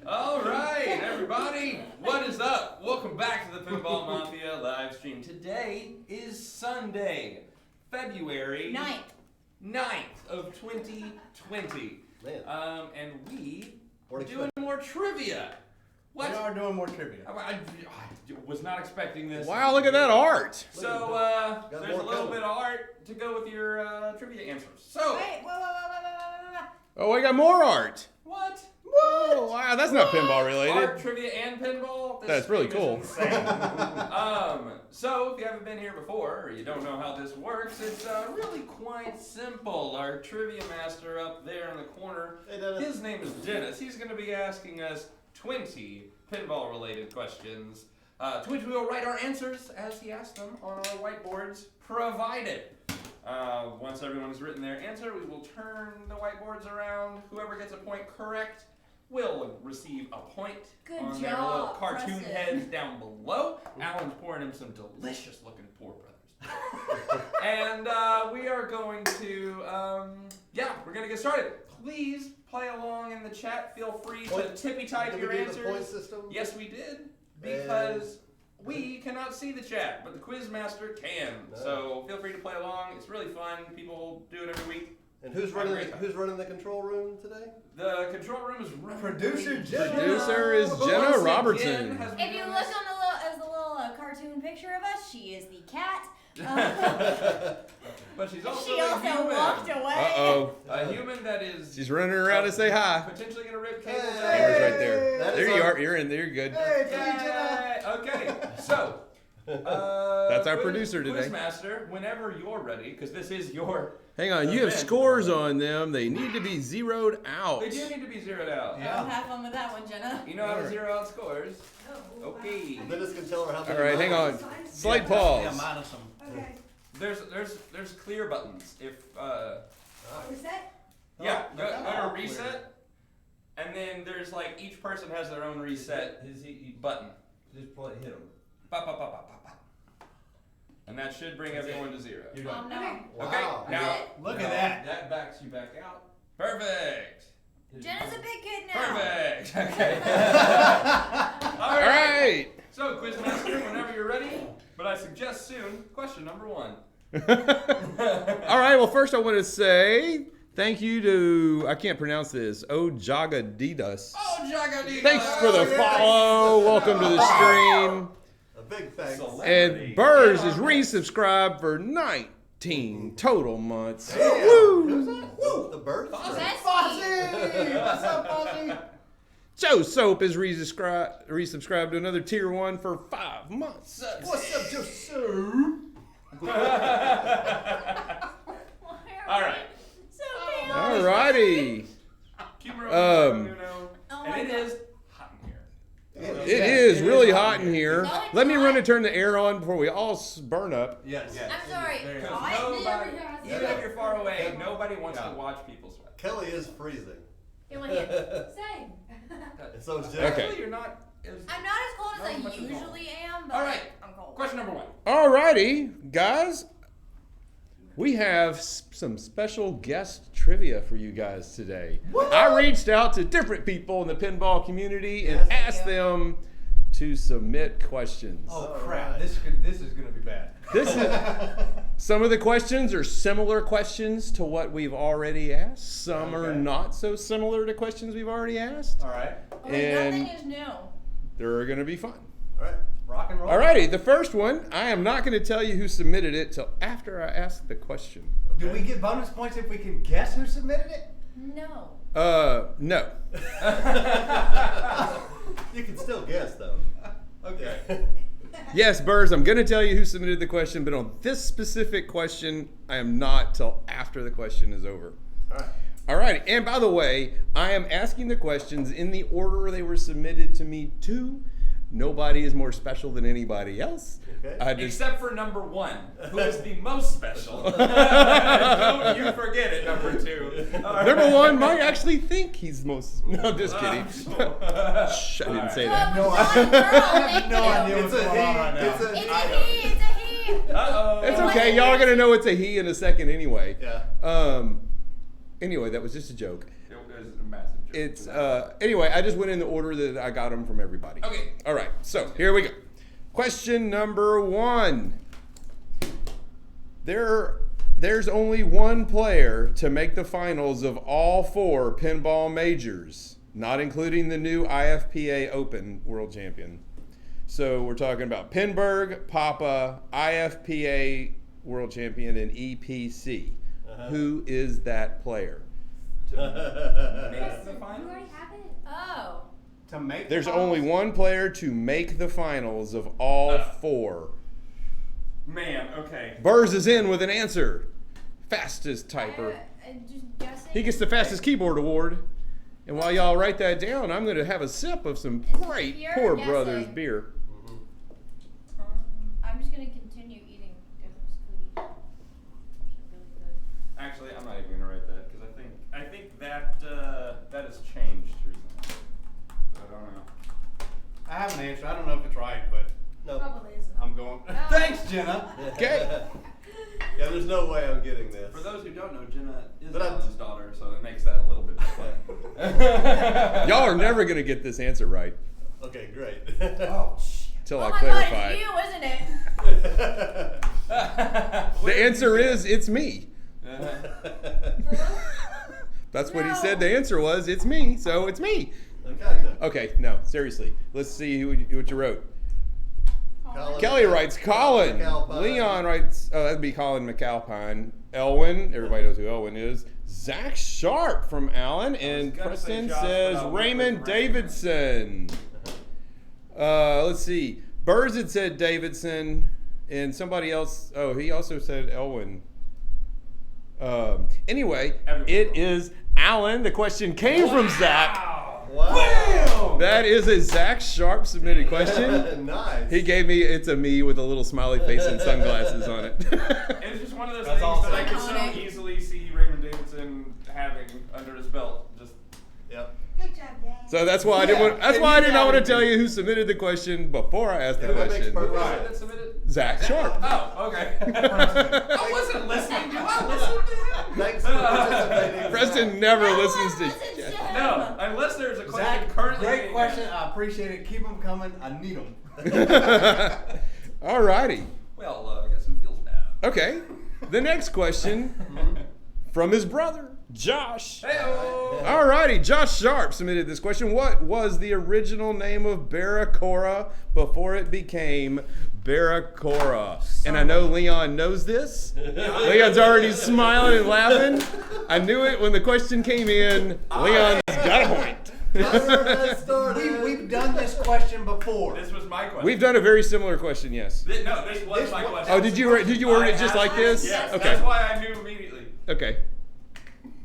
All right, everybody, what is up? Welcome back to the Pinball Mafia live stream. Today is Sunday, February 9th of 2020. And we are doing more trivia. What? We are doing more trivia. I was not expecting this. Wow, look at that art. So, there's a little bit of art to go with your trivia answers. So. Wait, whoa. Oh, I got more art. What? Whoa, wow, that's not pinball related. Art, trivia, and pinball? That's really cool. So, if you haven't been here before, or you don't know how this works, it's really quite simple. Our trivia master up there in the corner, his name is Dennis. He's going to be asking us 20 pinball-related questions, to which we will write our answers as he asks them on our whiteboards, provided. Once everyone has written their answer, we will turn the whiteboards around. Whoever gets a point correct will receive a point on their little cartoon heads down below. Alan's pouring him some delicious-looking Pour Brothers. And we are going to, we're going to get started. Please play along in the chat. Feel free to tippy-type your answers. The point system? Yes, we did, because we cannot see the chat, but the quiz master can. So feel free to play along. It's really fun. People do it every week. And who's running the control room today? The control room is running. Producer Jenna. Producer is Jenna Robertson. If you look on the little cartoon picture of us, she is the cat. But she's also she also walked away. Uh-oh. A human that is. She's running around to say hi. Potentially gonna rip cables. Camera's right there. There you are. You're in there. You're good. Hey, Jenna. Okay, so. That's our producer today. Quizmaster, whenever you're ready, because this is your. Hang on, you have scores on them. They need to be zeroed out. They do need to be zeroed out. Yeah. Have fun with that one, Jenna. You know how to zero out scores. Oh, okay. Dennis can tell her how many. All right, hang on. Slight pause. Yeah, minus them. Okay. There's clear buttons. If reset? Yeah, go to reset, and then there's like each person has their own reset button. Just hit them. Pop, pop, pop, pop, pop, pop. And that should bring everyone to zero. You're done. No. Wow. Okay, now Look at that. That backs you back out. Perfect. Jenna's a big kid now. Perfect. Okay. All right. So, Quizmaster, whenever you're ready, but I suggest soon, question number 1. All right, well, first I want to say thank you to, I can't pronounce this, Ojagadidas. Oh, Jagadidas. Thanks for the follow. Welcome to the stream. A big thanks. And Burrs is resubscribed for 19 total months. Damn. Woo! Who's that? Woo! The bird? Fozzie! What's up, Fozzie? Joe Soap is resubscribed to another tier 1 for 5 months. What's up, Joe Soap? All right. So chaotic. All righty. And it is hot in here. It is really hot in here. Let me run and turn the air on before we all burn up. Yes. I'm sorry. Nobody, even if you're far away, nobody wants to watch people sweat. Kelly is freezing. Same. And so is Jenna. Okay. Actually, you're not. I'm not as cold as I usually am, but All right. I'm cold. Question number 1. Alrighty, guys. We have some special guest trivia for you guys today. I reached out to different people in the pinball community and asked them to submit questions. Oh crap! This is gonna be bad. Some of the questions are similar questions to what we've already asked. Some are not so similar to questions we've already asked. All right. Nothing is new. They're going to be fun. All right. Rock and roll. Alrighty, the first one, I am not going to tell you who submitted it till after I ask the question. Do we get bonus points if we can guess who submitted it? No. No. You can still guess, though. Okay. Yes, Burrs, I'm going to tell you who submitted the question, but on this specific question, I am not till after the question is over. All right. Alrighty, and by the way, I am asking the questions in the order they were submitted to me too. Nobody is more special than anybody else. Okay. Except for number 1, who is the most special. Don't you forget it, number 2. Number 1 might actually think he's most. No, I'm just kidding. Shh, I didn't say that. No idea what's going on right now. It's a he. Uh-oh. It's okay. Y'all are going to know it's a he in a second anyway. Yeah. Anyway, that was just a joke. It was a massive It's anyway. I just went in the order that I got them from everybody. Okay. All right. So here we go. Question number 1. There's only one player to make the finals of all 4 pinball majors, not including the new IFPA Open World Champion. So we're talking about Pinburg, Papa, IFPA World Champion, and EPC. Who is that player? Make the You finals? already have it? Oh. To make There's the only finals? one player to make the finals of all 4. Man, okay. Burrs is in with an answer. Fastest typer. Just guessing. He gets the fastest keyboard award. And while y'all write that down, I'm going to have a sip of some Is it great beer or Poor guessing? Brothers beer. I'm just gonna continue eating Devil's cookies. They're really good. Actually, I'm not even gonna write that because I think that that has changed recently. But I don't know. I have an answer. I don't know if it's right, but Nope. Probably isn't. I'm going. No. Thanks, Jenna. Okay. Yeah, there's no way I'm getting this. For those who don't know, Jenna is But I'm- Alan's daughter, so it makes that a little bit better. Y'all are never going to get this answer right Okay, great. Oh, shit. until Oh I my clarify. God, it's you, isn't it? The answer is, it's me. For real? That's what he No. said. The answer was, it's me. So it's me. Gotcha. Okay, no, seriously. Let's see what you wrote. Colin. Kelly writes Colin. McAlpine. Leon writes, oh, that'd be Colin McAlpine. Elwin, everybody knows who Elwin is. Zach Sharp from Allen. And gonna say Preston Josh, but says I went with Raymond Raymond. Davidson. Let's see. Burrs had said Davidson. And somebody else, oh, he also said Elwin. Anyway, Everyone. it is Allen. The question came from Zach. Wow. That is a Zach Sharp submitted question. Nice. He gave me it's a me with a little smiley face and sunglasses on it. It's just one of those That's things awesome. that I could so Iconic. easily see Raymond Davidson having under his belt. Just Yep. Good job, Dad. So that's why I didn't want. That's and why I you did not want to added tell me. you who submitted the question before I asked the Yeah, that makes question. perfect who Right. that submitted? Zach Sharp. Oh, okay. I wasn't listening. Do I listen to him? Thanks for participating. Preston never No listens one to. listens to him. No, unless there's a question Zach, currently. great being question. asked. I appreciate it. Keep them coming. I need them. Alrighty. Well, I guess who feels bad? Okay. The next question from his brother, Josh. Hey-o. Alrighty, Josh Sharp submitted this question. What was the original name of Barracora before it became Barracora? And I know Leon knows this. Leon's already smiling and laughing. I knew it when the question came in. Leon's got a point. We've done this question before. This was my question. We've done a very similar question, yes. No, this was my question. Oh, did you word it just like this? Yes, Okay. that's why I knew immediately. Okay.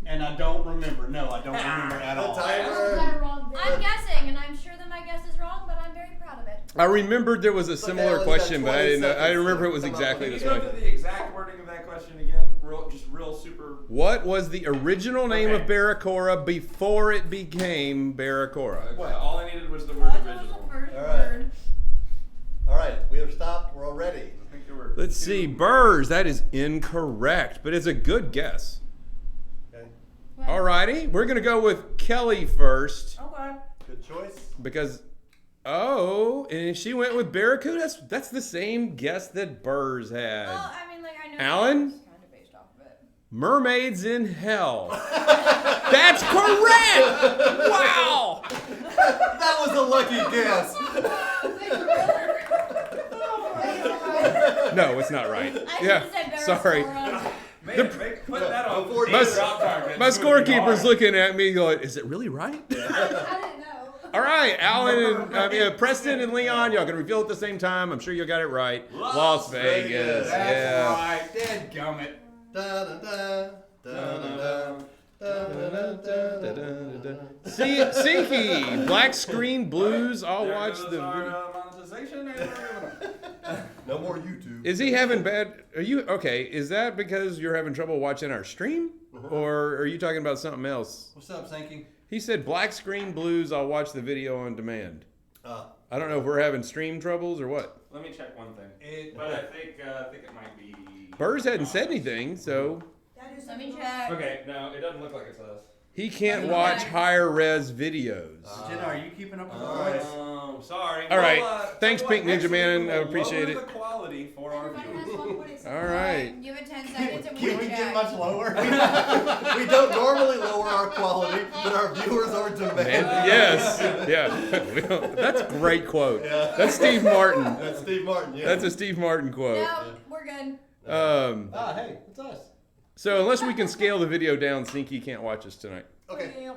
And I don't remember. No, I don't remember at all. I'm guessing, and I'm sure that my guess is wrong, but I'm very proud of it. I remembered there was a similar Alex, question, got but I 20 didn't know. I seconds didn't remember to it was come up exactly with Can this you go way. to the exact wording of that question again? Real super. What was the original name of Okay. Barracora before it became Barracora? Well, all I needed was the Oh, word that was original. the first All right. word. All right, we are stopped. We're all ready. I think there were Let's two. see. Burrs, that is incorrect, but it's a good guess. Okay. Well, Alrighty, we're going to go with Kelly first Okay. Good choice. because, oh, and she went with Barracuda. That's the same guess that Burrs had. Well, I mean, like, I know. Alan? It's kind of based off of it. Mermaids in Hell. That's correct! Wow! That was a lucky guess. No, it's not right. I should Yeah, have said sorry. Barracora. Put that on. Before my my- drop target. My scorekeeper's looking at me going, is it really right? I didn't know. All right, Alan and Preston and Leon, y'all can reveal at the same time. I'm sure you got it right. Las Vegas. That's Yeah. right. Dadgummit. Siki, Black Screen Blues. I'll There watch goes the our, video. monetization. No more YouTube. Is he having bad? Are you okay? Is that because you're having trouble watching our stream, or are you talking about something else? What's up, Sinky? He said Black Screen Blues. I'll watch the video on demand. I don't know if we're having stream troubles or what. Let me check one thing. It- But I think it might be. Burrs hadn't said anything, so Let me check. Okay, no, it doesn't look like it's us. He can't watch higher res videos. Jenna, are you keeping up with the Alright. points? Sorry. All right. Well, Thanks, tell you Pink Ninja next week Man. we I will appreciate lower it. the quality for our Everybody has viewers. 1 point. All right. Give it 10 seconds and Can we get much lower? We don't normally lower our quality, but our viewers are demanding. Yes. Yeah. That's a great quote. That's Steve Martin. That's Steve Martin, yeah. That's a Steve Martin quote. No, we're good. Hey, it's us. So unless we can scale the video down, Stinky can't watch us tonight. Okay.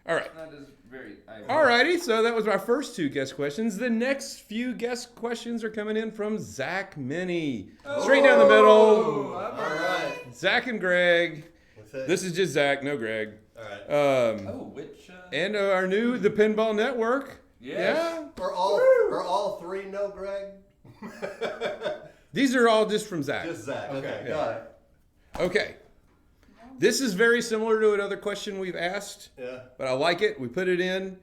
All right. That is very. Alrighty, so that was our first 2 guest questions. The next few guest questions are coming in from Zach Minnie. Straight down the middle. All right. Zach and Greg. What's that? This is just Zach, no Greg. All right. Which? And our new The Pinball Network. Yes. Yeah. Are all 3 no, Greg? These are all just from Zach. Just Zach. Okay, Yeah. got it. Okay. This is very similar to another question we've asked, Yeah. but I like it. We put it in.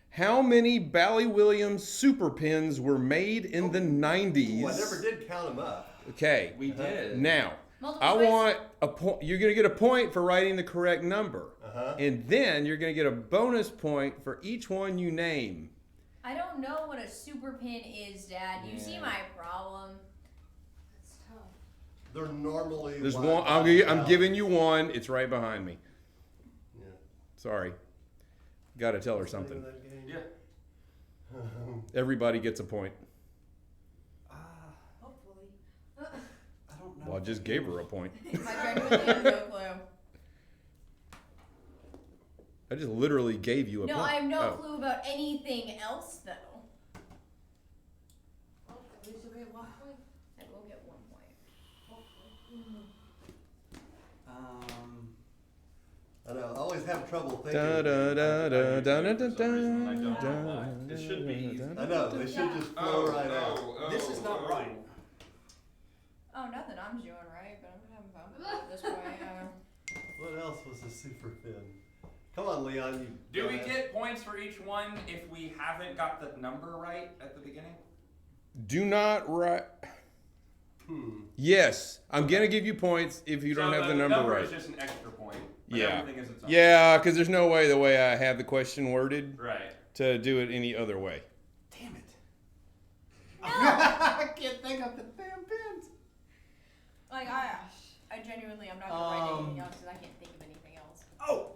How many Bally Williams super pins were made in the 90s? Well, I never did count them up. Okay. We did. Now, Multiple I choice? want a point. You're going to get a point for writing the correct number. And then you're going to get a bonus point for each one you name. I don't know what a super pin is, Dad. You see my problem. It's tough. They're normally. There's wide one. body I'm valves. giving you one. It's right behind me. Yeah. Sorry. Got to tell her something. That game? Yeah. Everybody gets a point. Hopefully. I don't know. Well, I just gave her a point. I genuinely have no clue. I just literally gave you a No, point. I have no Oh. clue about anything else, though. Oh, at least you'll get 1 point. I will get 1 point. Hopefully. I know. I always have trouble thinking. Da, da, da, da, da, da, da, For some reason, I don't da, know why. It should be easy. I know. They should just flow right out. This is not right. Oh, nothing I'm doing right, but I'm having fun with it this way. What else was a super fin? Come on, Leon. You Do go we ahead. get points for each one if we haven't got the number right at the beginning? Do not write. Hmm. Yes, I'm gonna give you points if you don't So have the number right. is just an extra point. But Yeah. Everything is its own. Yeah, because there's no way the way I have the question worded Right. to do it any other way. Damn it. No! I can't think of the damn pins. Like, I genuinely, I'm not gonna write anything else because I can't think of anything else. Oh!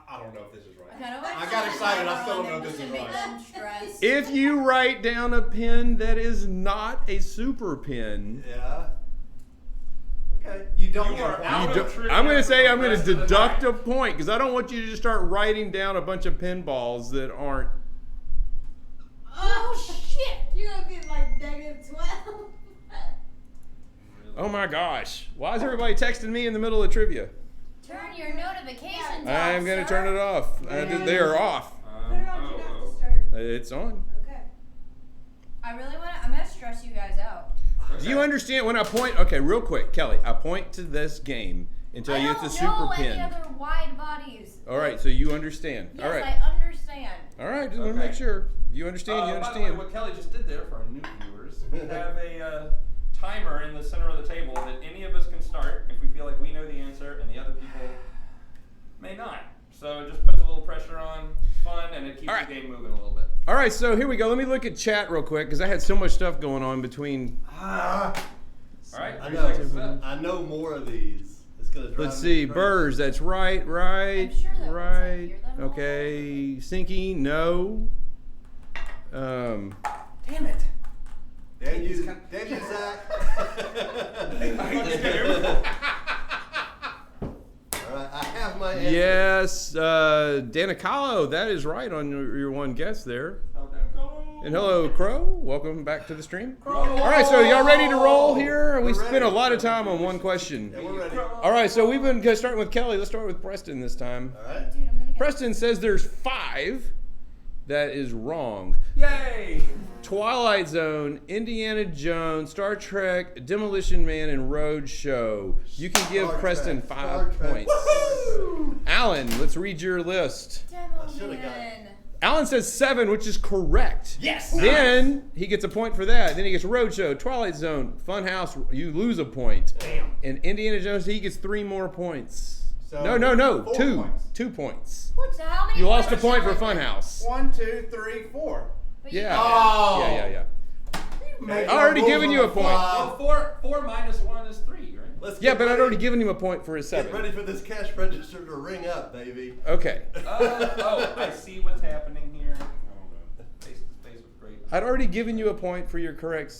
I don't know if this is right. Kind of I got excited, I still don't know if this is Make right. them stressed. If you write down a pin that is not a super pin, Yeah. Okay. You don't You get are a point. out you of do- trivia I'm going to for say the I'm going rest to of the deduct night. a point because I don't want you to just start writing down a bunch of pinballs that aren't. Oh, shit! You're gonna be like -12. Oh my gosh! Why is everybody texting me in the middle of trivia? Turn your notifications off. I'm going to sir. turn it off. They are off. Put it on Do Not Disturb. It's on. Okay. I really want to. I'm gonna stress you guys out. Do you understand when I point? Okay, real quick, Kelly. I point to this game and tell you it's a super I don't know pin. any other wide bodies. All right, so you understand. Yes, All right. I understand. All right, just want to make Okay. sure. You understand, you By the way, understand. what Kelly just did there for our new viewers, we have a timer in the center of the table that any of us can start if we feel like we know the answer and the other people may not. So it just puts a little pressure on, it's fun, and it keeps All right. the game moving a little bit. All right, so here we go. Let me look at chat real quick because I had so much stuff going on between. All right, I 3 seconds know. up. I know more of these. It's gonna drive Let's me see, crazy. Burrs. That's right. I'm sure that once I hear them, I'll Okay, Sinky. No. Damn it. Damn you, He's damn you, Zach. All right, I have my answer. Yes, Danicalo. That is right on your one guess there. And hello, Crow. Welcome back to the stream. All right, so y'all ready to roll here? We We're spent a ready. lot of time on one question. Yeah, we're ready. All right, so we've been starting with Kelly. Let's start with Preston this time. All right. Dude, I'm gonna get. Preston says there's 5. That is wrong. Yay! Twilight Zone, Indiana Jones, Star Trek, Demolition Man, and Roadshow. You can give Star Preston Trek, 5 Star Trek. points. Alan, let's read your list. I should've got Demoman. Alan says 7, which is correct. Yes. Then he gets a point for that. Then he gets Roadshow, Twilight Zone, Funhouse. You lose a point. Damn. And Indiana Jones, he gets 3 more points. So No. 4 Two. points. 2 points. So how many You lost a points point for are there? Funhouse. 1, 2, 3, 4. But you Yeah. got- Oh. Yeah. Make I already our given move you a on point. Well, 4 minus 1 is 3, right? Let's Yeah, get but I'd ready- already given him a point for his Get 7. ready for this cash register to ring up, baby. Okay. I see what's happening here. Face to face with great. I'd already given you a point for your correct.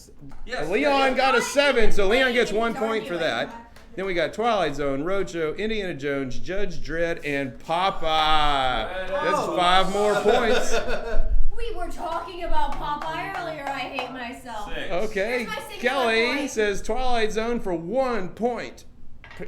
Yes, Leon yes. got a 7, so Leon gets It's 1 point for arguing. that. Then we got Twilight Zone, Roadshow, Indiana Jones, Judge Dredd, and Popeye. That's 5 more points. We were talking about Popeye earlier. I hate myself. 6. Okay. Here's my 6 Kelly point. says Twilight Zone for 1 point.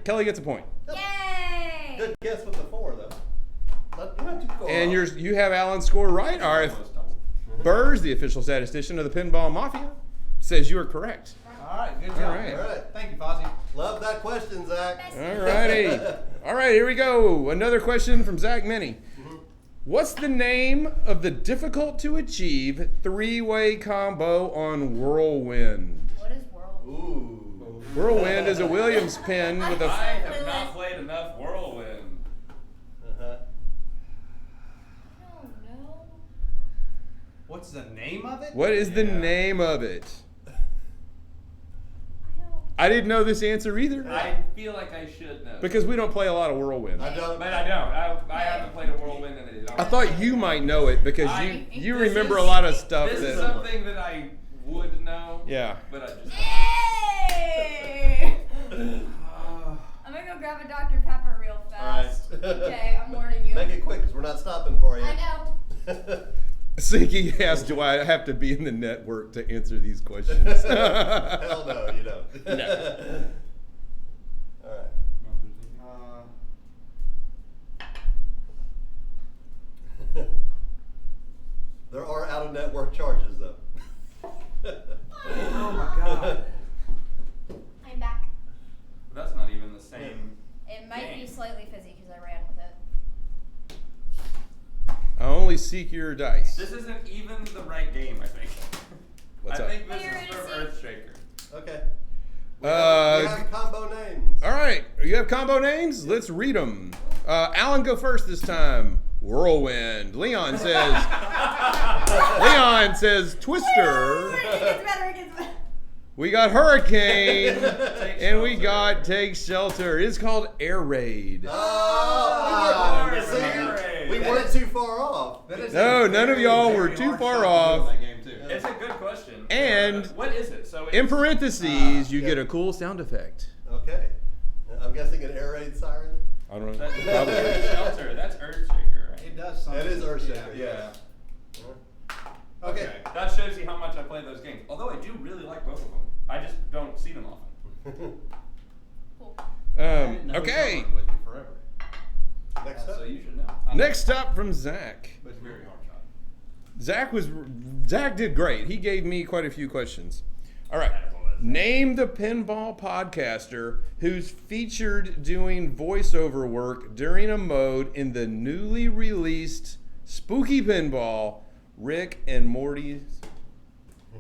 Kelly gets a point. Yay! Good guess with the 4, though. You're not too far And off. you have Alan's score right. All right. Almost double. Burrs, the official statistician of the Pinball Mafia, says you are correct. All right, good job. All right. All right. Thank you, Fozzie. Love that question, Zach. All righty. All right, here we go. Another question from Zach Minnie. What's the name of the difficult to achieve 3-way combo on Whirlwind? What is world? Ooh. Whirlwind is a Williams pin with I a. have not played enough Whirlwind. Uh-huh. I don't know. What's the name of it? What is the Yeah. name of it? I don't. I didn't know this answer either I feel like I should know. because we don't play a lot of Whirlwind. I don't. But I don't. I haven't played a Whirlwind in it. I thought you might know it because I- you this remember is- a lot of stuff This is that. something that I would know. Yeah. But I just. Yay! I'm gonna go grab a Dr. Pepper real fast. All right. Okay, I'm warning you. Make it quick, because we're not stopping for you. I know. Sinky asked, do I have to be in the network to answer these questions? Hell no, you don't. No. All right. There are out-of-network charges, though. Oh my God. I'm back. That's not even the same. It might be Dang. slightly fizzy because I ran with it. I only seek your dice. This isn't even the right game, I think. What's I up? think this Here is it for is. Earthshaker. Okay. We Uh, have combo names. All right, you have combo names? Let's read them. Alan, go first this time. Whirlwind. Leon says Twister. It gets better, it gets better. We got Hurricane. Take And we shelter. got Take Shelter. It's called Air Raid. Oh, Oh, see, Air Raid. we weren't too far off. That is No, a none of very, y'all very were too hard far shot to do off. in that game, too. It's a good question. And- What is it? So In it's, parentheses, you yeah. get a cool sound effect. Okay. I'm guessing an air raid siren. I don't know. That's Probably. Shelter. That's Earthshaker, right? It does something. That is Earthshaker, yeah. Okay. That shows you how much I play those games. Although I do really like both of them. I just don't see them often. Cool. I didn't know Okay. it was with me forever. Next So up. you should know. Next up from Zach. But it's a very hard shot. Zach did great. He gave me quite a few questions. All right. Name the pinball podcaster who's featured doing voiceover work during a mode in the newly released Spooky Pinball, Rick and Morty's.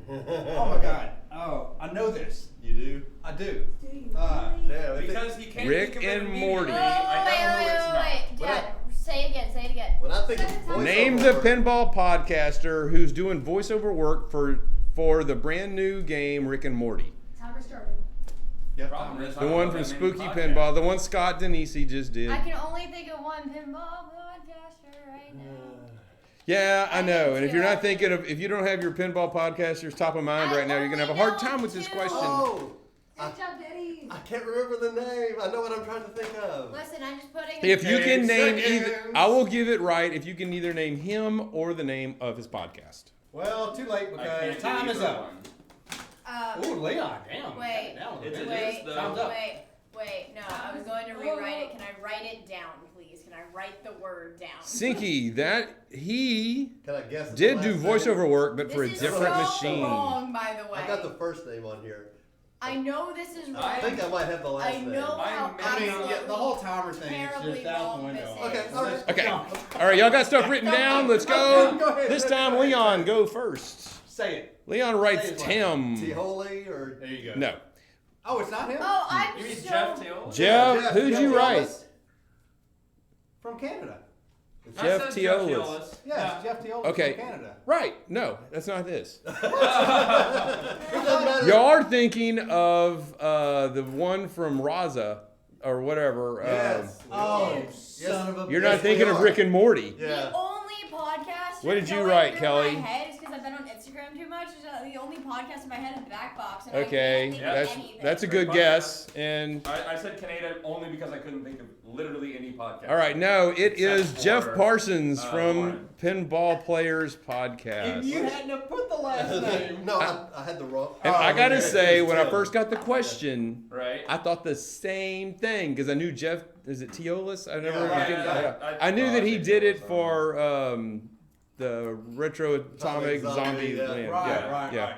Oh my God. Oh, I know this. You do? I do. Do you Uh, really? Yeah, I think Because you can't Rick think of it and immediately. Morty. I know who it's not. Wait. Dad, say it again, say it again. when I think of voiceover Name the work, pinball podcaster who's doing voiceover work for the brand new game Rick and Morty. Timer started. Yep. Problem is, I The don't one know from that many Spooky podcasts. Pinball, the one Scott Denisi just did. I can only think of one pinball podcaster right now. Yeah, I I know. do And if too. you're not thinking of, if you don't have your pinball podcasters top of mind right now, you're gonna have a hard time with this question. Oh, Good job, Daddy. I can't remember the name. I know what I'm trying to think of. Listen, I'm just putting. If you can name Seconds. either, I will give it right if you can either name him or the name of his podcast. well, too late I can't because do time is either up. one. Ooh, Leon, damn. Wait. That one It was is, big. though. Time's up. Wait, no, I was going to rewrite it. Can I write it down, please? Can I write the word down? Sinky, that he Can I guess? the did do last voiceover name? work, but for a This is different so machine. wrong, by the way. I got the first name on here. I know this is wrong. I think I might have the last I name. know how I mean, absolutely yeah, the whole timer thing is terribly just out wrong the window. this Okay, is. all right. Okay. All right, y'all got stuff written down. Let's go. Go ahead. This time, Leon, go first. Say it. Leon writes Say it. Tim. T-Holy or There you go. No. Oh, it's not him? Oh, I'm You mean so. Jeff Till? Jeff, who'd you Jeff write? Thomas. From Canada. I Jeff said Teolis. Yes, Jeff Teolis Okay. from Canada. Right. No, that's not this. It doesn't matter. Y'all are thinking of the one from Raza or whatever. Yes. Oh, Yes. son of a You're Yes, not thinking we of are. Rick and Morty. The Yeah. only podcast. What did that's you going write, through Kelly? My head is because I've been on Instagram too much. The only podcast in my head is Backbox. And Okay, I can't think that's of anything. that's a Great good podcast. guess. And I said Canada only because I couldn't think of literally any podcast. all right, no, it is Except Jeff for, Parsons from Warren. Pinball Players If Podcast. you hadn't have put the last name. No, I had the wrong. And I gotta yeah, say, when I Teolis. first got the question, Right? I thought the same thing because I knew Jeff. Is it Teolis? I never. Yeah, yeah, I knew I that he think did it it was, for the retro atomic Zombie, zombie. yeah. land. Right, yeah, right, yeah. right.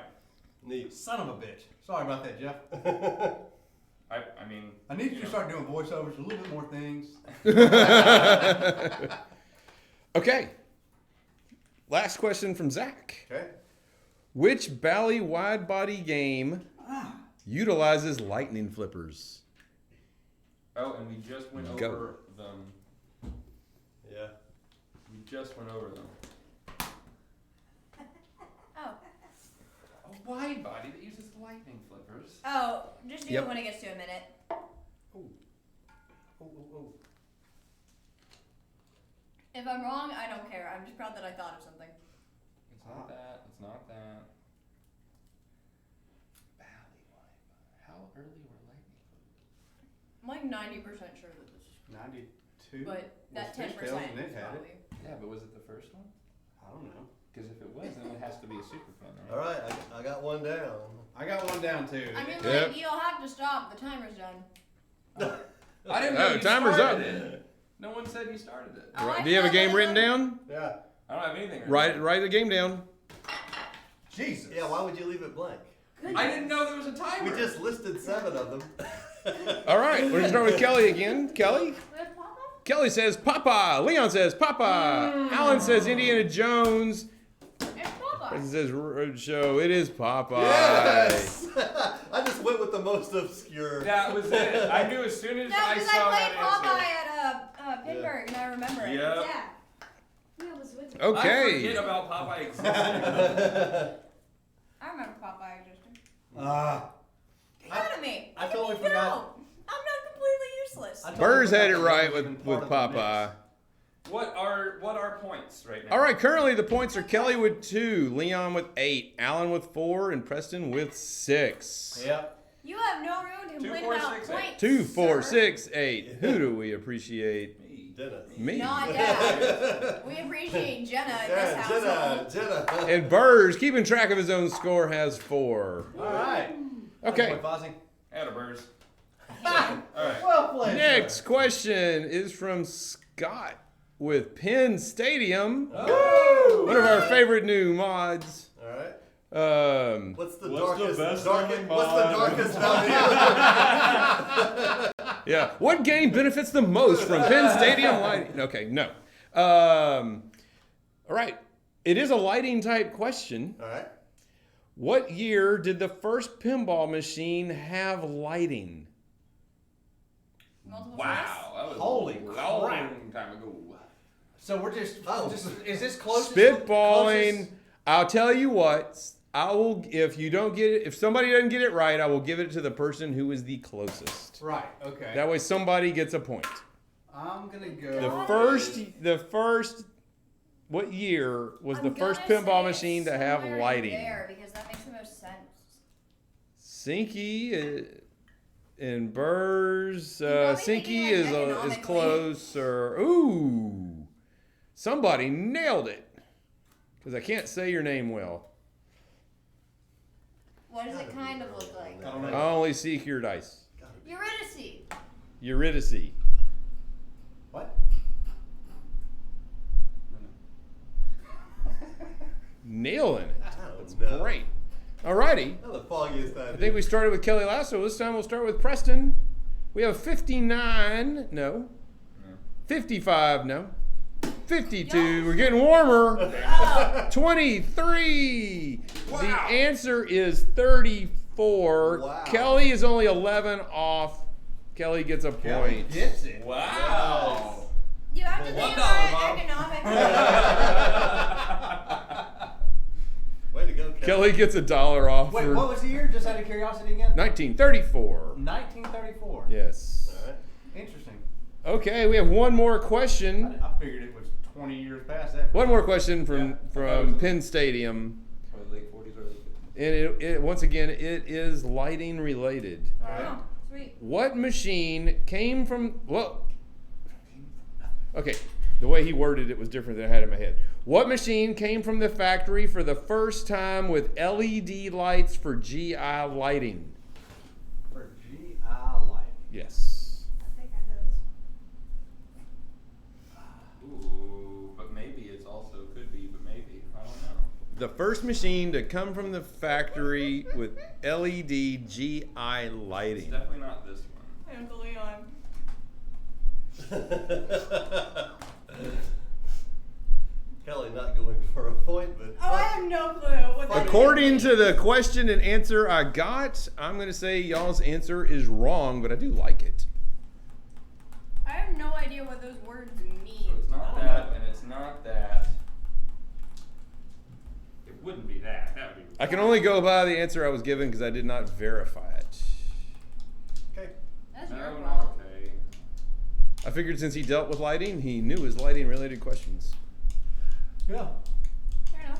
Neat. Son of a bitch. Sorry about that, Jeff. I mean, I need you to start doing voiceovers, a little bit more things. Okay. Last question from Zach. Okay. Which Bally wide body game utilizes lightning flippers? oh, and we just went Go. over them. Yeah. We just went over them. Oh. A wide body that uses lightning flippers. Oh, just do Yep. it when it gets to a minute. Oh, oh, oh. If I'm wrong, I don't care. I'm just proud that I thought of something. It's not that. It's not that. Bally wide body. How early were lightning flippers? I'm like 90% sure that this is, 92? but that Well, 10% Fishtails and is it had probably. Yeah, but was it the first one? I don't know. Because if it was, then it has to be a super fun, All right? right, I got one down. I got one down too. I mean, Yep. like, you'll have to stop. The timer's done. I didn't know Oh, you timer's started up. it. No one said you started it. Oh, I Do you have a thought game that written was- down? Yeah. I don't have anything. written Write down. write the game down. Jesus. Yeah, why would you leave it blank? I didn't know there was a timer. We just listed 7 of them. All right, we're gonna start with Kelly again. Kelly. With Papa? Kelly says Papa. Leon says Papa. Alan says Indiana Jones. It's Papa. Preston says Roadshow. It is Papa. Yes! I just went with the most obscure. That was it. I knew as soon as No, I because saw I that played Popeye answer. at Pittsburgh, and I remember it. Yep. Yeah. Yeah, I was with you. I Okay. forget about Popeye existing. I remember Popeye existing. I Get out of me. I totally No, forgot. I'm not completely useless. Burrs had it right with Popeye. What are points right now? All right, currently the points are Kelly with 2, Leon with 8, Alan with 4, and Preston with 6. Yep. You have no room to complain 2, 4, about 6, 8. points. 2, 4, sir. 6, 8. Who do we appreciate? Me. Dennis. Me. Not Dad. We appreciate Jenna in this Yeah, household. Jenna. And Burrs, keeping track of his own score, has 4. All right. Okay. Fozzie. Attabers. All right. Well played. Next question is from Scott with Penn Stadium. Oh! One of our favorite new mods. All right. What's What's the What's the darkest? best sounding What's the mod? darkest down here? Yeah. What game benefits the most from Penn Stadium lighting? Okay, no. All right. It is a lighting type question. All right. What year did the first pinball machine have lighting? Multiple Wow. That was Holy a crap. long time ago. So we're just, Oh. is this close? Spitballing. I'll tell you what. I will. If you don't get it, if somebody doesn't get it right, I will give it to the person who is the closest. Right. Okay. That way, somebody gets a point. I'm gonna go. The first. What year was I'm the first gonna pinball say machine to it's have somewhere in lighting? There, because that makes the most sense. Sinky and Burrs. probably Sinky thinking, like, is economically. closer. Ooh, somebody nailed it. Because I can't say your name well. What does it kind of look like? I don't I know. only seek your dice. Eurydice. Eurydice. What? Nailing it. I don't That's know. great. Alrighty. Not the foggiest idea. I think we started with Kelly Lasso. This time we'll start with Preston. We have 59. No. 55. No. 52. We're getting warmer. Oh, 23. Wow. The answer is 34. Wow. Kelly is only 11 off. Kelly gets a Kelly point. gets it. Wow. dude, I'm to $1, think about Mom. economics. Way to go, Kelly gets $1 off Wait, for what was the year? Just out of curiosity again? 1934. 1934. Yes. All right. Interesting. Okay, we have one more question. I figured it was 20 years past that. One more question from Yeah. from Penn Stadium, Probably late 40s or late 50s. and it once again it is lighting related. All right. Oh, sweet. What machine came from? Well, okay, the way he worded it was different than I had in my head. What machine came from the factory for the first time with LED lights for GI lighting? For GI light. Yes. I think I know this one. Ooh, but maybe it's also could be, but maybe I don't know. The first machine to come from the factory with LED GI It's lighting. definitely not this one. Hi, Uncle Leon. Kelly not going for a point, but Oh, I have no clue. What that According is. to the question and answer I got, I'm going to say y'all's answer is wrong, but I do like it. I have no idea what those words mean. So it's not I don't that, know. and it's not that. It wouldn't be that. That would be. I can only go by the answer I was given because I did not verify it. okay. That's No, your not fault. okay. I figured since he dealt with lighting, he knew his lighting related questions. Yeah. Fair enough.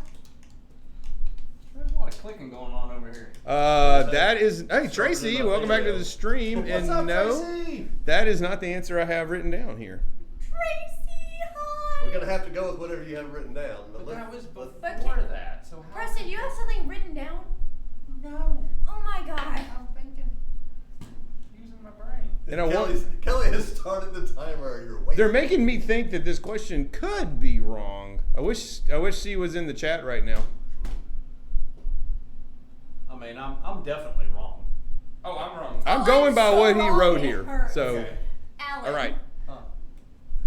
There's a lot of clicking going on over here. That is, hey Tracy, Something about welcome back to video. the stream. What's And up, no, Tracy? that is not the answer I have written down here. Tracy, hi. We're gonna have to go with whatever you have written down. But let's- that was let's- before that. So how? Preston, do you have something written down? No. Oh my god. I'm thinking. Using my brain. And I want- Kelly has started the timer. You're waiting. They're making me think that this question could be wrong. I wish she was in the chat right now. I mean, I'm definitely wrong. Oh, I'm wrong. I'm Oh, going I'm by so what he wrong, wrote it here. hurts. So, Okay. Alan. all right. Huh.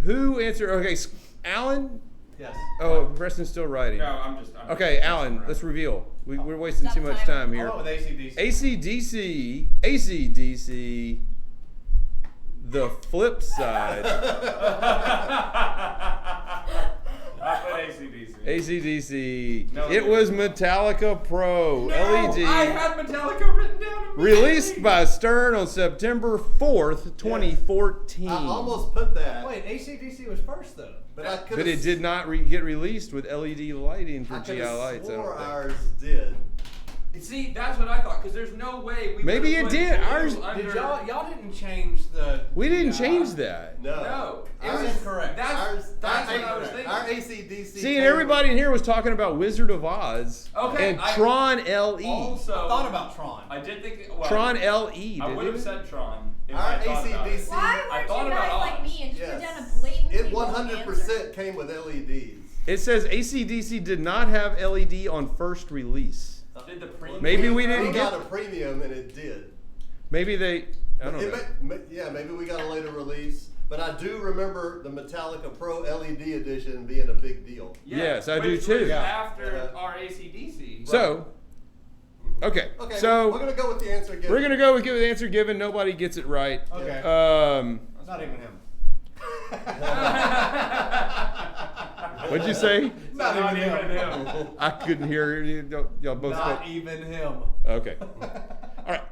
Who answered? Okay, Alan. Yes. Oh, Preston's still writing. No, I'm Okay, just Alan, around. let's reveal. We're wasting Stop too much timer. time I here. went with ACDC. ACDC, the flip side. I put ACDC. ACDC. No, It was Metallica Pro No, LED. I had Metallica written down. Released by Stern on September 4th, 2014. I almost put that, Wait, ACDC was first though. but I could. But it did not get released with LED lighting for I GI could have lights. I swore don't think. ours did. See, that's what I thought. Because there's no way we. Maybe would've it put did. blue Ours- under- Did y'all didn't change the? We didn't change that. No. No, it Ours- was incorrect. That's Ours, what I was thinking. Our ACDC. See, and everybody in here was talking about Wizard of Oz Okay, and I- Tron LE. Also, I thought about Tron. I did think. Well, Tron LE. I would have didn't it? said Tron. If Our I thought about it. AC/DC Why I weren't thought you about guys like Oz. me and put Yes. down a blatant It people 100% came with LEDs. It says ACDC did not have LED on first release. Did the premium? Maybe we didn't We get- got a premium and it did. Maybe they. I don't know. Yeah, maybe we got a later release. But I do remember the Metallica Pro LED edition being a big deal. Yes, I do which too. was Yeah. After our ACDC. So, okay. Okay, So we're gonna go with the answer given. we're gonna go with the answer given. Nobody gets it right. Okay. Not even him. What'd you say? Not even him. I couldn't hear you. Y'all both Not spoke. even him. Okay. All right.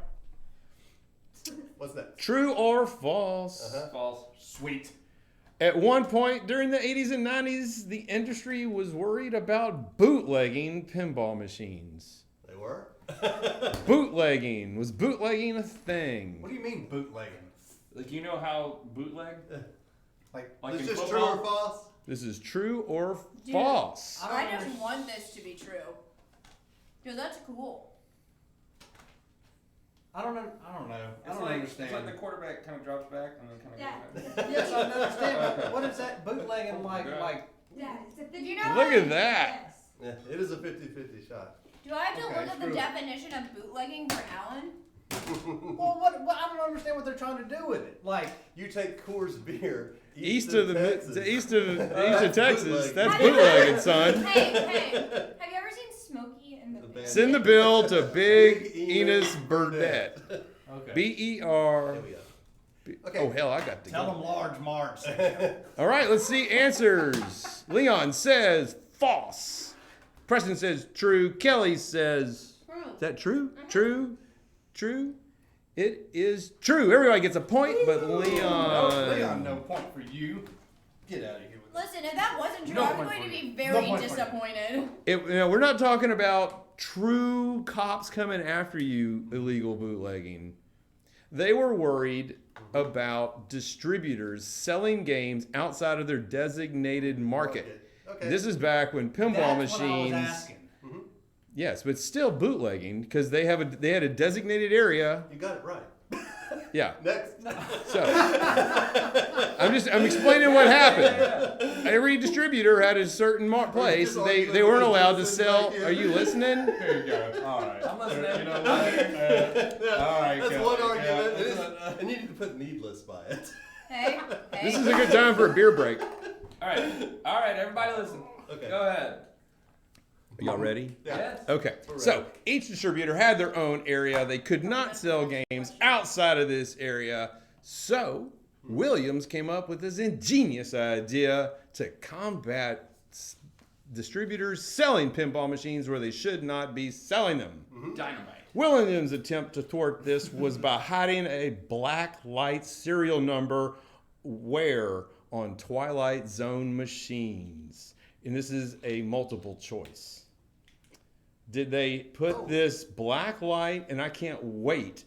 What's that? True or false? False. Sweet. At one point during the 80s and 90s, the industry was worried about bootlegging pinball machines. They were? Bootlegging. Was bootlegging a thing? What do you mean bootlegging? Like, you know how bootleg? Like Like Is in this true football? or false? This is true or Dude, false? I just want this to be true. Dude, that's cool. I don't know. I don't understand. It's like the quarterback kind of drops back and then kind of goes back. Yes, I understand. But what is that bootlegging like? Yeah. Like Yeah, it's a Did you know Look how- at that. Yeah, it is a 50-50 shot. Do I have to Okay, look up the screw it. definition of bootlegging for Alan? well, what? I don't understand what they're trying to do with it. Like, You take Coors beer East of Texas. east of That's Texas. bootleg. That's Have you bootlegging, ever- son. Hey, have you ever seen Smokey and the The Bandit? Send the bill to Big Big Enos Enos Burdette. okay. BER. There we go. Okay. Oh, hell, I got to Tell go. them large marks. All right, let's see answers. Leon says false. Preston says true. Kelly says, is that true? True? True? It is true. Everybody gets a point, but Leon. Leon, no point for you. Get out of here with that. Listen, if that wasn't true, No I'm point going for to you. be very point for you. disappointed. We're not talking about true cops coming after you, illegal bootlegging. They were worried about distributors selling games outside of their designated market. Okay. This is back when pinball That's machines. what I was asking. Yes, but still bootlegging because they had a designated area. You got it right. Yeah. Next. So I'm explaining what happened. Every distributor had a certain place. They weren't allowed to sell. Are you listening? There you go. All right. I'm listening. You know what? All right. That's Kelly. one argument. Yeah, It is, and you need to put needless by it. Hey, This is a good time for a beer break. All right, everybody listen. Okay. Go ahead. Are y'all ready? Yeah. Yes. Okay, so each distributor had their own area. They could not sell games outside of this area. So Williams came up with this ingenious idea to combat distributors selling pinball machines where they should not be selling them. Dynamite. Williams' attempt to thwart this was by hiding a black light serial number where on Twilight Zone machines. And this is a multiple choice. Did they put this black light, and I can't wait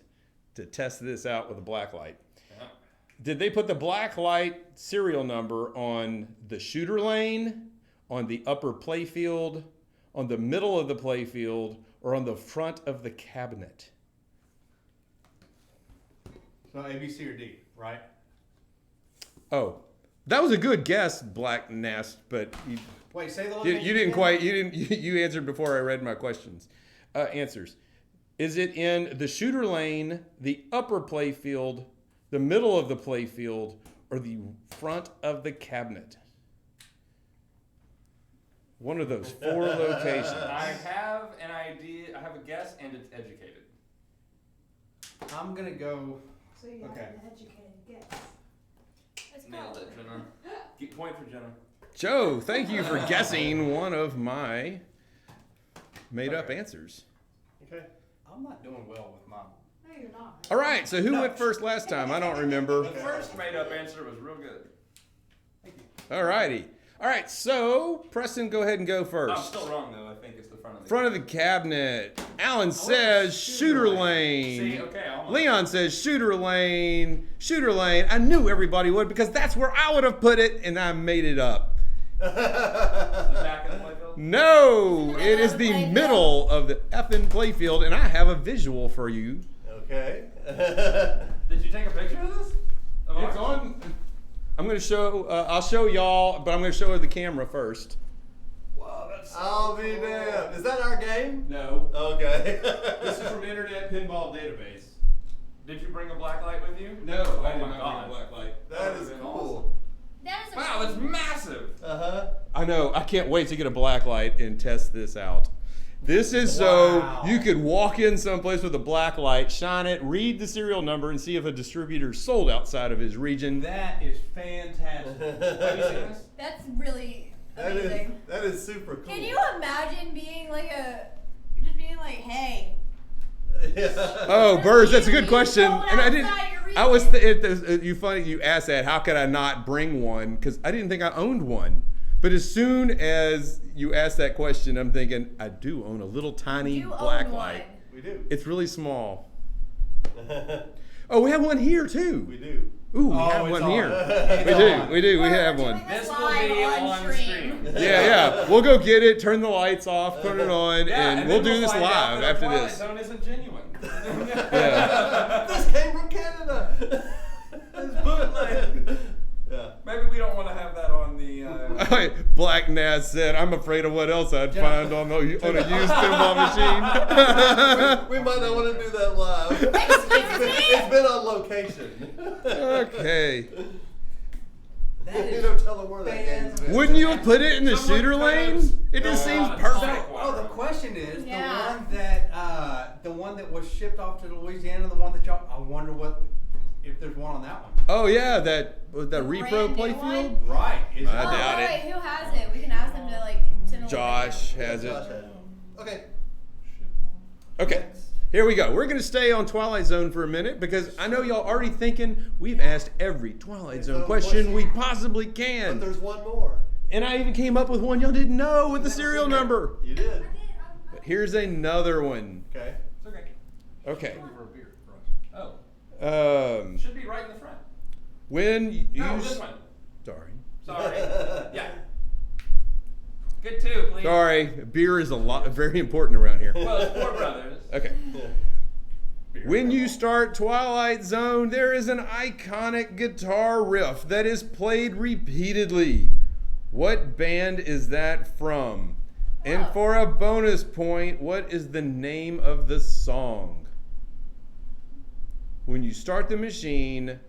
to test this out with a black light. Did they put the black light serial number on the shooter lane, on the upper playfield, on the middle of the playfield, or on the front of the cabinet? So A, B, C, or D, right? Oh, that was a good guess, Black Nest, but Wait, say the you location didn't again? quite, you answered before I read my questions. Answers. Is it in the shooter lane, the upper playfield, the middle of the playfield, or the front of the cabinet? One of those 4 locations. I have an idea. I have a guess, and it's educated. I'm going to go. So you have Okay. an educated guess. It's Nailed called. it, Jenna. Get point for Jenna. Joe, thank you for guessing one of my made-up answers. Okay. I'm not doing well with mine. No, you're not. All right, so who went first last time? I don't remember. The first made-up answer was real good. All righty. All right, so Preston, go ahead and go I'm first. still wrong though. I think it's the front of the. Front of the cabinet. Alan says shooter lane. See, okay. Almost. Leon says shooter lane. Shooter lane. I knew everybody would because that's where I would have put it, and I made it up. The back of the playfield. No, it is the Playfield. middle of the effing playfield, and I have a visual for you. Okay. Did you take a picture of this? Of It's ours? on. I'm gonna show. I'll show y'all, but I'm gonna show the camera first. Whoa, that's. So I'll be cool. damned. Is that our game? No. Okay. This is from Internet Pinball Database. Did you bring a black light with you? No, Oh I did my not God. bring a black light. That is would've been cool. That is a Wow, that's massive. Uh-huh. I know. I can't wait to get a black light and test this out. This is Wow. so you could walk in someplace with a black light, shine it, read the serial number, and see if a distributor sold outside of his region. That is fantastic. Have you seen this? That's really amazing. That is super cool. Can you imagine being like just being like, hey? Oh, Burrs, that's a good question. Sold And I didn't. outside your I was. region. You funny you asked that. How could I not bring one? Because I didn't think I owned one. But as soon as you asked that question, I'm thinking I do own a little tiny You black own light. We do. It's really small. Oh, we have one here too. We do. Ooh, we Oh, have it's one on. here. It's We do. on. We do. We We're have doing one. This will live be on on stream. stream. Yeah. We'll go get it. Turn the lights off. Put it on, Yeah, and we'll then do this find out live that after our Twilight this. Zone isn't genuine. Yeah. This came from Canada. It's bootleg. Yeah. Maybe we don't want to have that on the. Black Naz said, "I'm afraid of what else I'd find on a used pinball machine." We might not want to do that live. Excuse me? It's been on location. Okay. You don't tell them where that game's been. Wouldn't you have put it in the Someone shooter could lane? have It just seems gone perfect. sonic Oh, the wire. question is Yeah. the one that was shipped off to Louisiana, the one that y'all. I wonder what If there's one on that one. Oh yeah, that repro brand new playfield. one? Right. Is I Oh, doubt it. wait, who has it? We can ask them to like send a Josh link. has it. Josh had it. Okay. Okay, here we go. We're going to stay on Twilight Zone for a minute because I know y'all already thinking we've asked every Twilight Zone question we possibly But can. there's one more. And I even came up with one y'all didn't know with the serial number. You did. But here's another one. Okay. It's okay. Okay. For a beer, oh, Um, should be right in the front. when you... No, this one. Sorry. Sorry. Yeah. Good two, please. Sorry, beer is very important around here. Well, it's Four Brothers. Okay. When you start Twilight Zone, there is an iconic guitar riff that is played repeatedly. What band is that from? And for a bonus point, what is the name of the song? When you start the machine,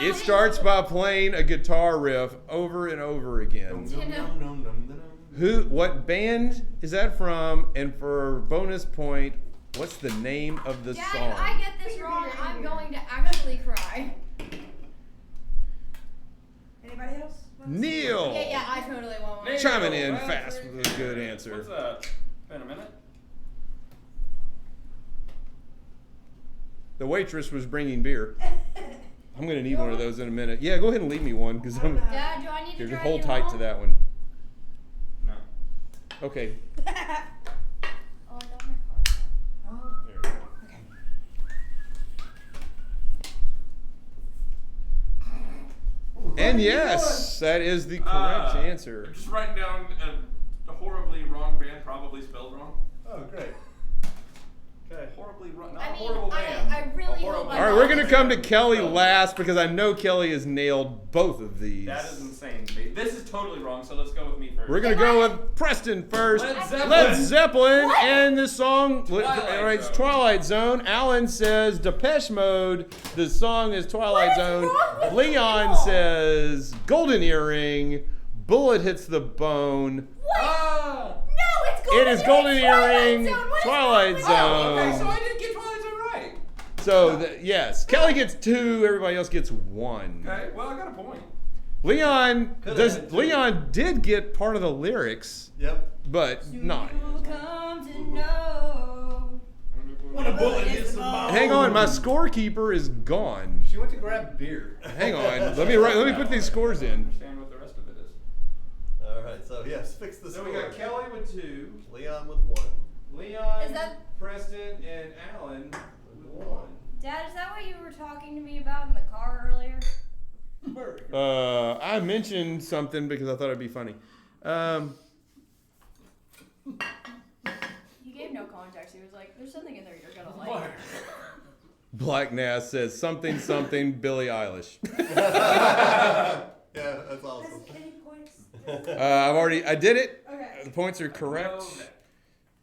it starts by playing a guitar riff over and over again. What band is that from? And for a bonus point, what's the name of the Dad, song? if I get this wrong, I'm going to actually cry. Anybody else? Neil! Yeah, I totally want one. Chiming in Well, fast with a good answer. What's up? Been a minute. The waitress was bringing beer. I'm going to need one of those in a minute. Yeah, go ahead and leave me one because I'm Dad, do I need to here to drive hold you tight home? to that one. No. Okay. Oh, I got my car. And yes, that is the correct answer. Just writing down a horribly wrong band, probably spelled wrong. Oh, great. Okay. Horribly wrong. Not I a mean, horrible band. I really A hope horrible I'm All right, not- we're going to come to Kelly last because I know Kelly has nailed both of these. That is insane to me. This is totally wrong, so let's go with me first. We're going to go with Preston first. Led Zeppelin. Led Zeppelin What? and the song Twilight Zone. Twilight Zone. Alan says Depeche Mode. The song is Twilight What is Zone. wrong with Leon people? says Golden Earring. Bullet hits the bone. What? Ah! No, it's Golden It is Golden Earring, Zone. What is Twilight wrong with Zone. Okay, so I didn't get Twilight Zone right. So yes, Kelly gets 2. Everybody else gets 1. Okay, well I got a point. Leon Could've had 2. Leon did get part of the lyrics, Yep. but not. You come to know. When a bullet hits the bone. Hang on, my scorekeeper is gone. She went to grab beer. Hang on, let me put these scores in. Understand what the rest of it is. All right. So yes, fix the So score. we got Kelly with 2, Leon with 1. Leon, Is that- Preston, and Alan with 1. Dad, is that what you were talking to me about in the car earlier? I mentioned something because I thought it'd be funny. He gave no context. He was like, "There's something in there you're gonna like." Black Nass says something Billie Eilish. Yeah, that's awesome. Has any points? I did it. Okay. The points are correct. No, next.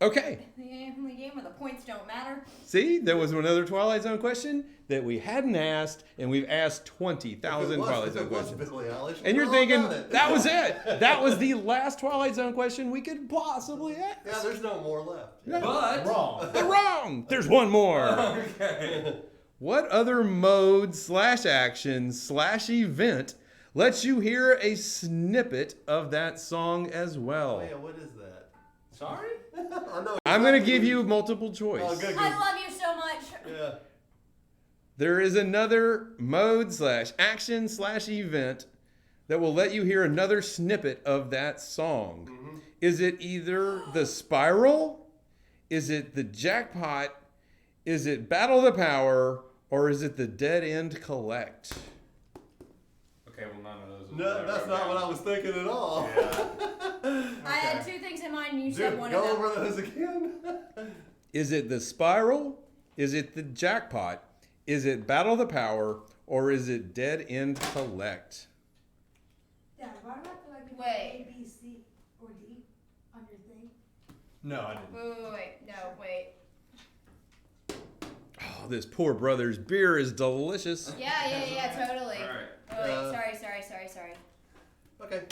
Okay. The only game where the points don't matter. See, there was another Twilight Zone question that we hadn't asked, and we've asked 20,000 Twilight If Zone it was questions. Billie Eilish, And you're we're all thinking, about it. that was it. That was the last Twilight Zone question we could possibly ask. Yeah, there's no more left. But Wrong. They're wrong. There's one more. okay. What other mode /action/event lets you hear a snippet of that song as well? Oh yeah, what is that? Sorry? I know. I'm going to give you multiple choice. Oh, good. I love you so much. Yeah. There is another mode /action/event that will let you hear another snippet of that song. Mm-hmm. Is it either the spiral? Is it the jackpot? Is it battle the power? Or is it the dead end collect? Okay, well none of those. is No, what I that's wrote not down. what I was thinking at all. I had 2 things in mind, and you said Dude, one go of them. over those again. Is it the spiral? Is it the jackpot? Is it battle the power? Or is it dead end collect? Dad, why do I feel like we Wait. A, B, C, or D on your thing? No, I didn't. Wait. Oh, this poor brother's beer is delicious. Yeah, totally. Alright. Oh, wait, sorry. Okay.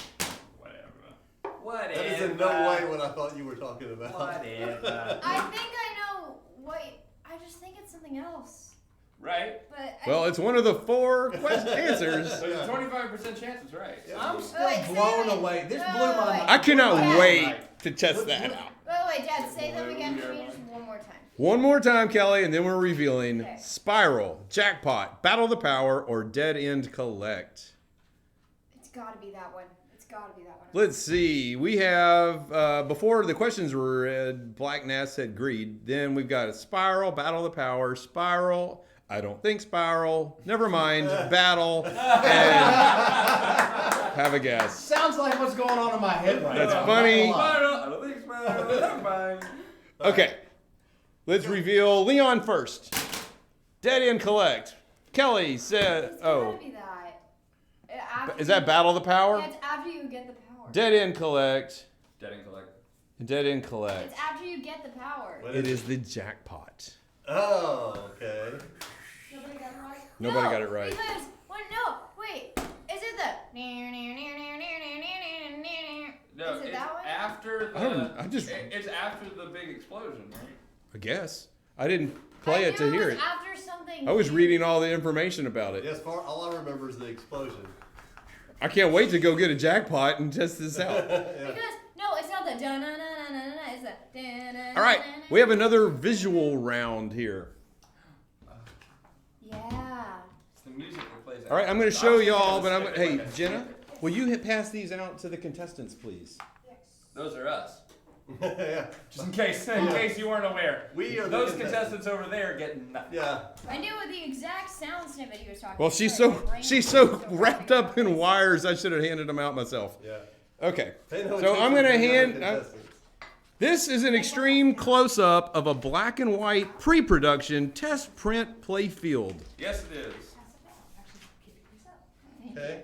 Whatever. That is in no way what I thought you were talking about. Whatever. I think I know. Wait, I just think it's something else. Right? But Well, it's one of the 4 answers. There's a 25% chance it's right. I'm still Wait, say blown it. away. This Wait, blew wait, my wait. mind. I cannot Yeah. wait to test that out. Wait, Dad, say them again for me just one more time. One more time, Kelly, and then we're revealing Okay. Spiral, Jackpot, Battle of the Power, or Dead End Collect. It's gotta be that one. It's gotta be that one. Let's see. We have, before the questions were read, Black Nass said Greed. Then we've got a Spiral, Battle of the Power, Spiral, I don't think Spiral, never mind, Battle, and have a guess. Sounds like what's going on in my head right That's now. funny. I'm not gonna lie. Spiral, I don't think Spiral, never mind. Okay, let's reveal Leon first. Dead End Collect. Kelly said, It's oh, gotta be that. After is that Battle of the Power? Yeah, it's after you get the power. Dead End Collect. Dead and collect. Dead End Collect. It's after you get the power. What It is the jackpot. Oh, okay. Nobody got it right? Nobody No, got it right. Because, wait. Is it the? No, Is it it's that one? after I don't- the. I just- It's after the big explosion, right? I guess. I didn't play it to knew hear was it. After something. I was huge. reading all the information about it. Yes, all I remember is the explosion. I can't wait to go get a jackpot and test this out. Because no, it's not the da na na na na na. It's the da na. All right, we have another visual round here. Yeah. It's the music that plays. All right, I'm going to show y'all, but hey, Jenna, will you pass these out to the contestants, please? Yes. Those are us. Yeah. Just in case you weren't aware. We are the Those contestants. contestants over there get nothing. Yeah. I knew with the exact sound snippet he was talking. Well, about. she's Sorry, so my brain she's was so wrapped up in wires. wires. I should have handed them out myself. Yeah. Okay, Pay no so I'm attention going to to the other hand. contestants. This is an extreme close-up of a black and white pre-production test print playfield. Yes, it is. Pass it down. Actually, keep it yourself. Okay.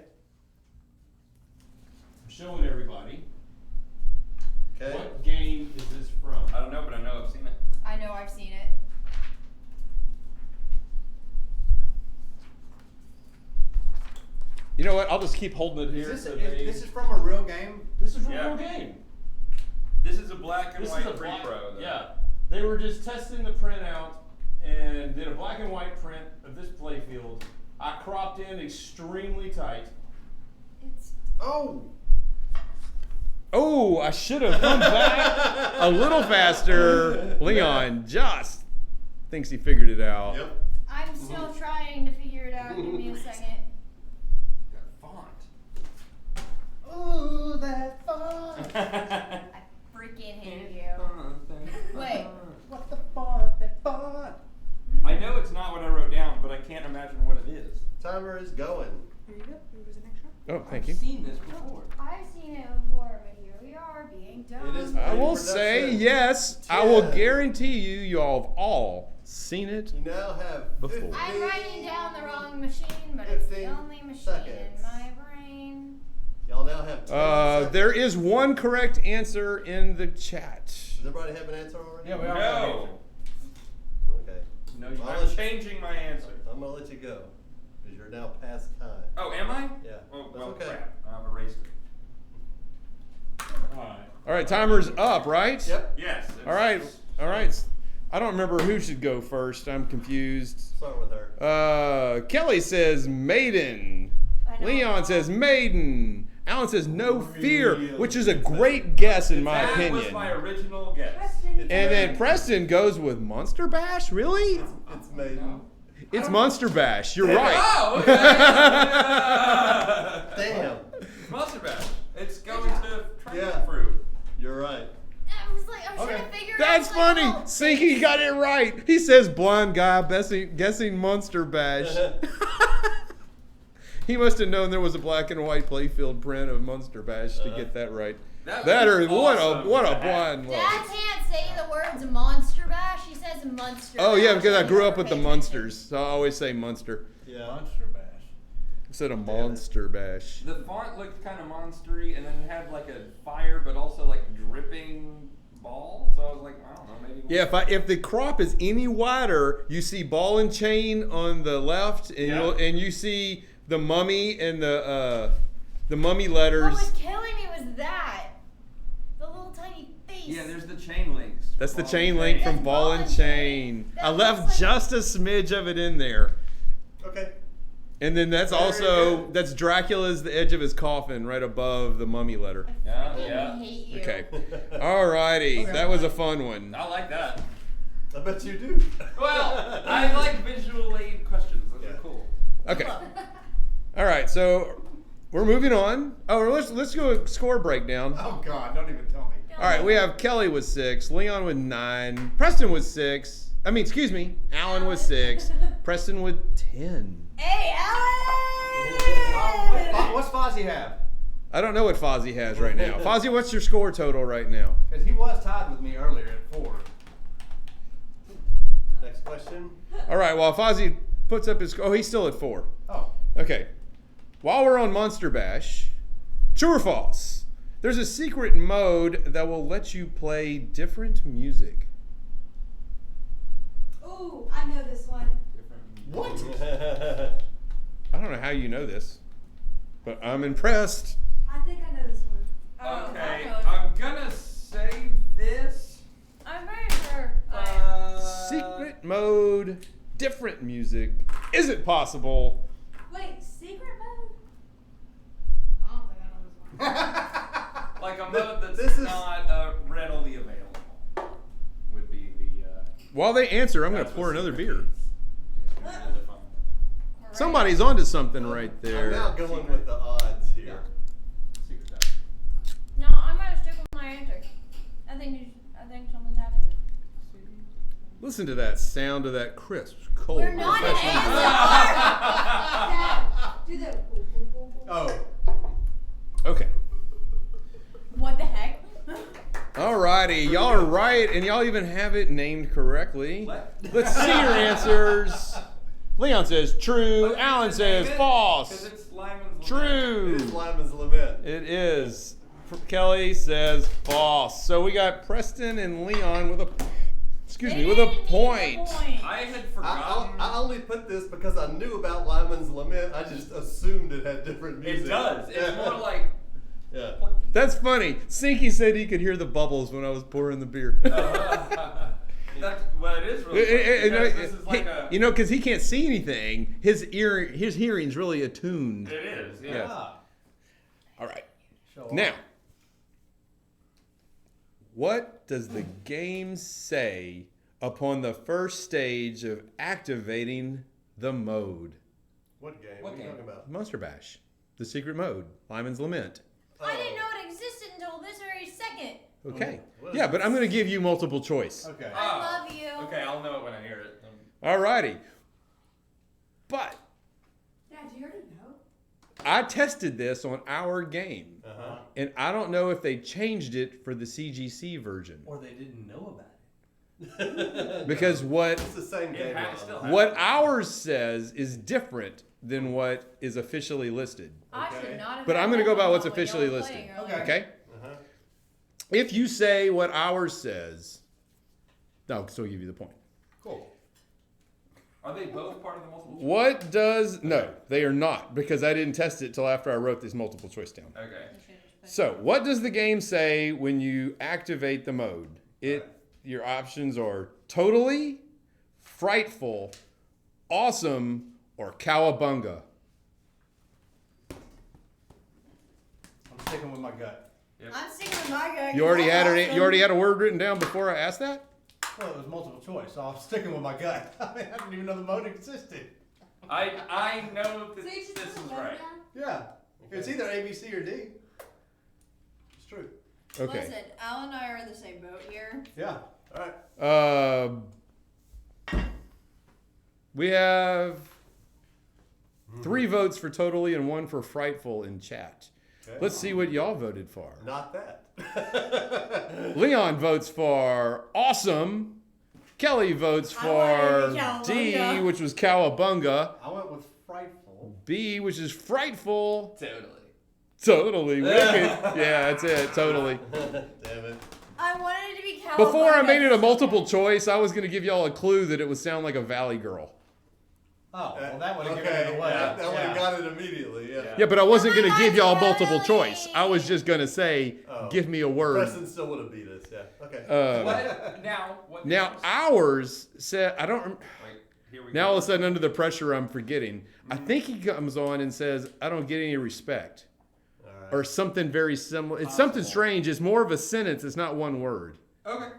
I'm showing everybody. Okay. What game is this from? I don't know, but I know I've seen it. I know I've seen it. You know what? I'll just keep holding it here. Is so this, they- this is from a real game? This is from Yeah. a real game. This is a black and This white is a black, pre-pro. though. yeah. They were just testing the print out and did a black and white print of this playfield. I cropped in extremely tight. It's. Oh! Oh, I should have come back a little faster. Leon just thinks he figured it out. Yep. I'm still trying to figure it out. Give me a second. Got font. Ooh, that fun! I freaking hate you. Wait. What the fun? That fun! I know it's not what I wrote down, but I can't imagine what it is. Timer is going. Here you go. Here goes an extra. Oh, thank I've you. seen this before. I've seen it before, but here we are being dumb. It is- I will say Production. yes. I will 10. guarantee you all have all seen it. You now have Before. 15 I'm writing down the wrong machine, but it's the 15 only machine seconds. in my brain. Y'all now have 10 seconds. There is one correct answer in the chat. Does everybody have an answer already? Yeah, we all have an answer. No. Okay. No, Well, I'm changing my answer. I'm gonna let you go because you're now past time. Oh, am I? Yeah. Oh, That's well, okay. crap. I've erased it. Alright. All right, timer's up, right? Yep. Yes. All right, all right. I don't remember who should go first. I'm confused. Start with her. Kelly says Maiden. I know. Leon says Maiden. Alan says No Fear, Really? which is a great guess in my That was opinion. my original guess. Preston. It's And then Maiden. Preston goes with Monster Bash. Really? It's Maiden. It's Monster Bash. You're Damn it. right. Oh, okay. Damn. Monster Bash. It's going to Yeah. Transit Fruit. You're right. I was like, I'm trying Okay. to figure That's out. like, funny. oh, Sinky got it right. He says blind guy guessing Monster Bash. He must have known there was a black and white playfield print of Monster Bash to get that right. That Or was what awesome. a blind look. Dad can't say the words Monster Bash. He says Munster. Oh yeah, Bash. because I grew Never up with the paid Munsters, so I always say Munster Yeah. Monster Bash. instead of Monster Bash. The font looked kind of monstery, and then it had like a fire, but also like dripping ball. So I was like, I don't know, maybe. Yeah, if the crop is any wider, you see ball and chain on the left, and Yeah. and you see the mummy and the mummy What letters. was killing me was that the little tiny face Yeah, there's the chain links. That's the Ball chain and link chain. from That's Ball and Chain. That I looks left like- just a smidge of it in there. Okay. And then that's Very also, good. that's Dracula's the edge of his coffin right above the mummy letter. Yeah, I yeah. hate you. Okay. Alrighty. Okay. That was a fun one. I like that. I bet you do. Well, I like visual aid questions. Those Yeah. are cool. Okay. All right. So we're moving on. Oh, let's go score breakdown. Oh God, don't even tell me. All right. We have Kelly with 6, Leon with 9, Preston with 6. Excuse me, Alan with 6, Preston with 10. Hey, Oh, Alex! what's Fozzie have? I don't know what Fozzie has right now. Fozzie, what's your score total right now? Because he was tied with me earlier at 4. Next question. All right. While Fozzie puts up his, he's still at 4. Oh. Okay. While we're on Monster Bash, true or false? There's a secret mode that will let you play different music. Ooh, I know this one. What? I don't know how you know this, but I'm impressed. I think I know this one. Oh, Okay, okay. I'm gonna say this. I'm very sure. Secret mode, different music. Is it possible? Wait, secret mode? I don't think I know this one. Like a mode that's This is- not readily available would be the. While they answer, I'm going to that's pour what another secret beer. means. It's gonna be defined. Right. Somebody's onto something right I'm there. now going with the odds here. Secret stuff. No, I'm gonna stick with my answer. I think something's happening. Listen to that sound of that crisp, cold, We're not an refreshing beer. Dad, do the boo, boo, boo, boo. Oh. Okay. What the heck? Alrighty, y'all are right, and y'all even have it named correctly. What? Let's see your answers. Leon says true. Oh, Alan you says name it? false. 'Cause it's Lyman's True. It is Lyman's Lament. It is. Kelly says false. So we got Preston and Leon with a, They with a didn't need point. I had forgotten. I only put this because I knew about Lyman's Lament. I just assumed it had different music. It does. It's Yeah. more like. Yeah. That's funny. Sinky said he could hear the bubbles when I was pouring the beer. That's well, it is really. Funny because this is like a. Because he can't see anything. His hearing's really attuned. It is. Yeah. Yeah. Ah. All right. Show off. Now, what does the game say upon the first stage of activating the mode? What game? What are you game? talking about? Monster Bash, the secret mode, Lyman's Lament. I didn't know it existed until this very second. Okay. what is Yeah, but I'm going to give you multiple choice. Okay. I love you. Okay, I'll know it when I hear it. Alrighty. But Dad, do you already know? I tested this on our game, Uh-huh. and I don't know if they changed it for the CGC version. Or they didn't know about it. Because It's the same It game. has Ron. still. what ours says is different than what is officially listed. I Okay. should not have. But I'm going gonna to go by what's officially listed. Okay. Okay? Uh-huh. If you say what ours says, I'll still give you the point. Cool. Are they both part of the multiple choice? What does. No, they are not, because I didn't test it till after I wrote this multiple choice down. Okay. So, what does the game say when you activate the mode? Your options are totally, frightful, awesome, or cowabunga. I'm sticking with my gut. I'm sticking with my guy. You already had a word written down before I asked that? Well, it was multiple choice, so I'm sticking with my gut. I didn't even know the mode existed. I know that So you just this put is the logo right. down? Yeah. It's either A, B, C, or D. It's true. Okay. Listen, Al and I are in the same boat here. Yeah. All right. We have 3 votes for totally and 1 for frightful in chat. Okay. Let's see what y'all voted for. Not that. Leon votes for awesome. Kelly votes I wanted for to be D, cowabunga. which was cowabunga. I went with frightful. B, which is frightful. Totally. Totally wicked. Yeah, that's it. Totally. Damn it. I wanted it to be cowabunga. Before I made it a multiple choice, I was going to give y'all a clue that it would sound like a Valley Girl. Oh, well, that would have given it away. That would have got it immediately. Yeah. Yeah, but I wasn't Oh my going to give God, y'all multiple Natalie! choice. I was just going to say, give me a word. Preston still would have beat us. Yeah. Okay. What? Now, what Now, names? ours said, I don't. Wait, here we Now go. all of a sudden, under the pressure, I'm forgetting. I think he comes on and says, "I don't get any respect," All right. or something very similar. It's something strange. It's more of a sentence. It's not one word. Okay.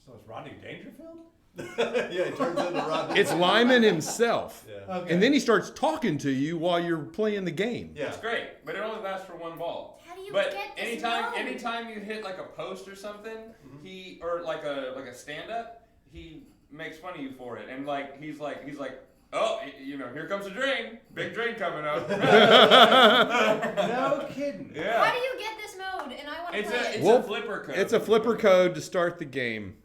So it's Rodney Dangerfield? Yeah, he turns into Rodney. It's Lyman himself, Yeah. Okay. and then he starts talking to you while you're playing the game. Yeah. That's great, but it only lasts for one ball. How do you But get this anytime you hit like a post or something, he or like a stand up, he makes fun of you for it, and like he's like, oh, you know, here comes a drain, big drain coming up. No kidding. How Yeah. do you get this mode? And I want to It's play a it. it's Well, a flipper code. It's a flipper code to start the game,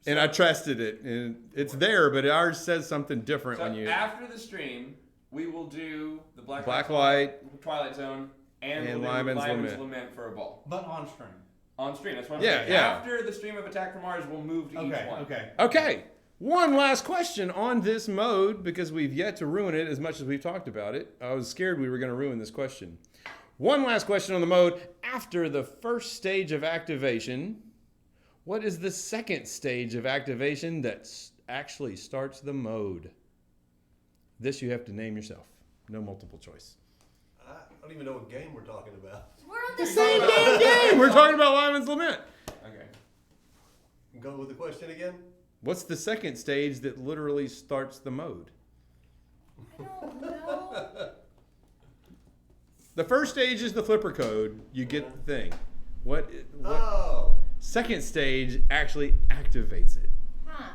and I trusted it, and it's there, but ours says something different So when you. after the stream, we will do the Black Light. Twilight Zone, and And we'll do Lyman's Lyman's Lament. Lament for a ball But on stream. on stream. That's what I'm Yeah, saying. yeah. After the stream of Attack from Mars, we'll move to each Okay, one. okay. Okay, one last question on this mode because we've yet to ruin it as much as we've talked about it. I was scared we were going to ruin this question. One last question on the mode. After the first stage of activation, what is the second stage of activation that actually starts the mode? This you have to name yourself. No multiple choice. I don't even know what game we're talking about. We're on the Same same damn game. We're talking about Lyman's Lament. Okay. Go with the question again. What's the second stage that literally starts the mode? I don't know. The first stage is the flipper code. You get the thing. What Oh. second stage actually activates it? Huh.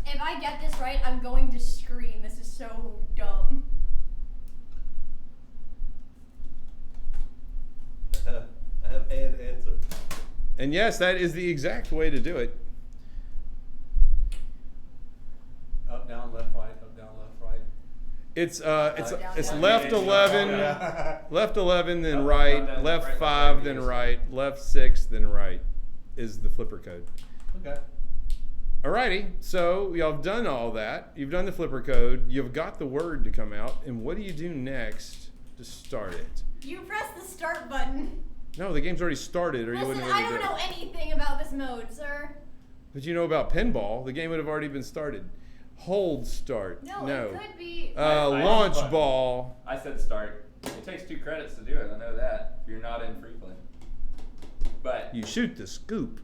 If I get this right, I'm going to scream. This is so dumb. I have an answer. And yes, that is the exact way to do it. Up, down, left, right, up, down, left, right. It's down, left down. 11, Yeah. left 11, then Up, right, down, left right, 5, left, then right. right, left 6, then right is the flipper code. Okay. Alrighty, so y'all have done all that. You've done the flipper code. You've got the word to come out. And what do you do next to start it? You press the start button. No, the game's already started, or you Listen, wouldn't have I been able don't to do know it. anything about this mode, sir. But you know about pinball. The game would have already been started. Hold start. No, No. it could be. Launch button. ball. I said start. It takes 2 credits to do it. I know that. If you're not in free play. But You shoot the scoop.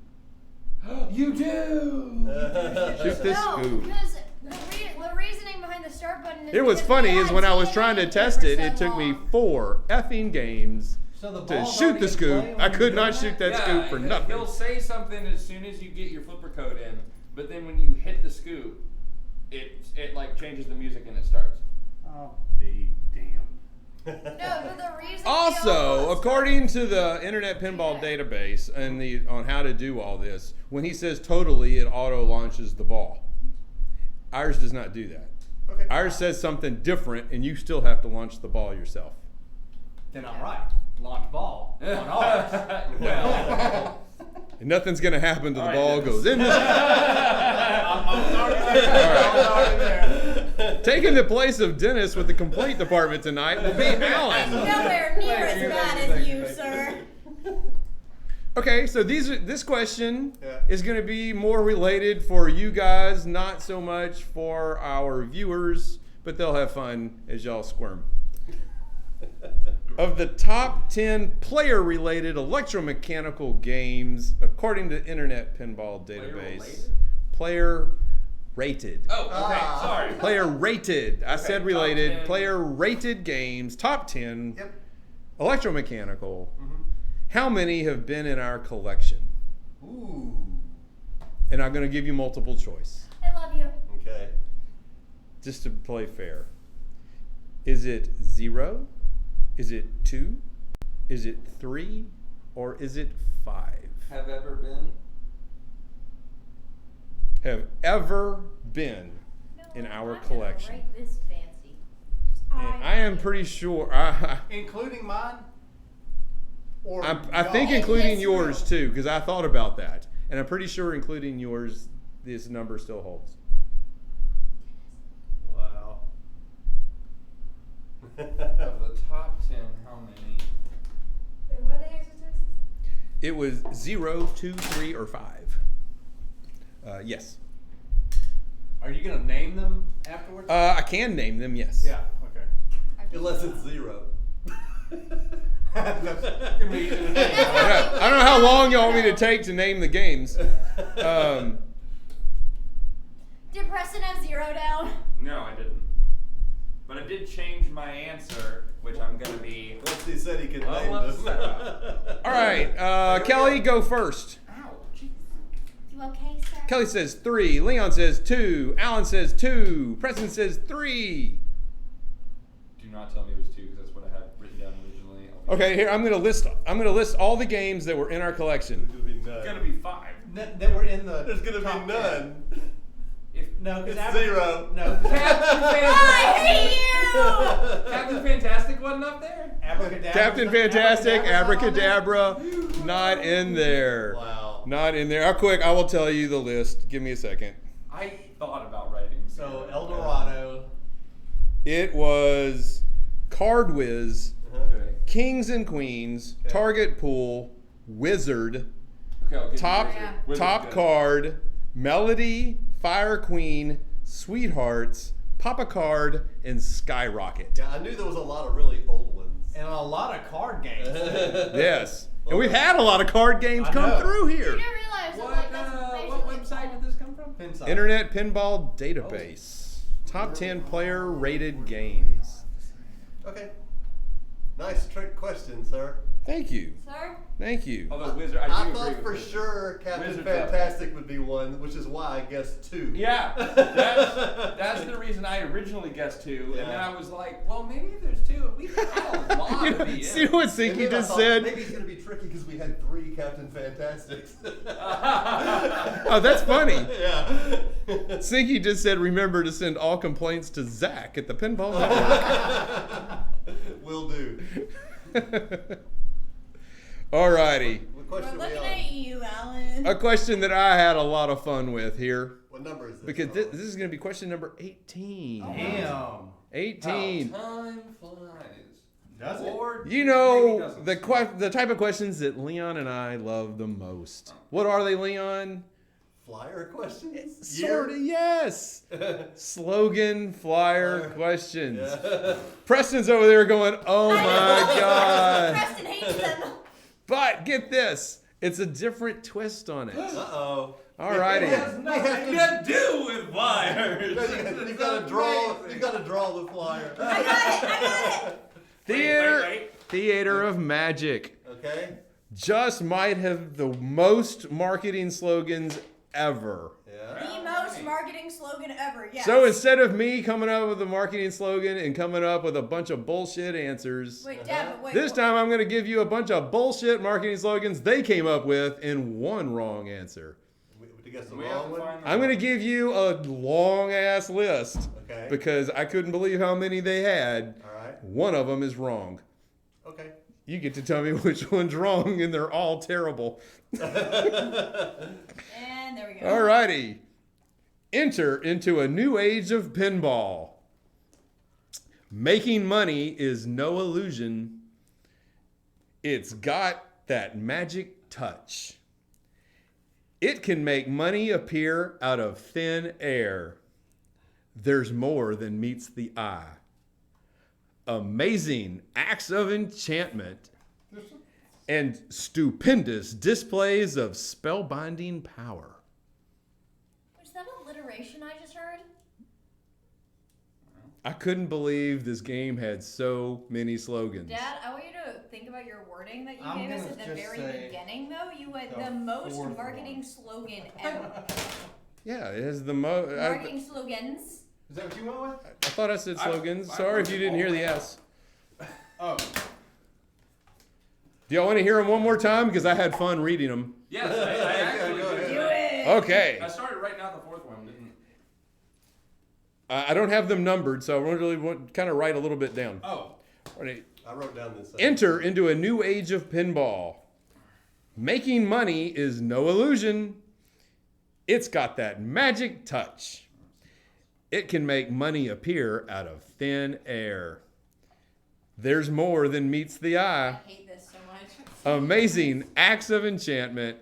you do. Shoot the No, scoop. because the reasoning behind the start button is. It was because funny we is had when I was TNA trying to in test for it, so it took me long. 4 effing games So the to ball's shoot already the in scoop. play when I you're could not doing shoot that scoop for nothing. He'll say something as soon as you get your flipper code in, but then when you hit the scoop, it like changes the music and it starts. Oh, be damned. No, but the reason. Also, according to the Internet Pinball database and on how to do all this, when he says totally, it auto launches the ball. Ours does not do that. Okay. Ours says something different, and you still have to launch the ball yourself. Then I'm right. Launch ball on ours. Well, And nothing's going to happen till the All right, ball Dennis. goes in. I'm already there. Taking the place of Dennis with the complaint department tonight will be Alan. Nowhere near as bad as you, sir. Okay, so this question Yeah. is going to be more related for you guys, not so much for our viewers, but they'll have fun as y'all squirm. Of the top 10 player-related electromechanical games, according to Internet Pinball Database, player-rated. oh, okay, sorry. Player-rated. I said top related. 10. Player-rated games, top 10, Yep. electromechanical. How many have been in our collection? Ooh. And I'm going to give you multiple choice, I love you. Okay. just to play fair. Is it 0? Is it 2? Is it 3? Or is it 5? Have ever been? Have ever been No, in I'm our not gonna collection. write this fancy. Just And I am pretty sure. Including mine? Or I think y'all? including Yes, yours no. too, because I thought about that, and I'm pretty sure including yours, this number still holds. Well, Of the top 10, how many? Wait, what are the answer choices? It was 0, 2, 3, or 5. Yes. Are you gonna name them afterwards? I can name them, yes. Yeah. Okay. Unless it's 0. That's gonna be easy to name. I don't know how long you want me to take to name the games. Did Preston have 0 down? No, I didn't. But I did change my answer, which I'm going to be. Once he said he could Well, name let's them. All right, Kelly, go first. Ow, jeez. You okay, sir? Kelly says 3. Leon says 2. Alan says 2. Preston says 3. Do not tell me it was 2 because that's what I had written down originally. Okay, here I'm gonna list all the games that were in our collection. There's gonna be It's going none. to be 5. That were in the. There's gonna top be 10. none. No, because It's 0. No. Captain I hate you! Captain Fantastic wasn't up there? Abracadabra. Captain Fantastic, Abracadabra's Abracadabra, not in there. Wow. Not in there. How quick? I will tell you the list. Give me a second. I thought about writing. So El Dorado. It was Card Whiz, Okay. Kings and Queens, Okay. Target Pool, Wizard, Okay, I'll give Top you Wizard. Wizard's Top good. Card, Melody, Fire Queen, Sweethearts, Papa Card, and Skyrocket. Yeah, I knew there was a lot of really old ones. And a lot of card games. Yes. And we've had a lot of card games I come know. through You here. didn't realize What website did this come from? Pinside. Internet Pinball Database. Top 10 player rated games. Okay. Nice trick question, sir. Thank you. Sir? Thank you. Although Wizard, I I do agree thought with for Wizard. sure Captain Wizard's up Fantastic would be one, which is why I guessed 2. Yeah, that's the reason I originally guessed 2, and then Yeah. I was like, well, maybe if there's 2, we've had a lot of these. See what And Sinky then I just thought, said? Maybe it's gonna be tricky because we had 3 Captain Fantastics. Oh, that's funny. Yeah. Sinky just said, remember to send all complaints to Zach at the Pinball Network. Will do. Alrighty. What We're question are we looking on? at you, Alan. A question that I had a lot of fun with here. What number is this? Because this is going to be question number 18. Damn. 18. How time flies. Does it? Or You maybe know, doesn't. the type of questions that Leon and I love the most. What are they, Leon? Flyer questions? Sort of, yes. Slogan, flyer, questions. Yeah. Preston's over there going, oh my God. Preston hates them. But get this, it's a different twist on it. Uh-oh. Alrighty. It has nothing to do with flyers. You've got to draw. You've got to draw the flyer. I got it. Theater, Wait. Theater of Magic Okay. just might have the most marketing slogans ever. Yeah. The most marketing slogan ever, yes. So instead of me coming up with a marketing slogan and coming up with a bunch of bullshit answers, Wait, Dad, but wait. this time I'm going to give you a bunch of bullshit marketing slogans they came up with and one wrong answer. To guess the We have wrong to one. find the I'm going to give you a long ass list Okay. because I couldn't believe how many they had. All right. One of them is wrong. Okay. You get to tell me which one's wrong, and they're all terrible. And there we go. Alrighty. Enter into a new age of pinball. Making money is no illusion. It's got that magic touch. It can make money appear out of thin air. There's more than meets the eye. Amazing acts of enchantment and stupendous displays of spellbinding power. Was that alliteration I just heard? I couldn't believe this game had so many slogans. Dad, I want you to think about your wording that you I'm gave us gonna at the just very say beginning, though. You went the the most fourth marketing one. slogan ever. Yeah, it has the most. Marketing slogans. Is that what you went with? I thought I said slogans. I Sorry if wrote you didn't hear the all S. Oh. Do y'all want to hear them one more time? Because I had fun reading them. Yes, I actually go did. Do it. Okay. I started writing out the 4th one, didn't I don't have them numbered, so I really want kind of write a little bit down. Oh. Alrighty. I wrote down this. Enter into a new age of pinball. Making money is no illusion. It's got that magic touch. It can make money appear out of thin air. There's More Than Meets the I Eye, hate this so much. Amazing Acts of Enchantment,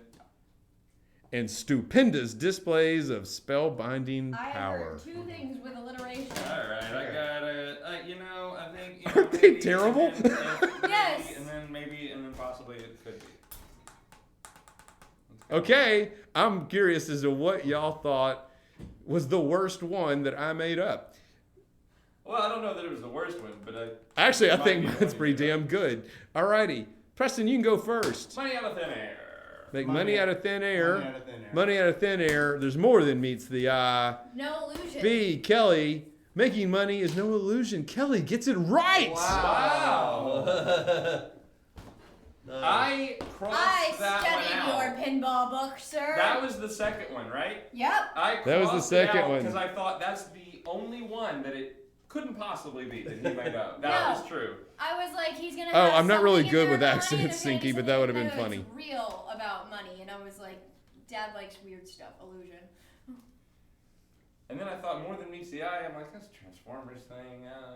and Stupendous Displays of Spellbinding I Power. heard two things with alliteration. All right, I got it. I think. Aren't they terrible? Yes. And then possibly it could be. Okay, I'm curious as to what y'all thought was the worst one that I made up. Well, I don't know that it was the worst one, but Actually, I Might think be mine's one pretty you damn good. Alrighty, Preston, you can go first. money out of thin air. Make Money money out of thin air. Money out of thin air. Money out of thin air. There's more than meets the eye. No illusion. B, Kelly, making money is no illusion. Kelly gets it right. Wow. Nice. I crossed that studied one your out. pinball book, sir. That was the second one, right? Yep. That was the second one. because I thought that's the only one that it couldn't possibly be that he made up. That No. was true. I was like, he's gonna. Oh, have I'm not really something in good there with about accents, money, and Sinky, there's but that would've been something funny. that's real about money, and I was like, Dad likes weird stuff, illusion. And then I thought More Than Meets the Eye. I'm like, that's a Transformers thing. I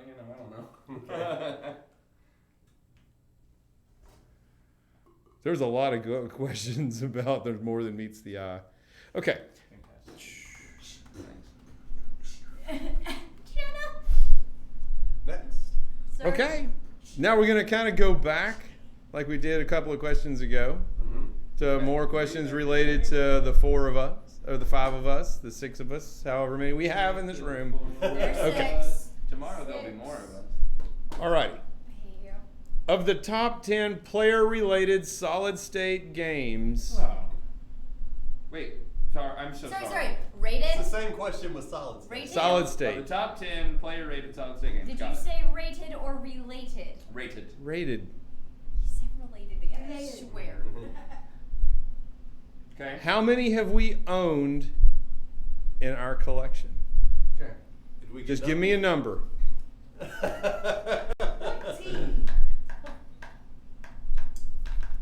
don't know. There's a lot of questions about There's More Than Meets the Eye. Okay. Jenna. Next. Sir. Okay. Now we're going to kind of go back like we did a couple of questions ago to more questions related to the four of us, or the five of us, the six of us, however many we have in this room. There's Okay. 6. Tomorrow there'll be more of us. All right. I hate you. Of the top 10 player-related solid-state games, Wait, sorry, I'm so sorry. Sorry. It's Rated. the same question with solid state. Rated. solid Of state, the top 10 player-rated solid state games. Did Got you it. say rated or related? Rated. rated. You said related again. I Related. swear. Okay. How many have we owned in our collection? Okay. Did we get Just give me a number.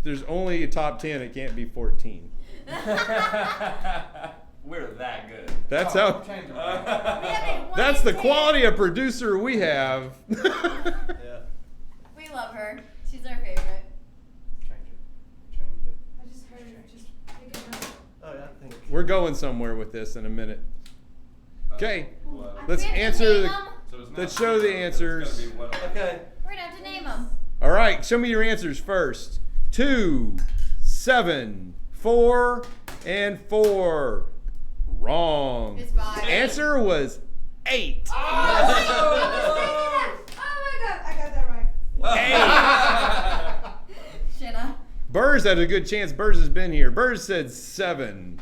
There's only a top 10. It can't be 14. We're that good. That's Oh, how. change it. We have a 1 That's the in 10. quality of producer we have. Yeah. We love her. She's our favorite. Change it. Change it. I just heard it. Just pick it up. Oh yeah, I think. We're going somewhere with this in a minute. Okay, Well, let's We have to answer name the. 'em. so it's not Let's show the zero, it's answers. gotta be what- Okay. We're gonna have to name them. All right, show me your answers first. 2, 7, 4, and 4. Wrong. It's 5. The answer was 8. Oh my god, I got that right. Shinna. Burrs had a good chance. Burrs has been here. Burrs said 7.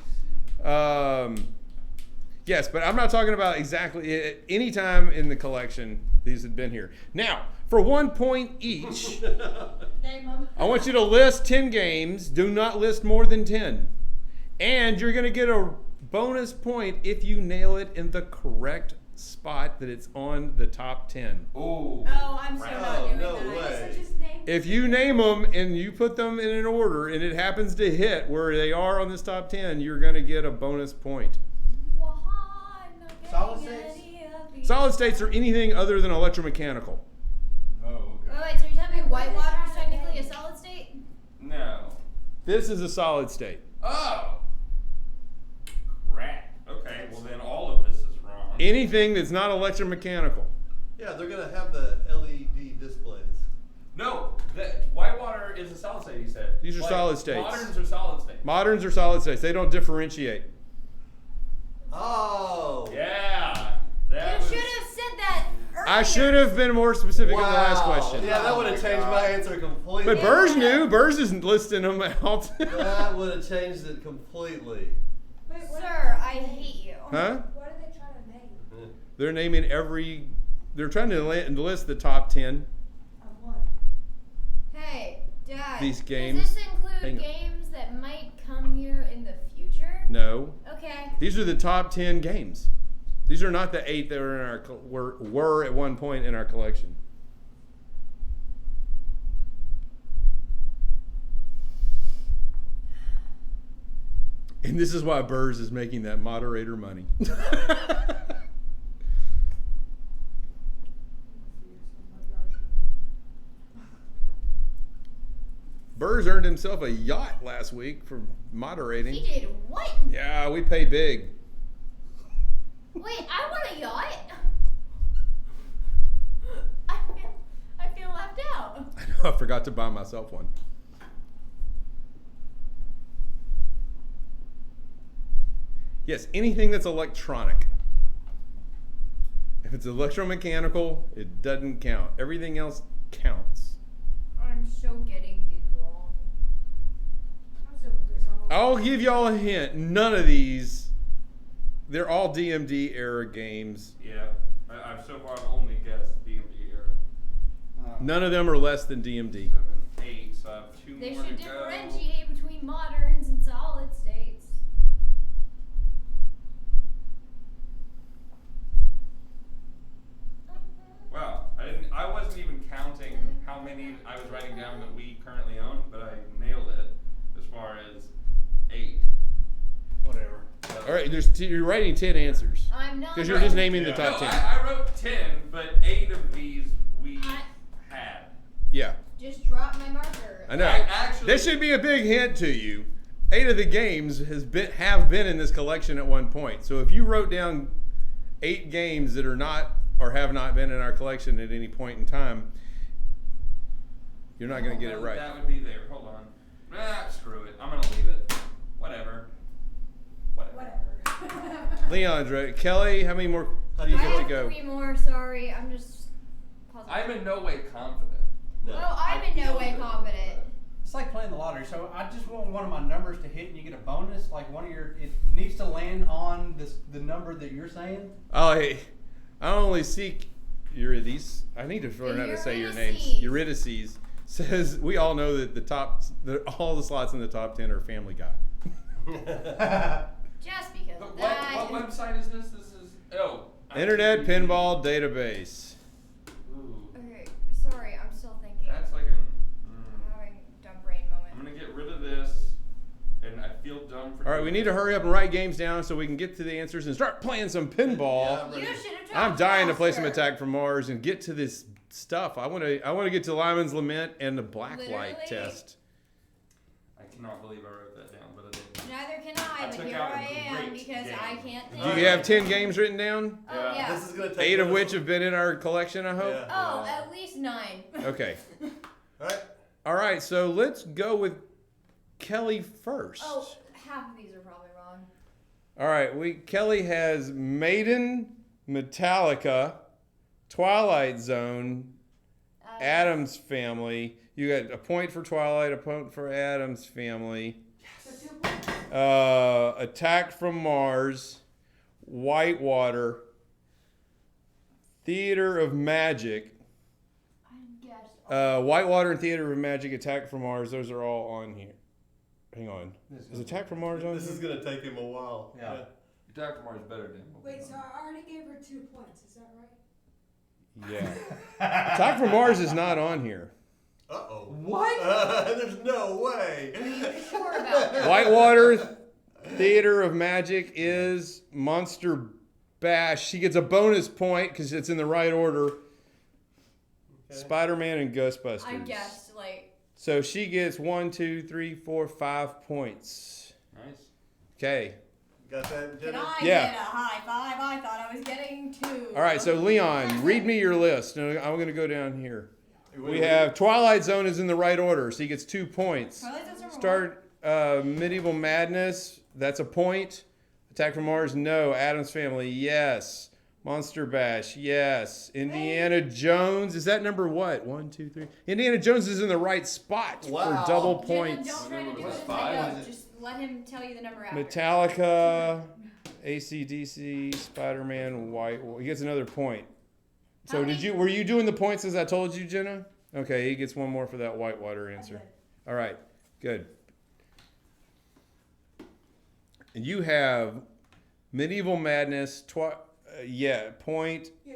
Yes, but I'm not talking about exactly any time in the collection these had been here. Now, for 1 point each, Name them. I want you to list 10 games. Do not list more than 10. And you're going to get a bonus point if you nail it in the correct spot that it's on the top 10. Ooh. Oh, I'm so Right. not Oh, doing no that. way. So just name If you name them and you put them in an order and it happens to hit where they are on this top 10, you're going to get a bonus point. Solid states? Solid states are anything other than electromechanical. Oh, okay. Wait, so you're telling me Whitewater is technically a solid state? No. This is a solid state. Oh. Crap. Okay, well then all of this is wrong. Anything that's not electromechanical. Yeah, they're gonna have the LED displays. No, Whitewater is a solid state, he said. These are solid states. Moderns are solid states. Moderns are solid states. They don't differentiate. Oh. Yeah. You That was, should have said that earlier. I should have been more specific in the last question. Yeah, that would have Oh my changed my God. answer completely. But Burrs knew. Burrs isn't listing them out. That would have changed it completely. Wait, what? Sir, I hate you. Huh? What are they trying to name? They're naming every. They're trying to list the top 10. Of what? Hey, Dad. These games- Does this Hang include on. games that might come here in the future? No. Okay. These are the top 10 games. These are not the 8 that were in our were at one point in our collection. And this is why Burrs is making that moderator money. Burrs earned himself a yacht last week for moderating. He did what? Yeah, we paid big. Wait, I want a yacht. I feel left out. I know, I forgot to buy myself one. Yes, anything that's electronic. If it's electromechanical, it doesn't count. Everything else counts. I'm so getting these wrong. I'm still with this. I'll give y'all a hint. None of these, they're all DMD era games. Yeah, I've so far only guessed DMD era. None of them are less than DMD. 7, 8, so I have 2 They more should to go. differentiate between moderns and solid states. Wow, I wasn't even counting how many I was writing down that we currently own, but I nailed it as far as 8. Whatever. So, All right, you're writing 10 answers. I'm not. Because you're just naming the no, top 10. I wrote 10, but 8 of these we had. Yeah, Just drop my marker. I know. Actually, This should be a big hint to you. 8 of the games have been in this collection at one point. So if you wrote down 8 games that are not or have not been in our collection at any point in time, you're not going to get it right. That would be there. Hold on. Screw it. I'm gonna leave it. Whatever. Whatever. Leon's right. Kelly, how many more How do you you I get get to have go? 3 more. Sorry, I'm just puzzled. I'm in no way confident. No. Oh, I'm in no way confident. It's like playing the lottery. So I just want one of my numbers to hit and you get a bonus. Like it needs to land on the number that you're saying. Oh, hey, I only seek Eurydice. I need to learn how to say your names. Eurydice says we all know that all the slots in the top 10 are Family Guy. Just because But of what that. website is this? This is Internet Pinball Database. Ooh, Okay, sorry, I'm still thinking. that's like I'm having a dumb brain I'm moment. gonna get rid of this, and I feel dumb for. All right, we need to hurry up and write games down so we can get to the answers and start playing some pinball. Yeah, I'm You ready. should have talked I'm dying to play some faster. Attack from Mars and get to this stuff. I want to get to Lyman's Lament and the Blacklight Literally? test. I cannot believe I wrote that down, but I did. Neither can I, I but took here out a I am great because game. I can't think. Do you have 10 games written down? Oh, yeah. This is gonna take 8 of us- which have been in our collection, I hope? Yeah. Oh, at least 9. Okay. All right. All right, so let's go with Kelly first. Oh, half of these are probably wrong. All right, Kelly has Maiden, Metallica, Twilight Zone, Adam's Family. You got a point for Twilight, a point for Adam's Family. So 2 points. Attack from Mars, Whitewater, Theater of Magic. I guess. Whitewater and Theater of Magic, Attack from Mars. Those are all on here. Hang on. Is Attack from Mars on This here? is gonna take him a while. Yeah. Attack from Mars better than. Wait, so I already gave her 2 points. Is that right? Yeah. Attack from Mars is not on here. Uh-oh. What? There's no way. Are you sure about that? Whitewater Theater of Magic is Monster Bash. She gets a bonus point because it's in the right order. Okay. Spider-Man and Ghostbusters. I guessed, like. So she gets 1, 2, 3, 4, 5 points. Nice. Okay. Got that, Can Jenna? I Yeah. get a high five? I thought I was getting 2. All right, so Leon, read me your list. And I'm going to go down here. We Wait. have Twilight Zone is in the right order, so he gets 2 points. Twilight Zone's number Start Medieval Madness, that's a point. Attack from Mars, no. Adam's Family, yes. Monster Bash, yes. Indiana Jones, is that number what? 1, 2, 3. Indiana Jones is in the right spot Wow. for double Jenna, points. don't try to do What's it as 5? I go. Just let him tell you the number after. Metallica, AC/DC, Spider-Man, White. He gets another point. So How many- were you doing the points as I told you, Jenna? Okay, he gets 1 more for that Whitewater answer. All right, good. And you have Medieval Madness, point. Yeah,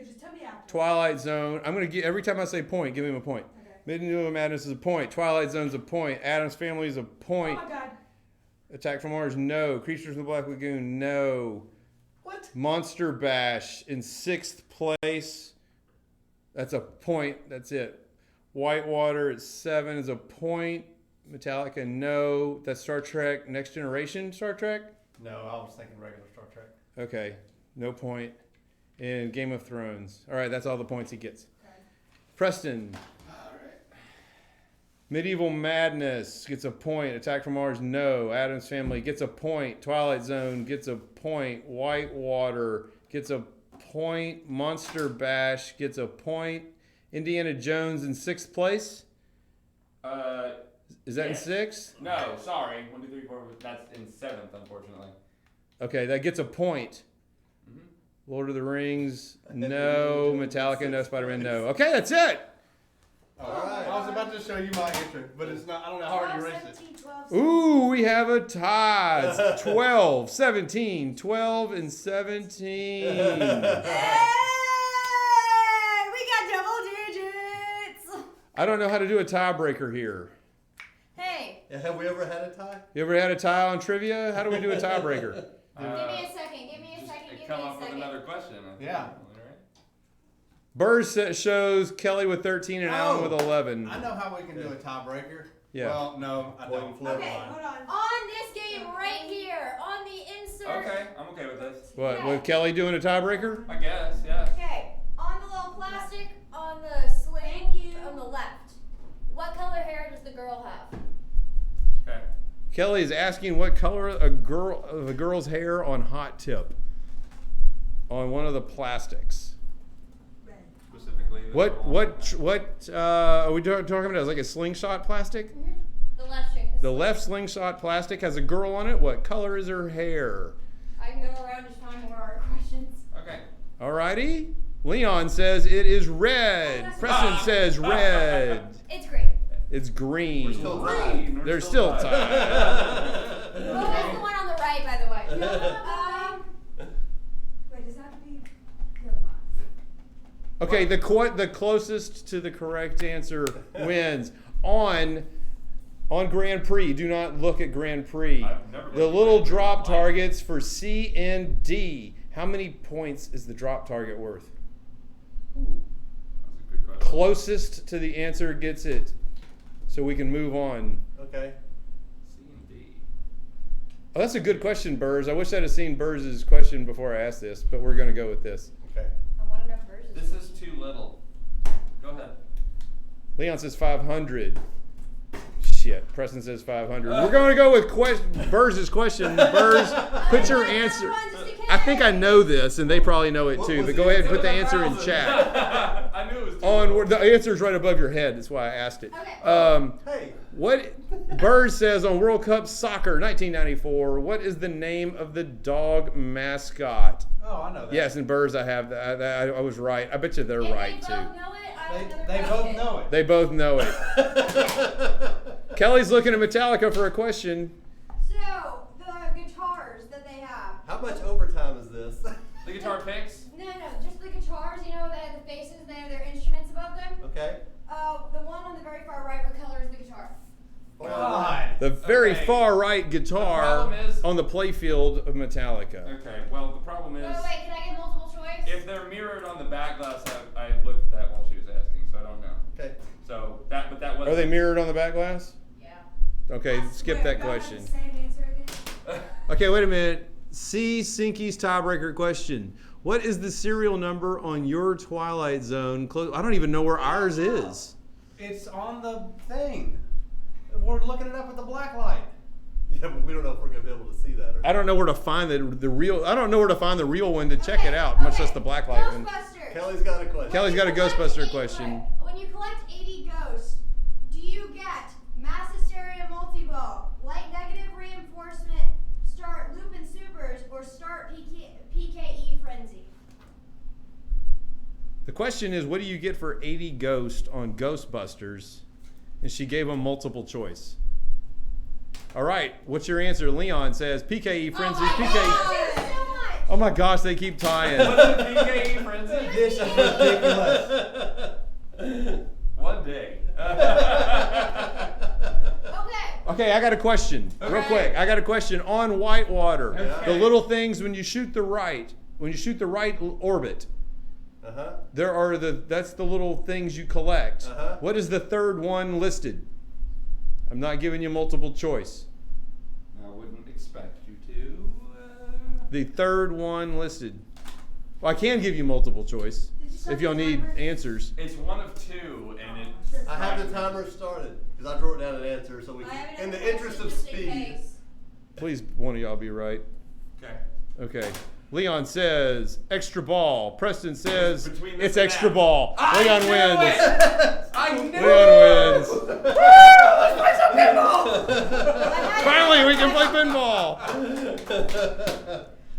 just tell me after. Twilight Zone. I'm gonna get every time I say point, give him a point. Okay. Medieval Madness is a point. Twilight Zone's a point. Adam's Family is a Oh point. my god. Attack from Mars, no. Creatures in the Black Lagoon, no. What? Monster Bash in 6th place. That's a point. That's it. Whitewater at 7 is a point. Metallica, no. That's Star Trek, Next Generation Star Trek? No, I was thinking regular Star Trek. Okay, no point. And Game of Thrones. All right, that's all the points he gets. Preston. Medieval Madness gets a point. Attack from Mars, no. Addams Family gets a point. Twilight Zone gets a point. Whitewater gets a point. Monster Bash gets a point. Indiana Jones in 6th place. Is that in 6th? No, sorry. 1, 2, 3, 4. That's in 7th, unfortunately. Okay, that gets a point. Mm-hmm. Lord of the Rings, no. Metallica, no. Spider-Man, no. Okay, that's it. All right. I was about to show you my answer, but it's not. I don't know how hard you erased it. 12, Ooh, we have a tie. It's 12, 17, 12, and 17. Hey, we got double digits. I don't know how to do a tiebreaker here. Hey, Yeah, have we ever had a tie? You ever had a tie on trivia? How do we do a tiebreaker? give me a second. Give me a Just second. Give me come a up with second. another question. I think. Yeah. All right. Burrs shows Kelly with 13 and Alan with 11. I know how we can do a tiebreaker. Yeah. Well, no, I Coin don't. flip. Okay, hold on. On this game right here, on the insert. Okay, I'm okay with this. What, with Kelly doing a tiebreaker? I guess, yeah. Okay, on the little plastic, on the sling, Thank you. on the left. What color hair does the girl have? Okay. Kelly is asking what color a girl's hair on Hot Tip on one of the plastics. Red. Specifically. What are we talking about? Is it like a slingshot plastic? The left string. The left slingshot plastic has a girl on it. What color is her hair? I can go around just find more art questions. Okay. Alrighty. Leon says it is red. Preston says red. It's green. It's green. We're still tied. We're They're still tied. Oh, that's the one on the right, by the way. Wait, does that have to be? Never mind. Okay, the closest to the correct answer wins. On Grand Prix, do not look at Grand Prix. I've never The looked at little Grand Prix drop in my life. targets for C and D. How many points is the drop target worth? Ooh, that's a good question. Closest to the answer gets it. So we can move on. Okay. C and D. Oh, that's a good question, Burrs. I wish I'd have seen Burrs' question before I asked this, but we're going to go with this. Okay. I want to know verses. This is too little. Go ahead. Leon says 500. Shit. Preston says 500. We're going to go with Burrs' question. Burrs, put your answer. I think I know this, and they probably know it What too, was but the go ahead and answer? put the answer in chat. I knew it was too On little. the answer's right above your head. That's why I asked it. Okay. Hey. What Burrs says on World Cup Soccer 1994, what is the name of the dog mascot? Oh, I know that. Yes, and Burrs, I have that. I was right. I bet you they're If right they too. both know it, I have another They both question. know it. They both know it. Kelly's looking at Metallica for a question. So, the guitars that they have. How much overtime is this? The guitar picks? No, just the guitars, you know, they have the faces, they have their instruments above them. Okay. The one on the very far right, what color is the guitar? God. The very Okay. far right guitar problem is- on the playfield of Metallica. Okay, well, the problem is, Wait, can I get multiple choice? if they're mirrored on the back glass, I looked at that while she was asking, so I don't know. Okay. So, but that was. Are they mirrored on the back glass? Yeah. Okay, I skip swear, that y'all have question. the same answer again? Okay, wait a minute. C. Sinky's tiebreaker question. What is the serial number on your Twilight Zone? I don't even know where ours is. It's on the thing. We're looking it up with the black light. Yeah, but we don't know if we're gonna be able to see that or I don't know where to find the real. I don't know where to find the real one to check it out, much less the black light one. Ghostbusters. Kelly's got a question. Kelly's got a Ghostbuster question. When you collect 80 ghosts, do you get mass hysteria multi-ball, light negative reinforcement, start looping supers, or start PKE frenzy? The question is, what do you get for 80 ghosts on Ghostbusters? And she gave them multiple choice. All right, what's your answer? Leon says PKE frenzy. Oh my PKE. God, thank you so much. Oh my gosh, they keep tying. Was it PKE frenzy? This is ridiculous. One day. Okay. Okay, I got a question. Real Okay. quick. I got a question on Whitewater. Okay. The little things when you shoot the right orbit, Uh-huh. that's the little things you collect. Uh-huh. What is the third one listed? I'm not giving you multiple choice. I wouldn't expect you to. The third one listed. Well, I can give you multiple choice if y'all need answers. It's one of two, and it. I have the timer started because I wrote down an answer so we can, in the interest of speed. Please, one of y'all be right. Okay. Okay. Leon says extra ball. Preston says Between this it's and extra that. ball. Leon knew wins. it! I knew Leon it! wins. Let's play some pinball! Finally, we can play pinball.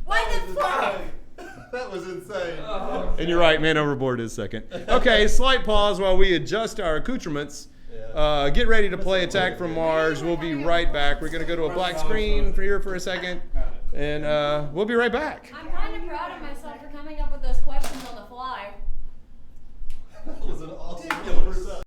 Why the fuck? That was insane. And you're right, man overboard is second. Okay, slight pause while we adjust our accoutrements. Get ready to play Attack from Mars. We'll be right back. We're going to go to a black screen for here for a second. And we'll be right back. I'm kind of proud of myself for coming up with those questions on the fly. That was an awesome result.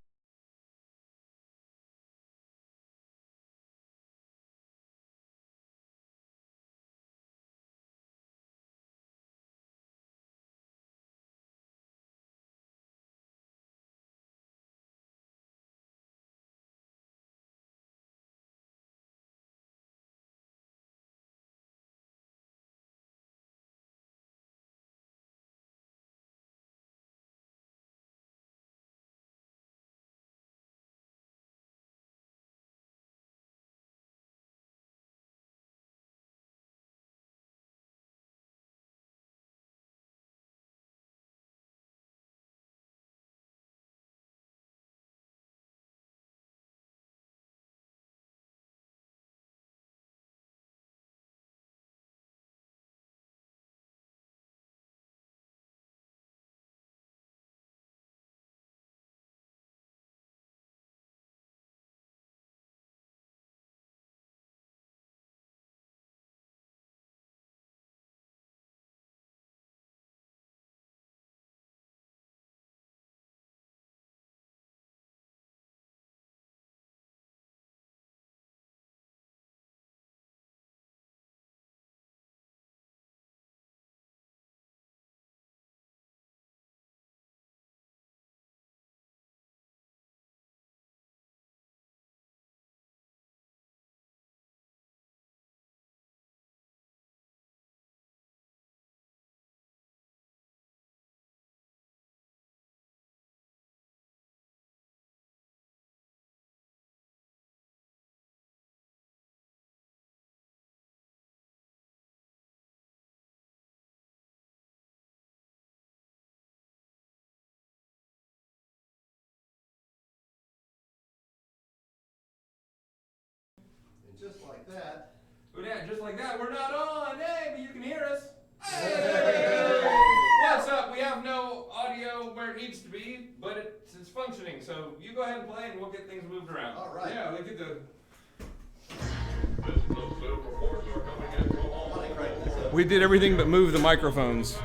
Just like that. Oh, yeah, just like that, we're not on. Hey, but you can hear us. Hey! What's up? We have no audio where it needs to be, but it's functioning. So you go ahead and play, and we'll get things moved around. All right. Yeah, we get the. We did everything but move the microphones.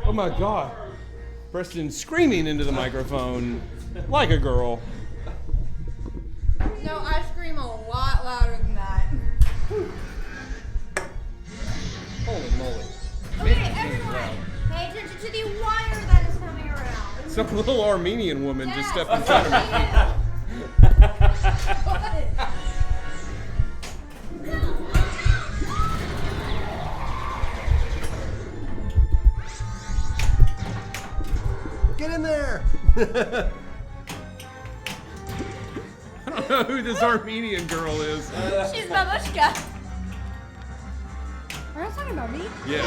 Oh my God. Preston screaming into the microphone like a girl. No, I scream a lot louder than that. Holy moly. Okay, everyone, pay attention to the wire that is coming around. Some little Armenian woman just Yes. stepped in front of me. Get in there. I don't know who this Armenian girl is. She's Babushka. Are you talking about me? Yes.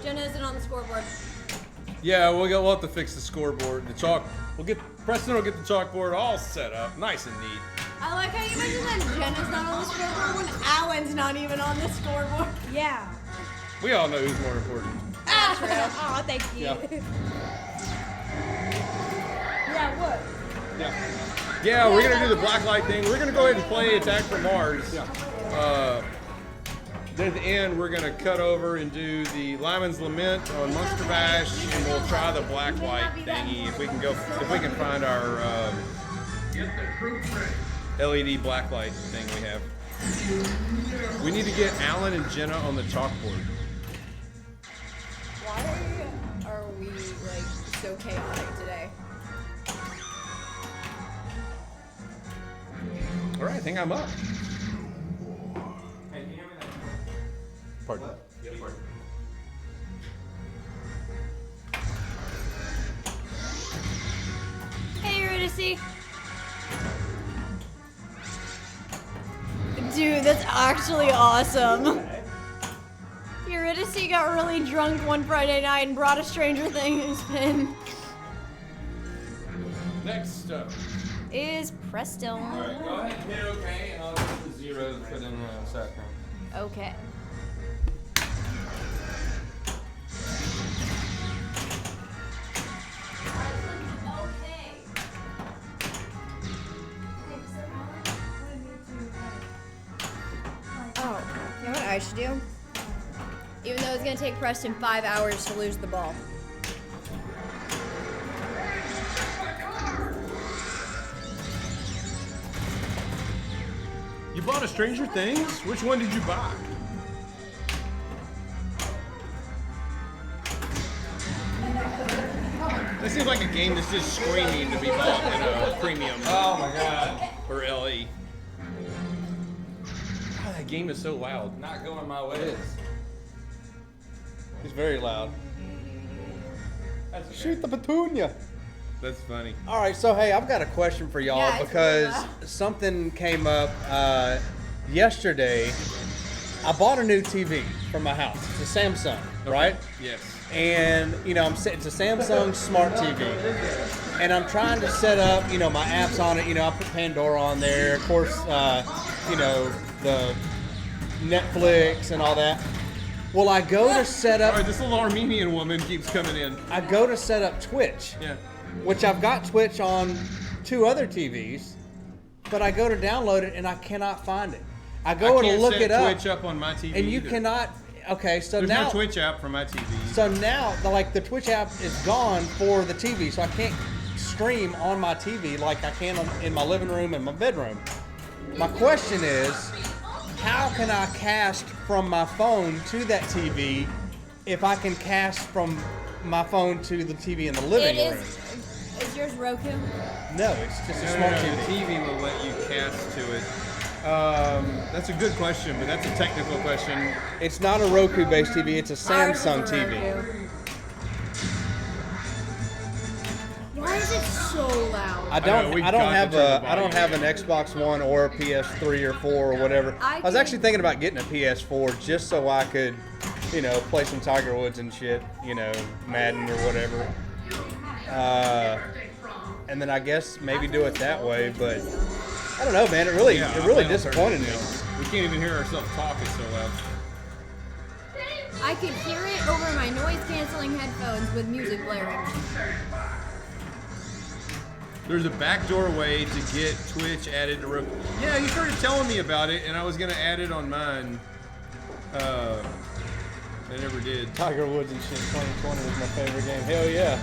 Jenna isn't on the scoreboard. Yeah, we'll have to fix the scoreboard. The chalk. Preston will get the chalkboard all set up, nice and neat. I like how you mentioned that Jenna's not on the scoreboard when Alan's not even on the scoreboard. Yeah. We all know who's more important. That's true. Oh, thank you. Yeah. Yeah, what? Yeah, we're gonna do the blacklight thing. We're gonna go ahead and play Attack from Mars. Then at the end, we're gonna cut over and do the Lyman's Lament on Monster Bash, and we'll try the blacklight thingy if we can find our LED blacklight thing we have. We need to get Alan and Jenna on the chalkboard. Why are you? so chaotic today. All right, I think I'm up. Hey, can you hand me that? Pardon. Yep. Hey, Eurydice. Dude, that's actually awesome. Eurydice got really drunk one Friday night and brought a Stranger Things pin. Next up. Is Presto. All right, go ahead and hit OK, and I'll get the zeros put in the second. Okay. Oh, you know what I should do? Even though it's gonna take Preston 5 hours to lose the ball. You bought a Stranger Things? Which one did you buy? That seems like a game that's just screaming to be bought in a premium Oh my God. or LE. God, that game is so loud. Not going my way. It's very loud. That's okay. Shoot the petunia. That's funny. All right, so hey, I've got a question for y'all Yeah, it's because really loud. something came up yesterday. I bought a new TV for my house. It's a Samsung, right? Yes. And it's a Samsung smart TV, and I'm trying to set up, my apps on it. I put Pandora on there, of course, the Netflix and all that. Well, I go to set All up. right, this little Armenian woman keeps coming in. I go to set up Twitch, Yeah. which I've got Twitch on 2 other TVs, but I go to download it and I cannot find it. I go to look it up, Twitch up on my TV. and you either. cannot. Okay, so There's now. no Twitch app for my TV. So now, the Twitch app is gone for the TV, so I can't stream on my TV like I can in my living room and my bedroom. My question is, how can I cast from my phone to that TV if I can cast from my phone to the TV in the living room? Is yours Roku? No, it's just a No, smart the TV. TV will let you cast to it. That's a good question, but that's a technical question. It's not a Roku-based TV; it's a Ours is Samsung a TV. Roku. Why is it so loud? I know, don't. we've I don't got to have turn the a. I don't have an Xbox One or a PS3 or 4 or whatever. I I was can- actually thinking about getting a PS4 just so I could, play some Tiger Woods and shit. Madden or whatever. And then I guess maybe do it that way. But I don't know, man. It really disappointed me. We can't even hear ourselves talk. It's so loud. I could hear it over my noise-canceling headphones with music blaring. There's a backdoor way to get Twitch added to Roku. Yeah, you started telling me about it, and I was gonna add it on mine. I never did. Tiger Woods and shit. 2020 was my favorite game. Hell yeah.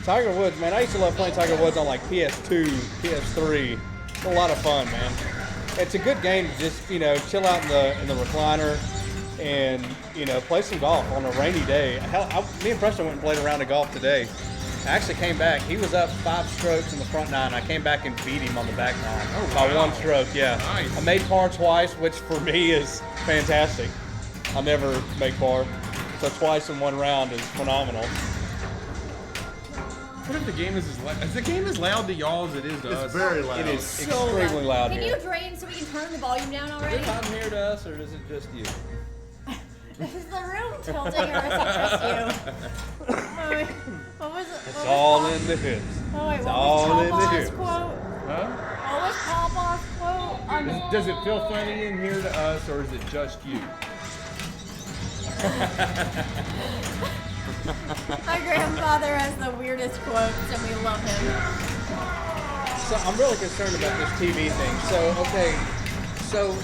Tiger Woods, man. I used to love playing Tiger Woods on like PS2, PS3. It's a lot of fun, man. It's a good game to just, chill out in the recliner and, play some golf on a rainy day. Hell, me and Preston went and played a round of golf today. I actually came back. He was up 5 strokes in the front 9. I came back and beat him on the back 9 by wow. 1 stroke, yeah. Nice. I made par twice, which for me is fantastic. I'll never make par. So twice in 1 round is phenomenal. What if the game is as loud? Is the game as loud to y'all as it is to us? It's very loud. It is So extremely loud Can here. you drain so we can turn the volume down already? Is it come here to us, or is it just you? Is the room tilting or is it just you? Wait, what was it? It's all in the hips. Oh wait, It's what all was in the Papa's hips. quote? Huh? What was Papa's quote? Does it feel funny in here to us, or is it just you? My grandfather has the weirdest quotes and we love him. So I'm really concerned about this TV thing. So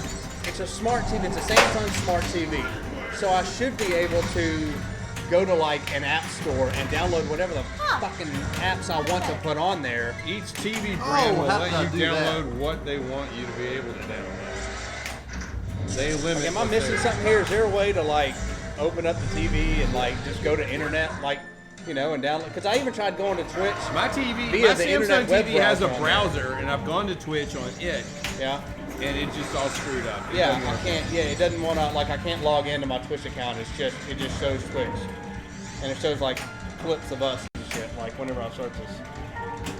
it's a smart TV. It's a Samsung smart TV. So I should be able to go to like an app store and download whatever the fucking apps I want to put on there. Each TV brand will how let did I you do that? download what they want you to be able to download. They limit. Am I what missing they- something here? Is there a way to like open up the TV and like just go to internet, like, you know, and download. Because I even tried going to Twitch. My TV, via my the Samsung internet web TV has a browser on browser, and I've gone to Twitch on it, Yeah. and it's just all screwed up. It Yeah, doesn't I work. can't. Yeah, it doesn't want to. Like, I can't log into my Twitch account. It just shows Twitch, and it shows like clips of us and shit. Like whenever I search this.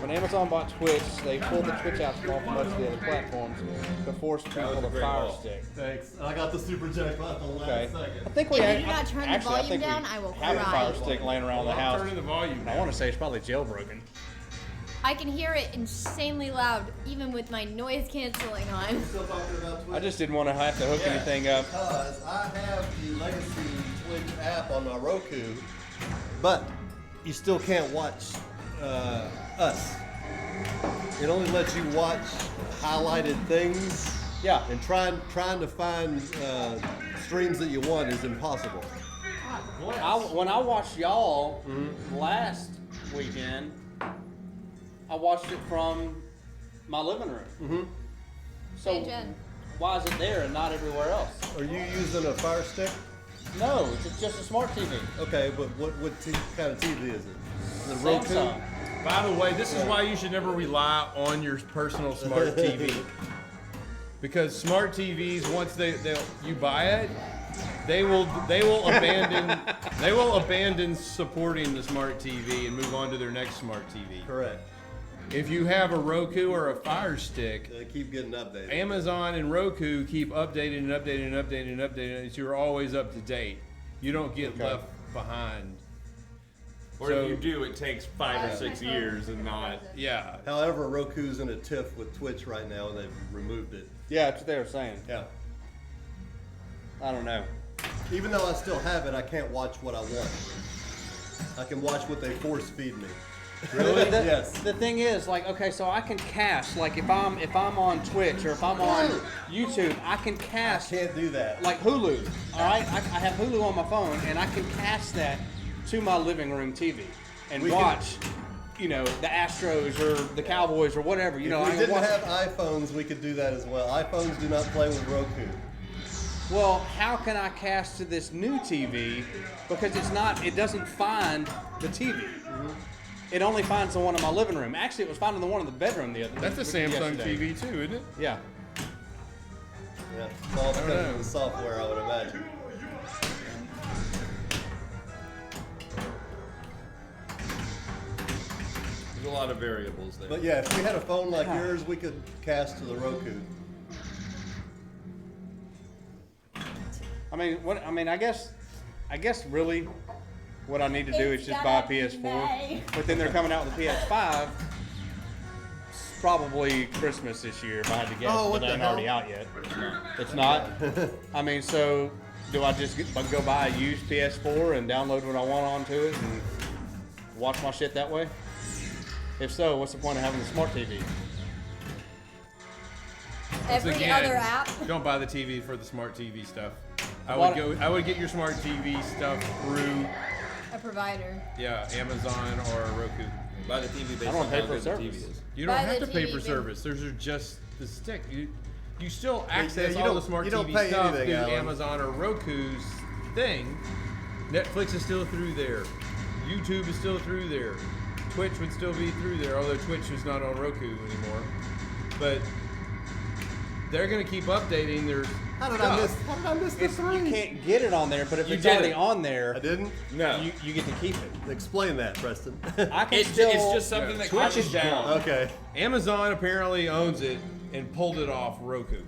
When Amazon bought Twitch, they pulled the Twitch apps off most of the other platforms to force people to Fire Stick. Thanks. I got the super jackpot at the last Okay. second. I think we If have. you do not turn the actually, I volume think we down, I will have a cry. Fire Stick laying around the I'm house. turning the volume And I down. want to say it's probably jailbroken. I can hear it insanely loud, even with my noise canceling on. Still talking about Twitch? I just didn't want to have to hook Yeah, anything up. Because I have the legacy Twitch app on my Roku, but you still can't watch us. It only lets you watch highlighted things, Yeah. and trying to find streams that you want is impossible. When I watched y'all last weekend, I watched it from my living room. Mm-hmm. So Hey, Jen. why is it there and not everywhere else? Are you using a Fire Stick? No, it's just a smart TV. Okay, but what kind of TV is it? The Roku? Samsung. By the way, this is why you should never rely on your personal smart TV. Because smart TVs, once you buy it, they will abandon supporting the smart TV and move on to their next smart TV. Correct. If you have a Roku or a Fire Stick, They keep getting updated. Amazon and Roku keep updating and updating and updating and updating, so you're always up to date. You don't get left behind. Or So- if you do, it takes 5 or 6 years and not. Yeah. However, Roku's in a tiff with Twitch right now, and they've removed it. Yeah, that's what they were saying. Yeah. I don't know. Even though I still have it, I can't watch what I want. I can watch what they force feed me. Really? Yes. The thing is, like, okay, so I can cast, like, if I'm on Twitch or if I'm on YouTube, I can I cast can't do that. like Hulu. All right, I have Hulu on my phone, and I can cast that to my living room TV and We can- watch, you know, the Astros or the Cowboys or whatever. You know, if I we can didn't watch. have iPhones, we could do that as well. iPhones do not play with Roku. Well, how can I cast to this new TV? Because it doesn't find the TV. It only finds the one in my living room. Actually, it was finding the one in the bedroom the other. That's a Samsung yesterday. TV too, isn't it? Yeah. Yeah, it's all because of the software, I would imagine. There's a lot of variables there. But yeah, if we had a phone like yours, we could cast to the Roku. I mean, what? I mean, I guess really, what I need to do is just buy a PS4. But then they're coming out with a PS5. It's probably Christmas this year, if I had to guess. Oh, what but it the ain't hell? already out yet. It's not. I mean, so do I just go buy a used PS4 and download what I want onto it and watch my shit that way? If so, what's the point of having a smart TV? Every Again, other app. Don't buy the TV for the smart TV stuff. I What- would get your smart TV stuff through A provider. Amazon or Roku. Buy the TV based I don't on pay how for good the service. TV is. You don't Buy have the to pay TV, for then- service. There's just the stick. You still access you all don't- the smart you don't TV pay stuff anything, through Alan. Amazon or Roku's thing. Netflix is still through there. YouTube is still through there. Twitch would still be through there, although Twitch is not on Roku anymore. But they're gonna keep updating their How did stuff. I miss the You three? can't get it on there, but if You it's did already it. on there, I didn't? No. you get to keep it. Explain that, Preston. I can It's still. just something that Twitch comes is down. Okay. Amazon apparently owns it and pulled it off Roku.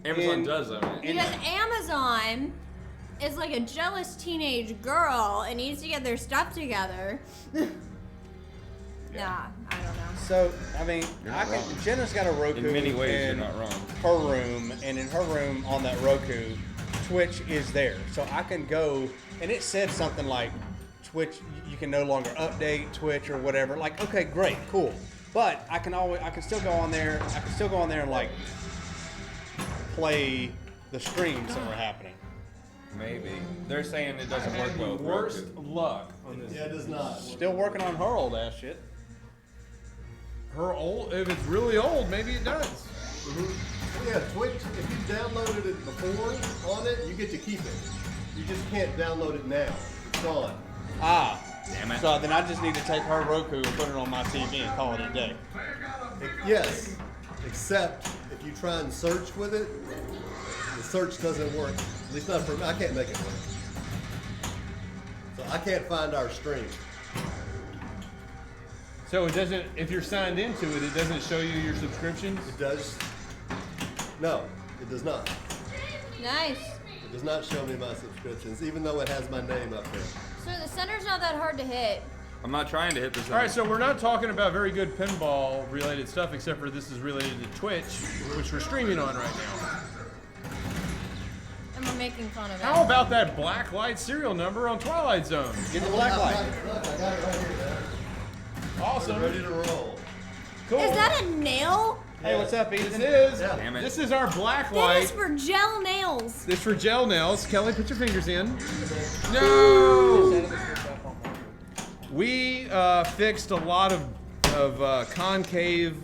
Amazon And- does own it. Because Amazon is like a jealous teenage girl and needs to get their stuff together. Nah, I don't know. So I mean, You're not wrong. Jenna's got a Roku In many ways, in you're not wrong. her room, and in her room on that Roku, Twitch is there. So I can go, and it said something like, Twitch, you can no longer update Twitch or whatever. Like, okay, great, cool. But I can still go on there. I can still go on there and like play the streams that were happening. Maybe. They're saying it doesn't work well with Worst Roku. luck on this. Yeah, it does not. Still working on her old ass shit. Her old, if it's really old, maybe it does. Yeah, Twitch, if you downloaded it before on it, you get to keep it. You just can't download it now. It's on. Ah. Damn it. So then I just need to take her Roku and put it on my TV and call it a day. Yes, except if you try and search with it, the search doesn't work. At least not for me. I can't make it work. So I can't find our stream. So it doesn't. If you're signed into it, it doesn't show you your subscriptions. It does. No, it does not. Nice. It does not show me my subscriptions, even though it has my name up there. So the center's not that hard to hit. I'm not trying to hit this. All right, so we're not talking about very good pinball-related stuff, except for this is related to Twitch, which we're streaming on right now. And we're making fun of it. How about that black light serial number on Twilight Zone? Get the black light. Look, I got it right here, man. Awesome. Ready to roll. Cool. Is that a nail? Hey, what's up, This Ethan? is. Yeah. Damn it. This is our black That light. is for gel nails. This for gel nails. Kelly, put your fingers in. No. We fixed a lot of concave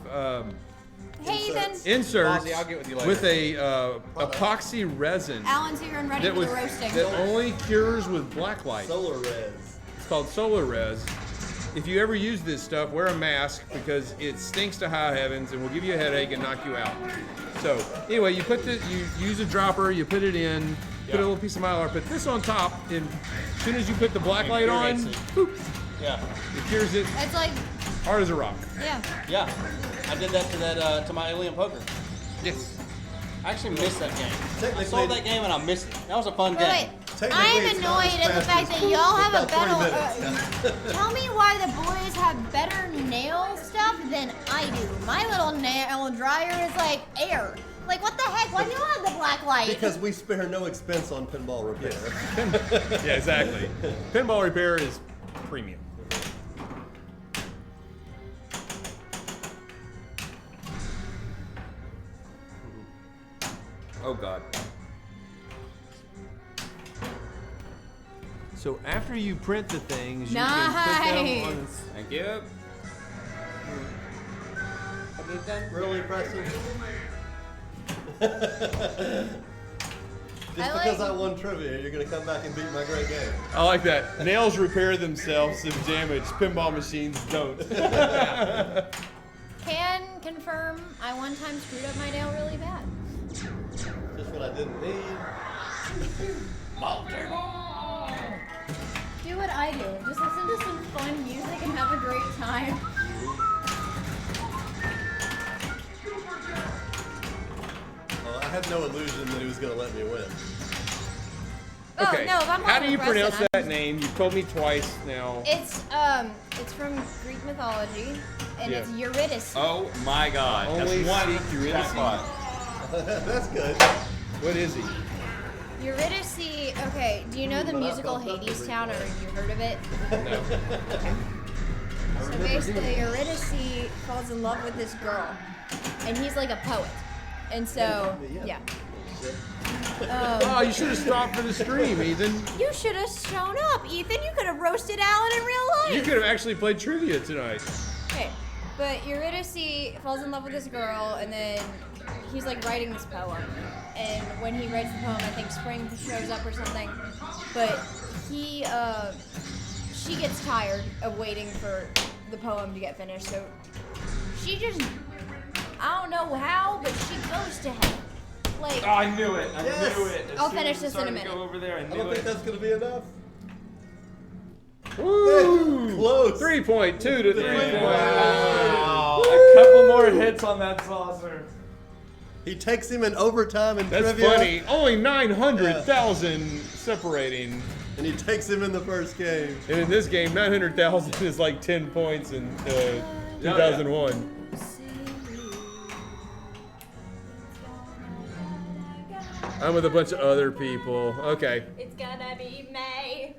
Hey, Ethan. inserts Ozzy, I'll get with you later. with a epoxy resin Alan's here and ready that for was the roasting. that only cures with black light. Solar Res. It's called Solar Res. If you ever use this stuff, wear a mask because it stinks to high heavens and will give you a headache and knock you out. So anyway, you use a dropper, you put it in, put a little piece of Mylar, put this on top, and as soon as you put the black light on, boop, Yeah. it cures it It's like, hard as a rock. yeah. Yeah. I did that to my Alien Poker. Yes. I actually missed that game. I Technically- sold that game and I missed it. That was a fun Wait, game. wait. Technically, I am it's not annoyed as at the fast fact as that y'all have a about 3 better. minutes. Tell me why the boys have better nail stuff than I do. My little nail dryer is like air. Like, what the heck? Why do you have the black light? Because we spare no expense on pinball repair. Yeah, exactly. Pinball repair is premium. Oh God. So after you print the things, you Nice. can put them on. Thank you. Really, Preston? Just I because like- I won trivia, you're going to come back and beat my great game. I like that. Nails repair themselves if damaged. Pinball machines don't. Can confirm I one time screwed up my nail really bad. Just what I didn't need. Do what I do. Just listen to some fun music and have a great time. Well, I had no illusion that he was going to let me win. Oh, Okay. no, if I'm How do you Preston, pronounce I'm- that name? You've told me twice now. It's from Greek mythology, and Yeah. it's Eurydice. Oh my God. Only That's one seek Eurydice? jackpot. That's good. What is he? Eurydice, okay, do you know the But I musical felt that Hades the Town, or replay. have you heard of it? No. So basically, Eurydice falls in love with this girl, and he's like a poet. And so, yeah. Oh, you should have stopped for the stream, Ethan. You should have shown up, Ethan. You could have roasted Alan in real life. You could have actually played trivia tonight. Okay, but Eurydice falls in love with this girl, and then he's like writing this poem. And when he writes the poem, I think spring shows up or something. But she gets tired of waiting for the poem to get finished, so she just, I don't know how, but she goes to him. Like, Oh, I knew it. I Yes. knew it. As I'll soon finish as this it in a started to minute. Go over there. I I knew don't it. think that's going to be enough. Woo! Close. 3.2 to 3. Wow. A couple more hits on that saucer. He takes him in overtime in That's trivia. funny. Only 900,000 separating. And he takes him in the first game. And in this game, 900,000 is like 10 points in 2001. I'm with a bunch of other people. Okay. it's gonna be May.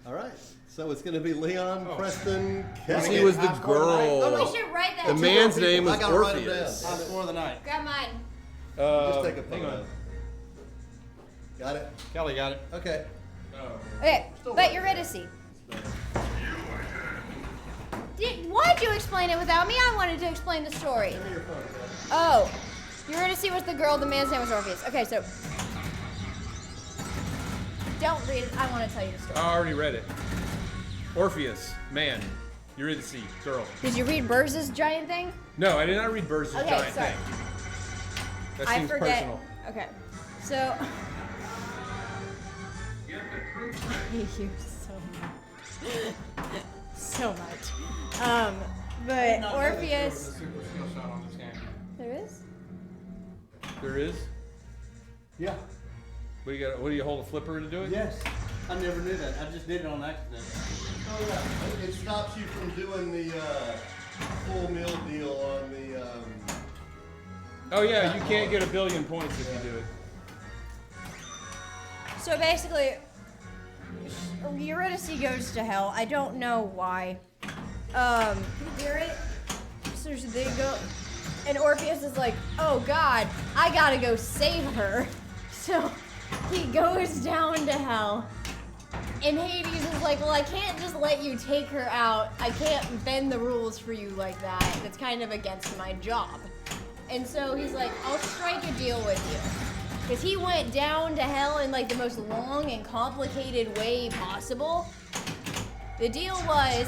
All right. So it's going to be Leon, Preston, Lucy Kelly. was the We girl. should write that. The down. man's name was I gotta write 'em Orpheus. down. High score of the night. Grab mine. Just take a Hang photo. on. Got it? Kelly got it. Okay. Okay, but Eurydice. Why'd you explain it without me? I wanted to explain the story. Oh, Eurydice was the girl, the man's name was Orpheus. Okay, so Don't read it. I want to tell you the story. I already read it. Orpheus, man, Eurydice, girl. Did you read Burz's giant thing? No, I did not read Burz's Okay, giant sorry. thing. That I seems forget. personal. Okay, so. I hate you so much. But Orpheus. There is? There is? Yeah. What do you hold a flipper to do it? Yes. I never knew that. I just did it on accident. Oh yeah. It stops you from doing the full meal deal on the. Oh yeah, you can't get 1 billion points if you do it. So basically, Eurydice goes to hell. I don't know why. So they go, and Orpheus is like, "Oh God, I gotta go save her." So he goes down to hell, and Hades is like, "Well, I can't just let you take her out. I can't bend the rules for you like that. That's kind of against my job." And so he's like, "I'll strike a deal with you." Because he went down to hell in like the most long and complicated way possible. The deal was,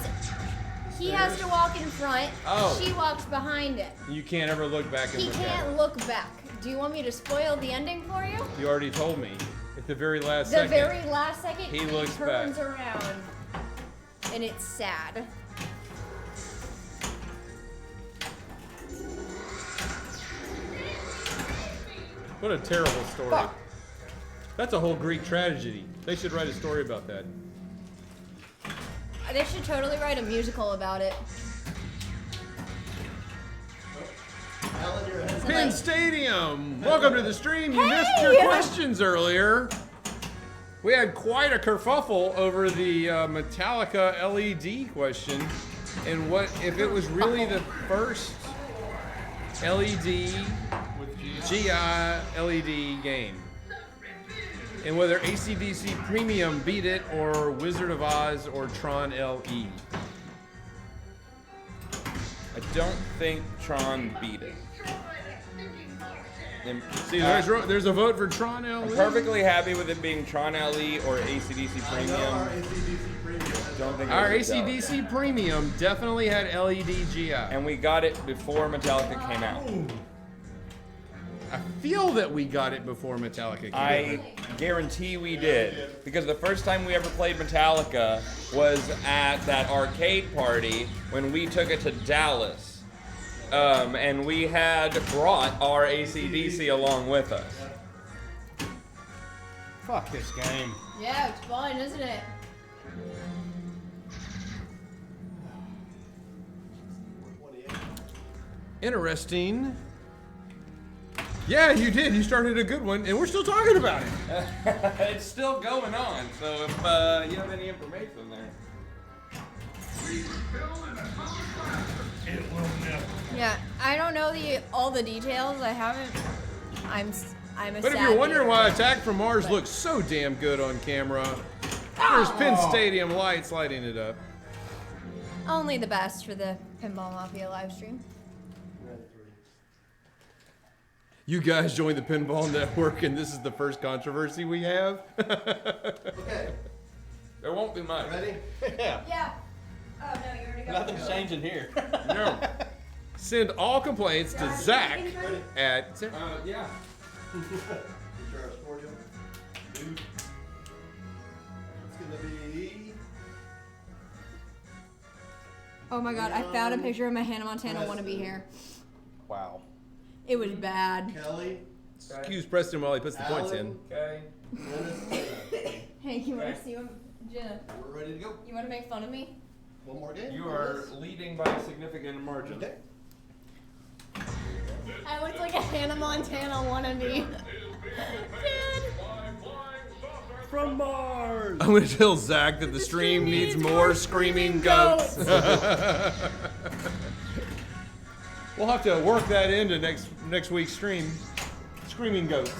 he has to walk in front, she walks behind him. You can't ever look back and He look at can't her. look back. Do you want me to spoil the ending for you? You already told me. At the very last The second. very last second, he looks turns back. around. And it's sad. What a terrible story. Fuck. That's a whole Greek tragedy. They should write a story about that. They should totally write a musical about it. Alan, you're ahead. Penn Stadium! Welcome to the stream. You missed Hey! your questions earlier. We had quite a kerfuffle over the Metallica LED question and what if it was really the first LED GI LED game. And whether AC/DC Premium beat it or Wizard of Oz or Tron LE. I don't think Tron beat it. See, there's a vote for Tron LE. I'm perfectly happy with it being Tron LE or AC/DC I know our Premium. AC/DC premium. Don't think it Our was a doubt. AC/DC Premium definitely had LED GI. And we got it before Metallica came out. I feel that we got it before Metallica came out. I guarantee we did. Because the first time we ever played Metallica was at that arcade party when we took it to Dallas. And we had brought our AC/DC along with us. Fuck this game. Yeah, it's fun, isn't it? Interesting. Yeah, you did. You started a good one, and we're still talking about it. It's still going on, so if you have any information there. Yeah, I don't know all the details. I haven't. I'm a. But if you're wondering why Attack from Mars looks so damn good on camera, there's Penn Stadium lights lighting it up. Only the best for the Pinball Mafia live stream. You guys joined the Pinball Network, and this is the first controversy we have. Okay, There won't be much. ready? Yeah. Yeah. Oh no, you already got Nothing's changing here. No. Send all complaints to Zach at. Yeah. Charles Cordial. Dude. It's gonna be. Oh my god, I found a picture of my Hannah Montana wannabe hair. Wow. It was bad. Kelly. Excuse Preston while he puts the points in. Okay. Dennis. Hey, you want to see him, Jenna? We're ready to go. You want to make fun of me? One more game. You are leading by a significant margin. Okay. I look like a Hannah Montana wannabe. Dude. From Mars. I'm gonna tell Zach that the stream needs more screaming goats. We'll have to work that into next week's stream. Screaming goats.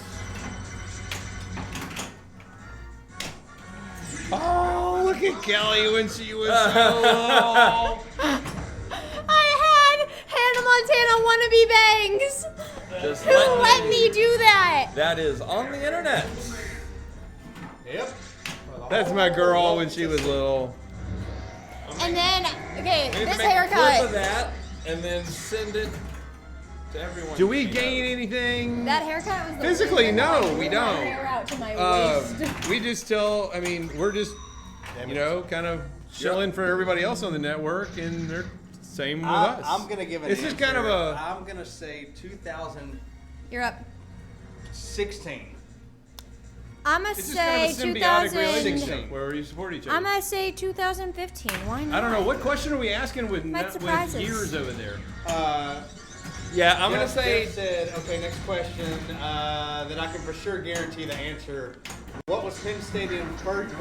Oh, look at Kelly when she was so little. I had Hannah Montana wannabe bangs. Just Who let me do that? That is on the internet. Yep. That's my girl when she was little. And then, okay, We need this to make a clip of haircut. that and then send it to everyone. Do we gain anything? That haircut was the Physically, reason no, I grew we my don't. hair out to my waist. We just tell, I mean, we're just, you know, kind of chilling for everybody else on the network, and they're same with us. I'm gonna give an It's just kind of answer. a. I'm gonna say 2016. You're up. I'm gonna It's just say kind of a symbiotic 2000. relationship where we support each other. I'm gonna say 2015. Why not? I don't know. What question are we asking with, Might with surprise us. years over there? Yeah, I'm gonna say. Jeff said, okay, next question that I can for sure guarantee the answer. What was Penn Stadium first?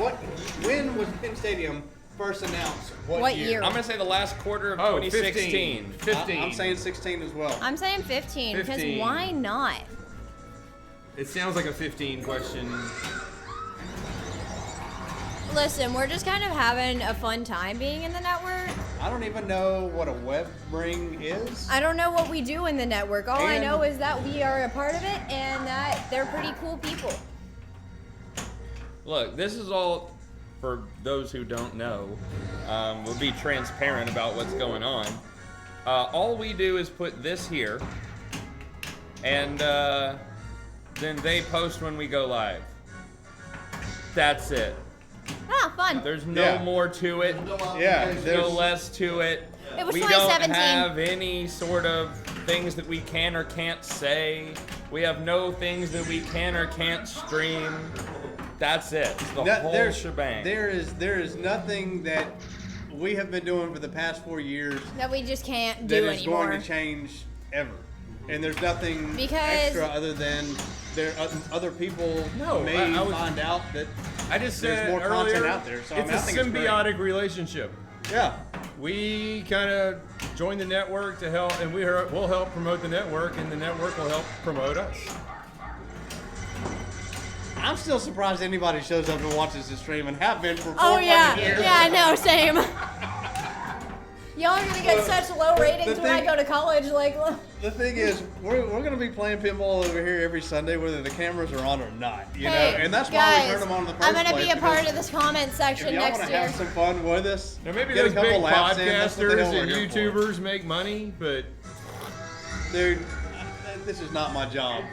When was Penn Stadium first announced? What year? I'm gonna say the last quarter of Oh, 2016. 15. I'm saying 16 as well. I'm saying 15 because 15. why not? It sounds like a 15 question. Listen, we're just kind of having a fun time being in the network. I don't even know what a web ring is. I don't know what we do in the network. All I And- know is that we are a part of it and that they're pretty cool people. Look, this is all for those who don't know. We'll be transparent about what's going on. All we do is put this here, and then they post when we go live. That's it. Ah, fun. There's no Yeah. more to it. Yeah, There's no there's- less to it. It was we 2017. don't have any sort of things that we can or can't say. We have no things that we can or can't stream. That's it. It's the whole shebang. There is nothing that we have been doing for the past 4 years That we just can't that do is anymore. going to change ever. And there's nothing Because- extra other than other people No, may I was- find out that I just There's said more earlier, content out there, so I it's mean, I a think it's great. symbiotic relationship. yeah. We kind of join the network to help, and we'll help promote the network, and the network will help promote us. I'm still surprised anybody shows up and watches the stream and have been for 4 Oh yeah, fucking years. yeah, I know, same. Y'all are gonna get such low ratings the when I thing- go to college. Like, The thing is, we're going to be playing pinball over here every Sunday, whether the cameras are on or not. You know, hey, and that's guys, why we turned them on in the first I'm gonna place. be a part because of this comment If section y'all next want to year. have some fun with us, Now maybe get those a couple big laps in, that's what the hell podcasters we're and here for. YouTubers make money, but Dude, this is not my job.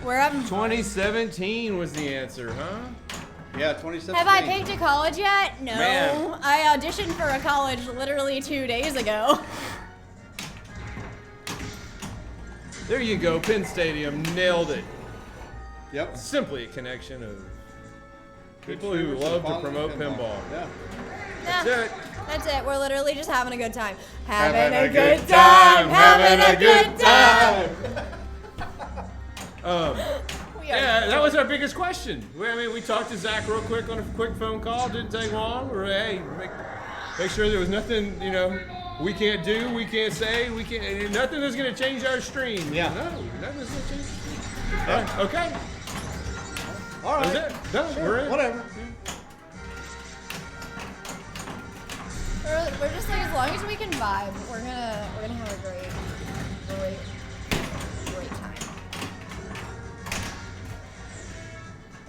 Where I'm. 2017 was the answer, huh? Yeah, 2017. Have I picked a college yet? No. Man. I auditioned for a college literally 2 days ago. There you go, Penn Stadium nailed it. Yep. Simply a connection of people Good who streamers love to and promote following pinball. Yeah. That's it. That's it. We're literally just having a good time. Having Having a a good good time. time, Having a good time. We are Yeah, that was our biggest question. I mean, we talked to Zach real quick on a quick phone call. Didn't take long. We're, hey, make sure there was nothing, you know, we can't do, we can't say, we can't. Nothing is going to change our stream. Yeah. No, nothing is going to change. All right, okay. All right. That's it. Done. Sure, We're in. whatever. We're just like, as long as we can vibe, we're gonna have a great time.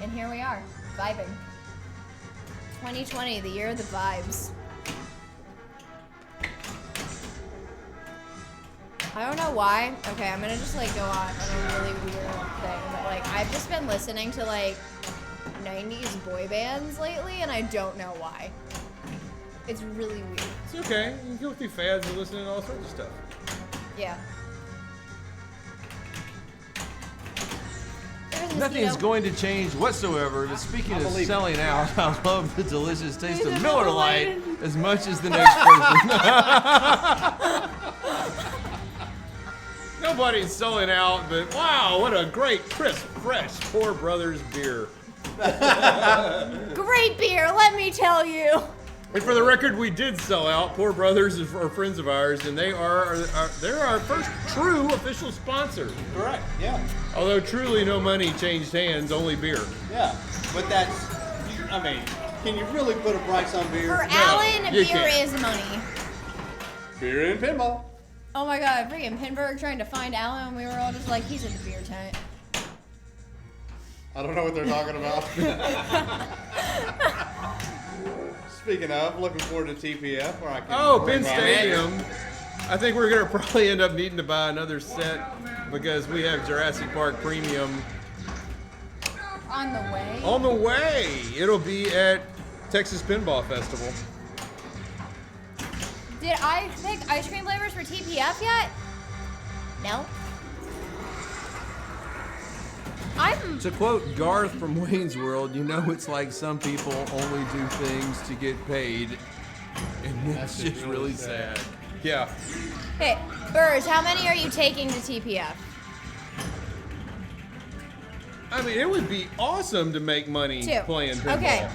And here we are, vibing. 2020, the year of the vibes. I don't know why. Okay, I'm gonna just like go on a really weird thing, but like I've just been listening to like 90s boy bands lately, and I don't know why. It's really weird. It's okay. You can go through fads and listen to all sorts of stuff. Yeah. There's a Nothing's mosquito. going to change whatsoever. But speaking of believe it. selling out, I love the delicious taste He's of a Miller Miller Lite Lite. as much as the next person. Nobody's selling out, but wow, what a great, crisp, fresh Poor Brothers beer. Great beer, let me tell you. And for the record, we did sell out. Poor Brothers are friends of ours, and they're our first true official sponsor. Correct. Yeah. Although truly no money changed hands, only beer. Yeah. But that's, I mean, can you really put a price on beer? For Alan, you beer can't. is money. Beer and pinball. Oh my god, freaking Pinberg trying to find Alan, and we were all just like, he's in the beer tent. I don't know what they're talking about. Speaking of, looking forward to TPF where I can. Oh, bring Penn my- Stadium. I think we're gonna probably end up needing to buy another set because we have Jurassic Park Premium On the way. on the way. It'll be at Texas Pinball Festival. Did I pick ice cream flavors for TPF yet? No. I'm. To quote Garth from Wayne's World, you know it's like some people only do things to get paid, and that's just really sad. Yeah. Hey, Burrs, how many are you taking to TPF? I mean, it would be awesome to make money 2. playing pinball. Okay.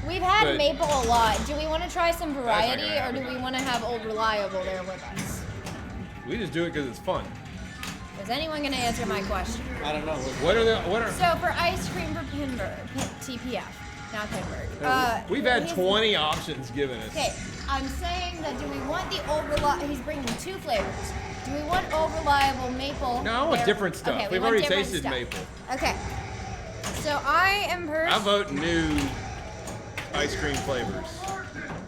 We've had But- Maple a lot. Do we want to try some variety, gonna or do we want to have Old Reliable there with us? We just do it because it's fun. Is anyone going to answer my question? I don't know. What are So for ice cream for TPF, not Pinburg. We've had he's- 20 options given us. Okay, I'm saying that do we want the Old Reliable? He's bringing 2 flavors. Do we want Old Reliable maple? No, I want there? different stuff. Okay, we We've want already different tasted stuff. maple. Okay. So I am I vote new ice cream flavors.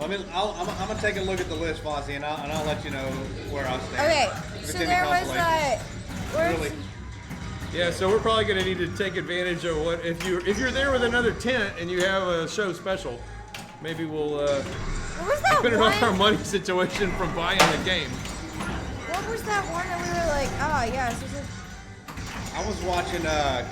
I'm gonna take a look at the list, Fozzie, and I'll let you know where I stand. Okay, If it's so any there was consolation. Really. Yeah, so we're probably going to need to take advantage of what if you're there with another tent and you have a show special. Maybe we'll what was that depending on our one? money situation from buying the game. What was that one that we were like, oh yes, this is I was watching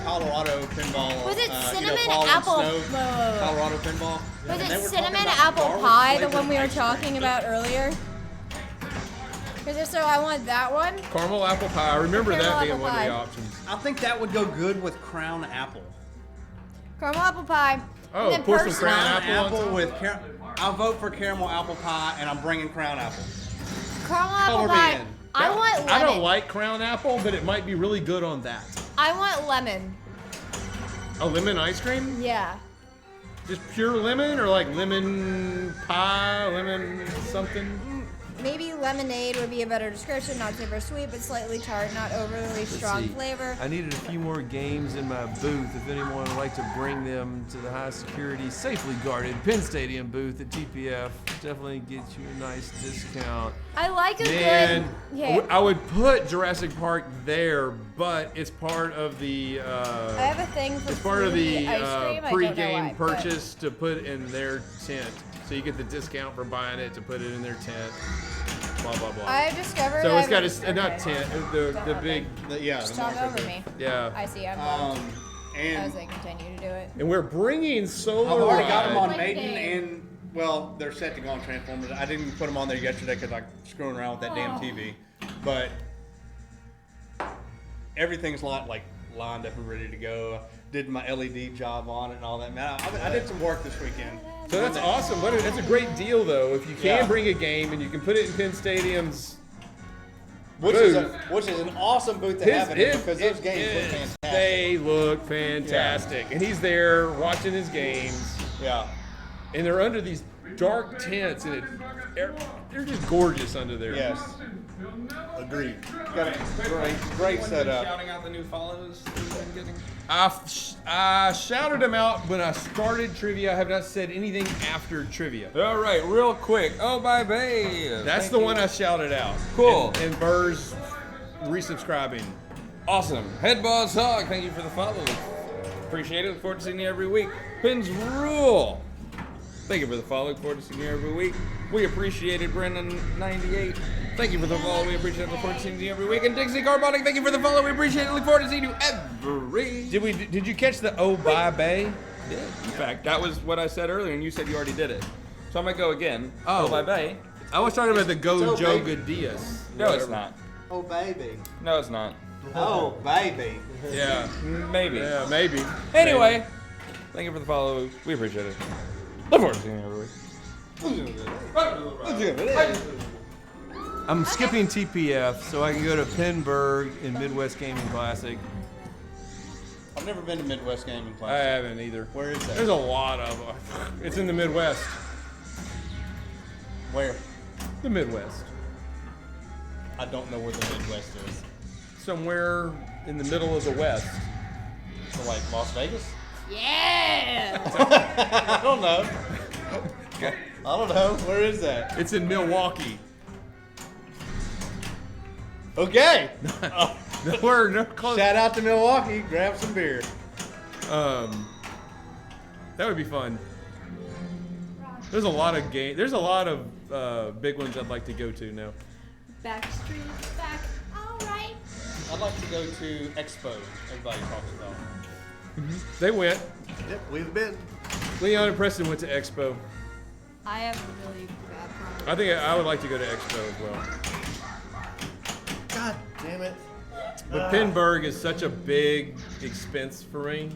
Colorado pinball. Was it cinnamon Fall and apple- Snow, whoa. Colorado pinball. Was And they it were cinnamon talking about apple Darwin pie, the flavored one we were ice cream. talking about earlier? Because if so, I want that one. Caramel apple pie. I remember Caramel that being apple one of pie. the options. I think that would go good with Crown Apple. Caramel apple pie. Oh, and then pour some personally- Crown Crown Apple on top? with I'll vote for caramel apple pie, and I'm bringing Crown Apple. Caramel apple Color me pie. in. I want lemon. I don't like Crown Apple, but it might be really good on that. I want lemon. A lemon ice cream? Yeah. Just pure lemon or like lemon pie, lemon something? Maybe lemonade would be a better description. Not super sweet, but slightly tart. Not overly strong see. flavor. I needed a few more games in my booth. If anyone would like to bring them to the high security, safely guarded Penn Stadium booth at TPF, definitely get you a nice discount. I like a Man, good. Yeah. I would put Jurassic Park there, but it's part of the I have a thing for it's part of fruity the ice cream. I don't know pre-game why, but- purchase to put in their tent. So you get the discount for buying it to put it in their tent. Blah blah blah. I discovered. So it's got a a not tent, the big Yeah. Just the talk marker over booth. me. yeah. I see. I'm bummed. And As they continue to do it. And we're bringing Solar I've already got them on Ride. Maiden, and well, they're set to go on Transformers. I didn't put them on there yesterday because I'm screwing around with that damn TV. But everything's like lined up and ready to go. Did my LED job on it and all that. Man, I did some work this weekend. So that's awesome. That's a great deal though. If you can Yeah. bring a game and you can put it in Penn Stadium's Which is an awesome booth to have in it because those games look fantastic. They look fantastic. And he's there watching his games. Yeah. And they're under these dark tents and they're just gorgeous under there. Yes. Agreed. Got a great setup. Shouting out the new follows that we've been getting. I shouted them out when I started trivia. I have not said anything after trivia. All right, real quick. Oh, bye, babe. That's the one I shouted out. Cool. And Burr's resubscribing. Awesome. Headballs Hog, thank you for the follow. Appreciate it. Look forward to seeing you every week. Pins Rule. Thank you for the follow. Look forward to seeing you every week. We appreciate it, Brendan98. Thank you for the follow. We appreciate it. Look forward to seeing you every week. And Dixie Carbonic, thank you for the follow. We appreciate it. Look forward to seeing you every. Did you catch the Oh Bye Bay? Yeah. In fact, that was what I said earlier, and you said you already did it. So I'm gonna go again. Oh. Bye, babe. I was talking about the Go So Joe big. Diaz. No, it's not. Oh baby. No, it's not. Oh baby. Yeah. Maybe. Yeah, maybe. Anyway, thank you for the follow. We appreciate it. Look forward to seeing you every week. I'm skipping TPF so I can go to Pinburg in Midwest Gaming Classic. I've never been to Midwest Gaming I Classic. haven't either. Where is that? There's a lot of them. It's in the Midwest. Where? The Midwest. I don't know where the Midwest is. Somewhere in the middle of the West. So like Las Vegas? Yeah. I don't know. I don't know. Where is that? It's in Milwaukee. Okay. Nowhere, no close. Shout out to Milwaukee. Grab some beer. That would be fun. There's a lot of There's a lot of big ones I'd like to go to now. Backstreet's back. All right. I'd like to go to Expo. Everybody talks about. They went. Yep, we've been. Leon and Preston went to Expo. I have a really bad problem. I think I would like to go to Expo as well. God damn it. But Pinburg is such a big expense for me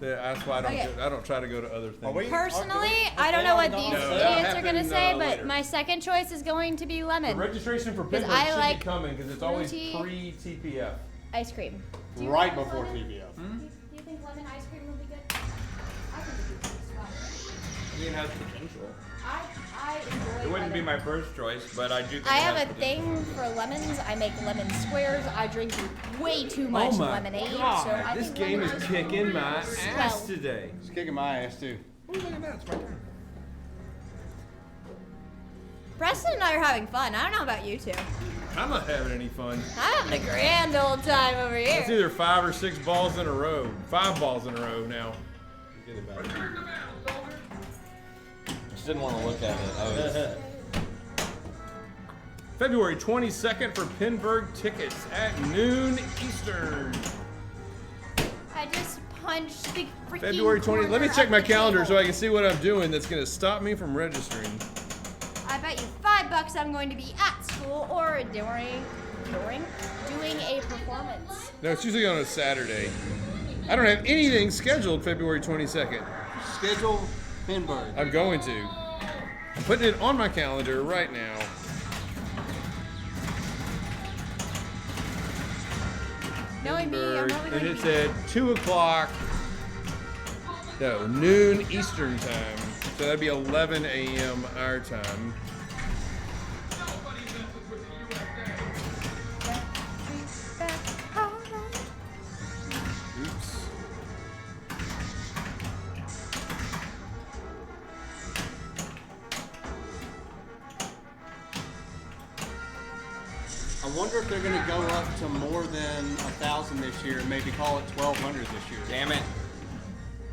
that that's why Okay. I don't try to go to other things. Personally, I don't know what these No, that'll idiots are gonna happen, say, but later. my second choice is going to be The lemon registration for 'Cause Pinburg I should like be coming because it's always fruity- pre-TPF. ice cream. Do you Right like before lemon? TVO. Do you think lemon ice cream would be good? I think it'd be good as well. I mean, it has potential. I enjoy. It wouldn't be lemon. my first choice, but I do think I it have has a potential. thing for lemons. I make lemon squares. I drink way too much lemonade. So I this think game lemon is ice cream kicking would be my swell. ass today. It's kicking my ass too. Oh, look at that. It's my turn. Preston and I are having fun. I don't know about you two. I'm not having any fun. I'm having a grand old time over It's here. either 5 or 6 balls in a row. 5 balls in a row now. Forget about it. Just didn't want to look at it. I was. February 22nd for Pinburg tickets at noon Eastern. I just punched the freaking February 20th. Let me corner check of my the calendar table. so I can see what I'm doing that's going to stop me from registering. I bet you $5 I'm going to be at school or doing a performance. No, it's usually on a Saturday. I don't have anything scheduled February 22nd. Schedule Pinburg. I'm going to. I'm putting it on my calendar right now. Knowing me, I'm Pinburg, probably and going it's to be. at 2 o'clock. No, noon Eastern time. So that'd be 11 a.m. our time. Oops. I wonder if they're going to go up to more than 1,000 this year and maybe call it 1,200 this year. Damn it.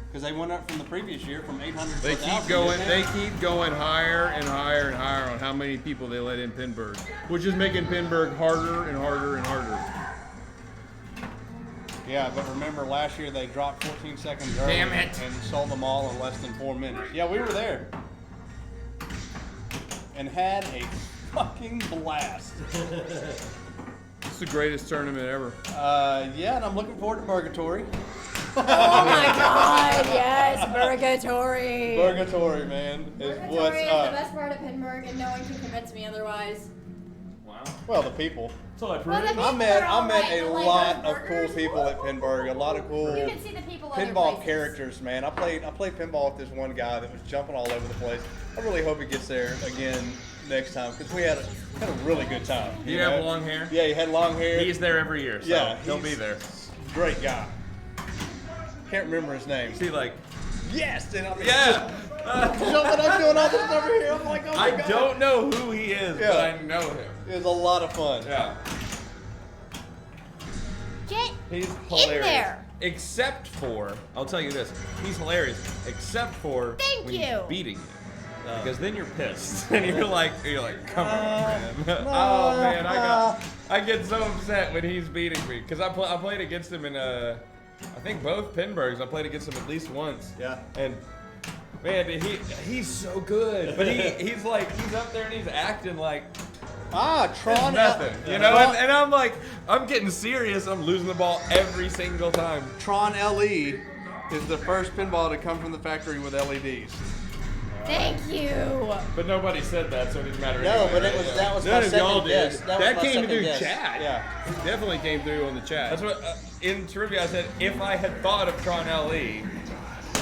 Because they went up from the previous year from 800 to They 1,000. keep going. didn't They keep going higher and higher and higher on how many people they let in Pinburg, which is making Pinburg harder and harder and harder. Yeah, but remember last year they dropped 14 seconds early Damn it. and sold them all in less than 4 minutes. Yeah, we were there. And had a fucking blast. It's the greatest tournament ever. Yeah, and I'm looking forward to Purgatory. Oh my god, yes, Purgatory. Purgatory, man, is Purgatory what's is the up. best part of Pinburg, and no one can convince me otherwise. Wow. Well, the people. That's all I Well, the proved. people I met are all right, a but, like, lot those of cool burgers, people at Pinburg. A lot of cool You can see the people other pinball places. characters, man. I played pinball with this one guy that was jumping all over the place. I really hope he gets there again next time because we had a really good time. Do you have long hair? Yeah, he had long hair. He's there every year, so Yeah, he'll he's- be there. Great guy. Can't remember his name. See, like, Yes, and I mean, yeah. jumping up doing all this over here. I'm like, oh my I god. don't know who he is, Yeah. but I know him. It was a lot of fun. Yeah. Get He's hilarious. there. Except for, I'll tell you this, he's hilarious. Except for Thank when you. he's beating you, because then you're pissed and you're like, come on, man. no, Oh man, I get so upset when he's beating me because I played against him in I think both Pinburgs. I played against him at least once. Yeah. And man, he's so good, but he's up there and he's acting like. It's Tron. nothing, you know, and I'm like, I'm getting serious. I'm losing the ball every single time. Tron LE is the first pinball to come from the factory with LEDs. Thank you. But nobody said that, so it didn't matter. No, anyway, but right? that was None my of y'all second did. guess. That was my came second through guess. chat. Yeah. It definitely came through on the chat. That's what in trivia I said. If I had thought of Tron LE,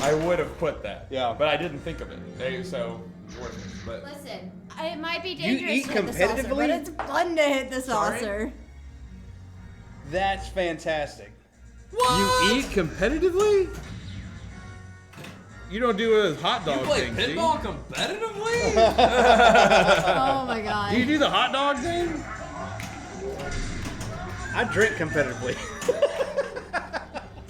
I would have put that. Yeah. But I didn't think of it. So worthless. But Listen, it might be You dangerous eat to hit the saucer, competitively? but it's fun to hit the Sorry? saucer. That's fantastic. You eat competitively? You don't do a hot You dog play thing, do you? pinball competitively? Oh my god. Do you do the hot dog thing? I drink competitively.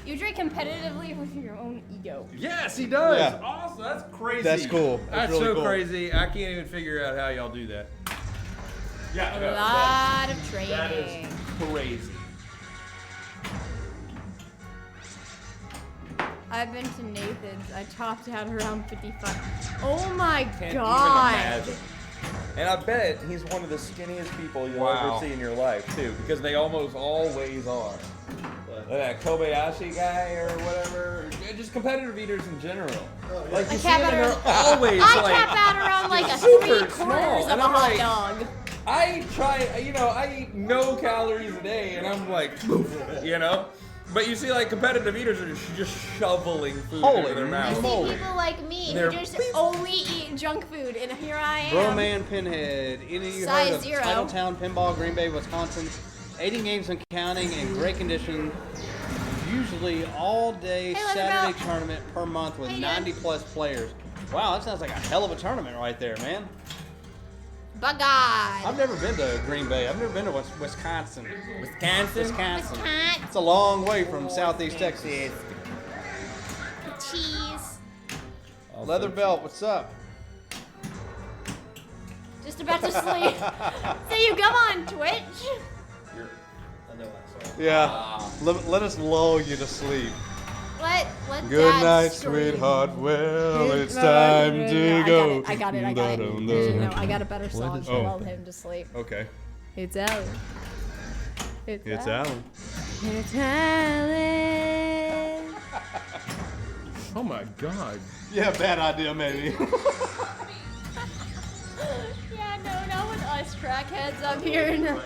You drink competitively with your own ego. Yes, he does. Yeah. Awesome. That's crazy. That's cool. That's really so cool. crazy. I can't even figure out how y'all do that. Yeah, A lot of that training. is crazy. I've been to Nathan's. I topped out around 55. Oh my Can't God. even imagine. And I bet he's one of the skinniest people you'll ever see in your life, too, because they almost always are. That Kobayashi guy or whatever, just competitive eaters in general. Like you see them and they're always I like cap out around like a super 3/4 small, of and a I'm hot like, dog. I try, I eat no calories a day, and I'm like, you know. But you see, like competitive eaters are just shoveling food into their I mouth. see people like me They're- who just only eat junk food, and here I am. Broman Pinhead. Any of you Size heard of 0. Titletown Pinball, Green Bay, Wisconsin? 80 games and counting in great condition. Usually all day Hey, Saturday Leatherback. tournament per month with How you 90 doing? plus players. Wow, that sounds like a hell of a tournament right there, man. By God. I've never been to Green Bay. I've never been to Wisconsin. Wisconsin? Wisconsin. Wisconsin. It's a long way from Southeast Texas. Cheese. Leather Belt, what's up? Just about to sleep. So you come on Twitch? I know I saw it. Yeah. Let us lull you to sleep. Let Good Dad night, scream. sweetheart. Well, Good it's night. time Yeah, to I go. got it. I got it. No, I got a better song to Oh. lull him to sleep. Okay. It's Alan. It's Alan. It's Alan. Oh my God. Yeah, bad idea, maybe. Yeah, no, not with us crackheads up here. No.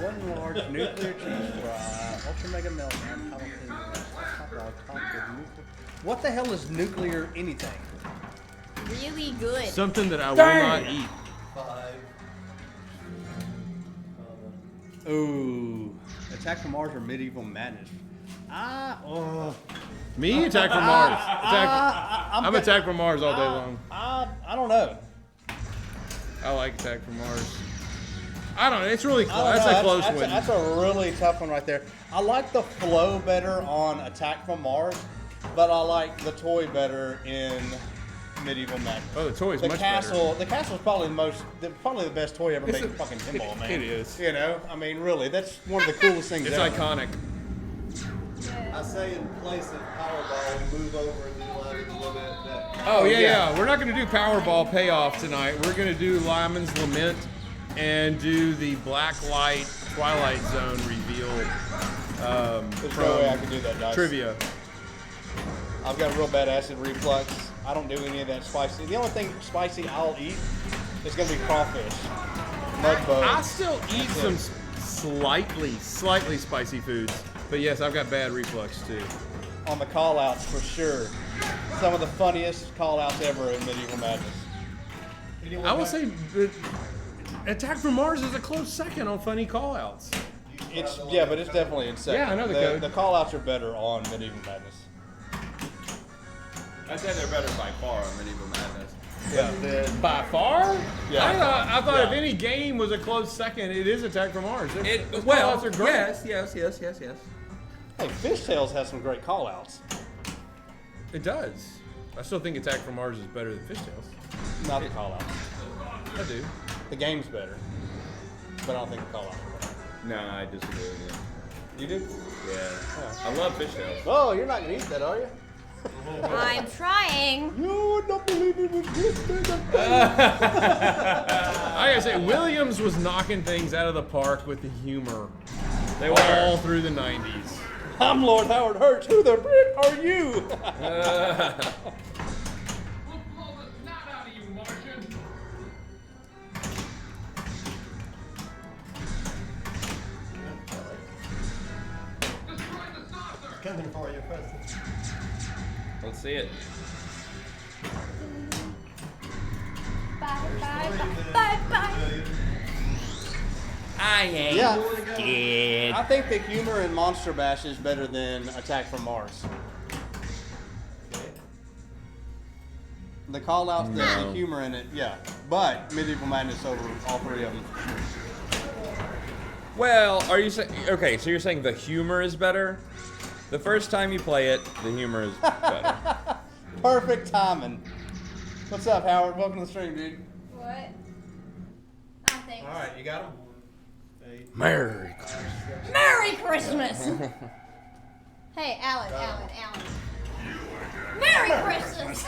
One large nuclear cheese fry, ultra mega meltdown, jalapeno, hot dog topped with nuclear. What the hell is nuclear anything? Really good. Something that I will not eat. 5. Ooh, Attack from Mars or Medieval Madness? Me? Attack from Mars. I'm Attack from Mars all day long. I don't know. I like Attack from Mars. I don't know. It's really I close. don't That's know. a close That's one. That's a really tough one right there. I like the flow better on Attack from Mars, but I like the toy better in Medieval Madness. Oh, the toy's The much castle, the castle's probably probably the best toy ever It's made in a- fucking pinball, man. it is. You know, I mean, really, that's one of the coolest things better. It's ever. iconic. I say in place of Powerball, move over and do Lyman's Lament. Oh, yeah. We're not going to do Powerball payoff tonight. We're going to do Lyman's Lament and do the Blacklight Twilight Zone reveal There's no way I can do that, guys. trivia. I've got real bad acid reflux. I don't do any of that spicy. The only thing spicy I'll eat is gonna be crawfish, mud bugs. I still eat some slightly spicy foods. But yes, I've got bad reflux too. On the call outs for sure. Some of the funniest call outs ever in Medieval Madness. I will say that Attack from Mars is a close second on funny call-outs. Yeah, but it's definitely in second. Yeah, I know the code. The call outs are better on Medieval Madness. I'd say they're better by far on Medieval Madness. Yeah. By far? Yeah. I thought if Yeah. any game was a close second, it is Attack from Mars. Those Well, call-outs are great. yes. Hey, Fishtails has some great call outs. It does. I still think Attack from Mars is better than Fishtails. Not the call outs. I do. The game's better. But I don't think the call outs are better. No, I disagree with you. You do? Yeah. I love fishtails. Oh, you're not gonna eat that, are you? I'm trying. You would not believe it was this big of I gotta say, Williams was knocking things out of the park with the humor. They all were. through the 90s. I'm Lord Howard Hurts. Who the frick are you? Coming for you, President. Let's see it. Bye. I ain't Yeah. scared. I think the humor in Monster Bash is better than Attack from Mars. The call outs, the No. humor in it, yeah. But Medieval Madness over all three of them. Well, are you saying? Okay, so you're saying the humor is better. The first time you play it, the humor is better. Perfect timing. What's up, Howard? Welcome to the stream, dude. What? Ah, thanks. All right, you got them. Merry. Merry Christmas! Hey, Alan. Merry Christmas!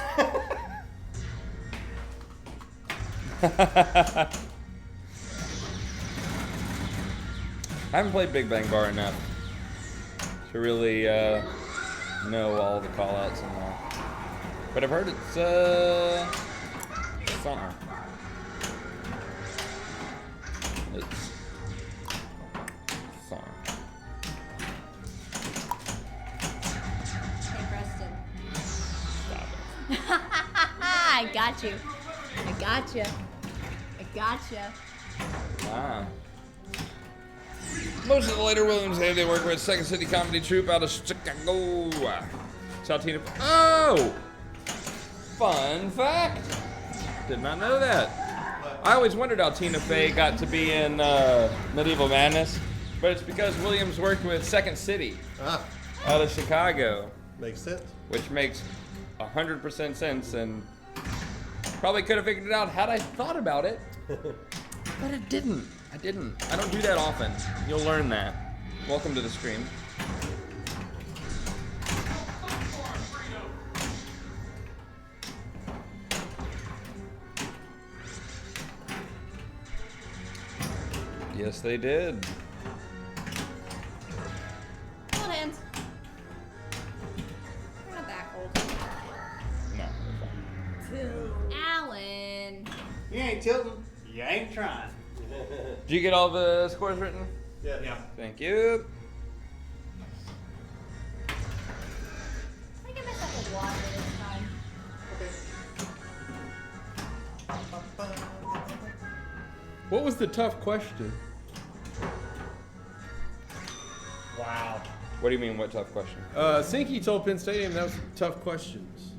I haven't played Big Bang Bar enough to really know all the callouts and all. But I've heard it's something. It's something. Hey, Preston. Stop it. I got you. Wow. Most of the later Williams they work with Second City Comedy Troupe out of Chicago. Shout Tina. Oh! Fun fact. Did not know that. I always wondered how Tina Fey got to be in Medieval Madness, but it's because Williams worked with Second City Ah, out of Chicago, makes sense. which makes 100% sense, and probably could have figured it out had I thought about it, but it didn't. I don't do that often. You'll learn that. Welcome to the stream. Yes, they did. Hold hands. We're not that old. No. Alan. You ain't tilting. You ain't trying. Did you get all the scores written? Yeah. Thank you. I give myself a water this time. What was the tough question? Wow. What do you mean, what tough question? Sinky told Penn Stadium that was tough questions.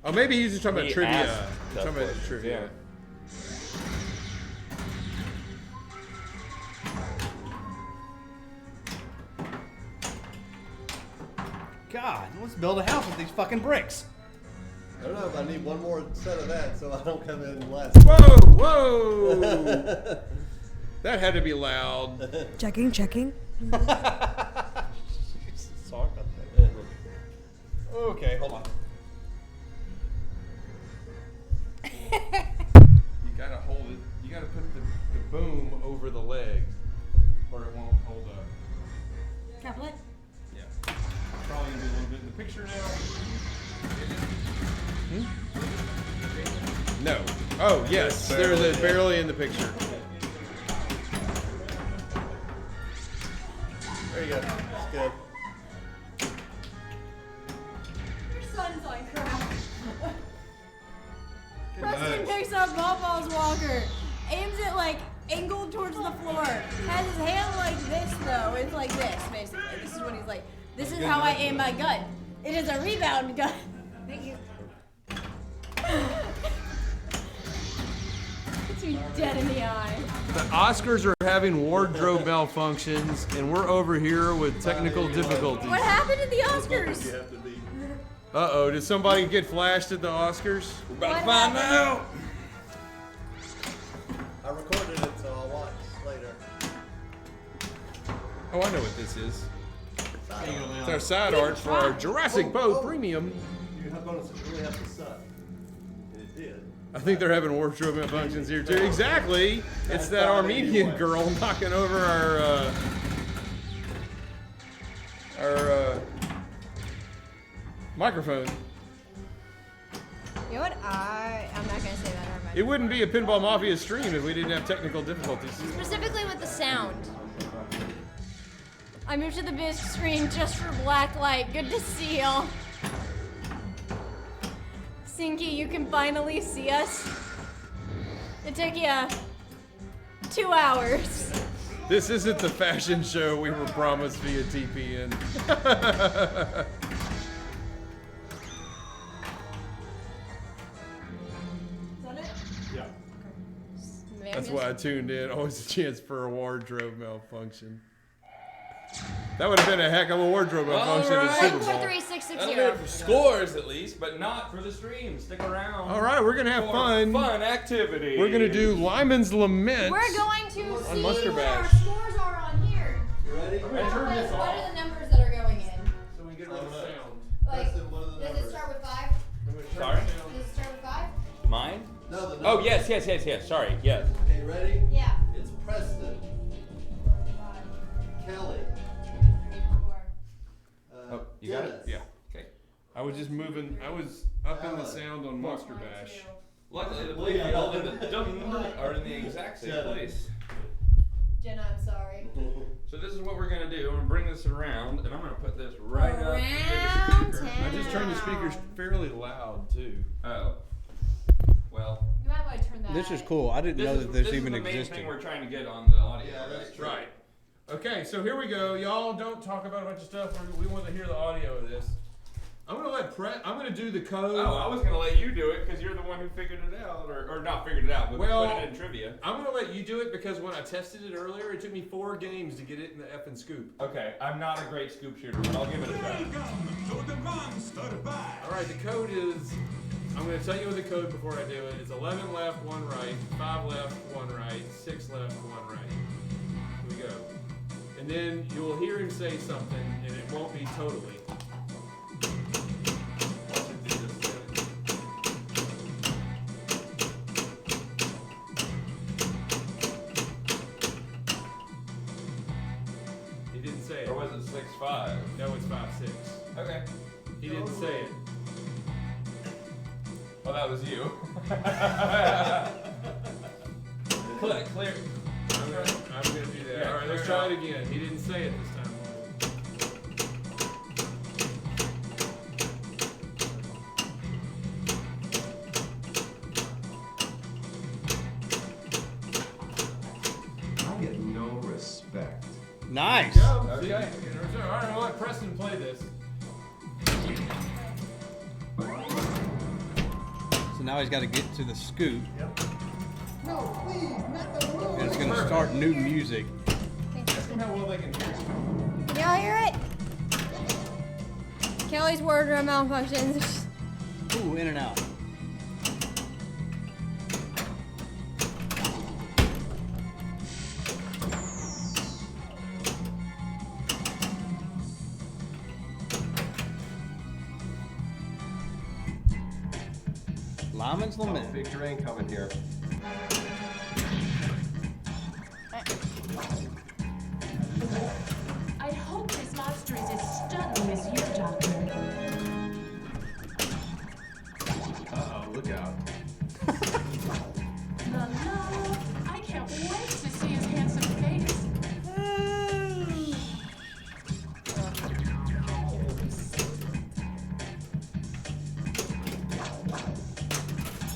Oh, maybe he's just talking about He trivia. asked He's tough talking about questions, trivia. yeah. God, let's build a house with these fucking bricks. I don't know, but I need one more set of that so I don't come in last. Whoa! That had to be loud. Checking. Sorry about that. Okay, hold on. You gotta hold it. You gotta put the boom over the leg, or it won't hold up. Tablet. Yeah. Probably gonna be a little bit in the picture now. No. Oh yes, there's a barely in the picture. There you go. That's good. Your son's on crack. Preston picks up Bawball's walker, aims it like angled towards the floor, has his hand like this though. It's like this, basically. This is what he's like. This is how I aim my gun. It is a rebound gun. Thank you. It's me dead in the eye. The Oscars are having wardrobe malfunctions, and we're over here with technical difficulties. What happened at the Oscars? You have to be. Uh-oh, did somebody get flashed at the Oscars? We're about to What find happened? out. I recorded it, so I'll watch later. Oh, I know what this is. Side It's our side art for our Jurassic Boat Premium. You have bonus. You really have to suck. And it did. I think they're having wardrobe malfunctions here too. Exactly. It's that Armenian girl knocking over our microphone. You know what? I'm not gonna say that. Never mind. It wouldn't be a Pinball Mafia stream if we didn't have technical difficulties. Specifically with the sound. I moved to the bisque screen just for black light. Good to see y'all. Sinky, you can finally see us. It took you 2 hours. This isn't the fashion show we were promised via TPN. why I tuned in. Always a chance for a wardrobe malfunction. That would have been a heck of a wardrobe malfunction in the Super Bowl. 43660. For scores at least, but not for the stream. Stick around. All right, we're gonna have fun. Fun activity. We're gonna do Lyman's Lament. We're going to see Muster what our Bash. scores are on here. You ready? I'm gonna turn this What off are the numbers that are going in? so we get rid of the sound. Like, Preston, what are the does it numbers? start with 5? I'm gonna turn Sorry? the Does sound. it start with 5? Mine? No, the Oh, numbers. yes. Sorry, yes. Okay, you ready? Yeah. It's Preston, Kelly, Oh, you got it? Dennis. Yeah. Okay. I was just moving. I was up in the sound on Monster Bash. Luckily, the playfield and the dum are in the exact same Jenna. place. Jenna, I'm sorry. So this is what we're gonna do. I'm gonna bring this around, and I'm gonna put this right up to the Around speaker. town. I just turned the speakers fairly loud too. Oh. Well, You might want to turn that. This is cool. I didn't know that this even the main existed. thing we're trying to get on the audio. Yeah, that's true. Right. Okay, so here we go. Y'all don't talk about a bunch of stuff. We want to hear the audio of this. I'm gonna let I'm gonna do the code. Oh, I was gonna let you do it because you're the one who figured it out, or not figured it out, but Well, put it in trivia. I'm gonna let you do it because when I tested it earlier, it took me 4 games to get it in the effing scoop. Okay, I'm not a great scoop shooter, but I'll give it a try. All right, the code is. I'm gonna tell you the code before I do it. It's 11 left, 1 right, 5 left, 1 right, 6 left, 1 right. Here we go. And then you'll hear him say something, and it won't be totally. He didn't say it. Or was it 6-5? No, it's 5-6. Okay. He didn't say it. Oh, that was you. Clear. I'm gonna do that. Yeah, All right, let's clear try it it again. He didn't say it this time. I get no respect. Nice. Go. Okay. See? All right, we'll let Preston play this. So now he's got to get to the scoop. No, please, not the room. And it's going to start new music. Ask them how well they can hear you. Can y'all hear it? Kelly's wardrobe malfunctions. Ooh, in and out. Lyman's Lament. Big terrain coming here. I hope this monster is as stunning as you, Doctor. Uh-oh, look out. Hello. I can't wait to see his handsome face.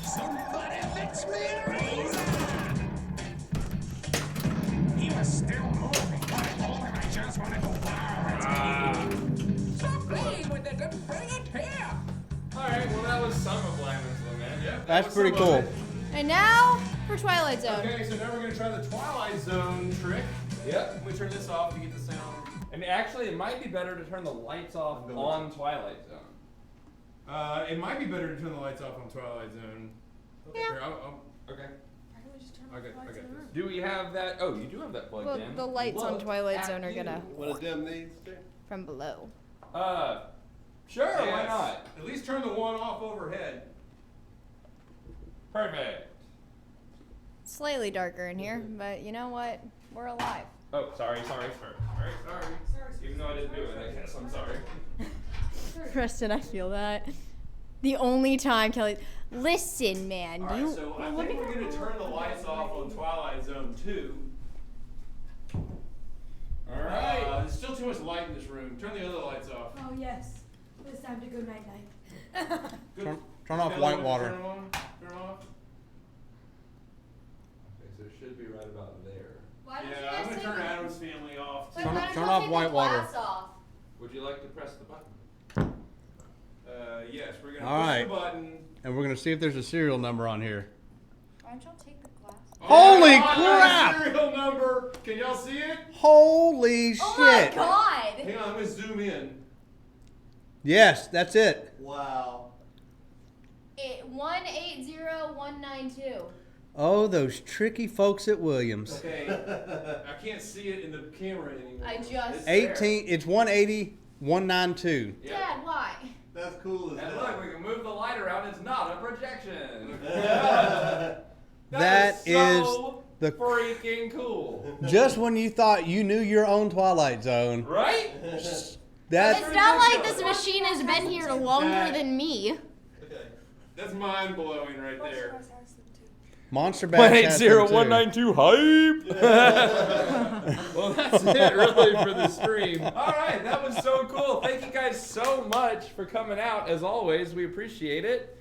Somebody fix me a razor! He was still moving. I told him I just want to go wild. Stop playing with it and bring it here! Alright, well that was some of Lyman's Lament. Yep. That's pretty cool. And now for Twilight Zone. Okay, so now we're going to try the Twilight Zone trick. Yep. We turn this off to get the sound. And actually, it might be better to turn the lights off on Twilight Zone. It might be better to turn the lights off on Twilight Zone. Yeah. Here, Okay. I got this. Do we have that? Oh, you do have that plugged Well, in. the lights on Look Twilight at Zone are you. gonna What a dim needs to. from below. Sure, why Yes. not? At least turn the one off overhead. Perfect. Slightly darker in here, but you know what? We're alive. Oh, sorry. Even though I didn't do it, I guess I'm sorry. Preston, I feel that. The only time Kelly. Listen, man. Alright, you. so I think we're going to turn the lights off on Twilight Zone 2. Alright. There's still too much light in this room. Turn the other lights off. Oh yes, it's time to go night night. Good. Turn off Kelly, white wanna water. Turn them on? Turn them off? Okay, so it should be right about there. Why don't Yeah, I'm going to turn Adam's Family off. Wait, Turn- why don't turn you off take white the water. glass off? Would you like to press the button? Yes, we're going to All push right. the button. And we're going to see if there's a serial number on here. Why don't y'all take the glass Holy Oh, crap! Serial number. Can y'all see it? Holy Oh my shit! god! Hang on, I'm gonna zoom in. Yes, that's it. Wow. 180192. Oh, those tricky folks at Williams. Okay. I can't see it in the camera anymore. I just. 18. It's 180, 192. Dad, why? That's cool as And hell. look, we can move the light around. It's not a projection. That is so the freaking cool. just when you thought you knew your own Twilight Zone. Right? That's It's not like this machine has been here longer than me. Okay. That's mind blowing right there. Monster Bash. has them too. 180192 hype. Well, that's it really for the stream. All right, that was so cool. Thank you guys so much for coming out. As always, we appreciate it.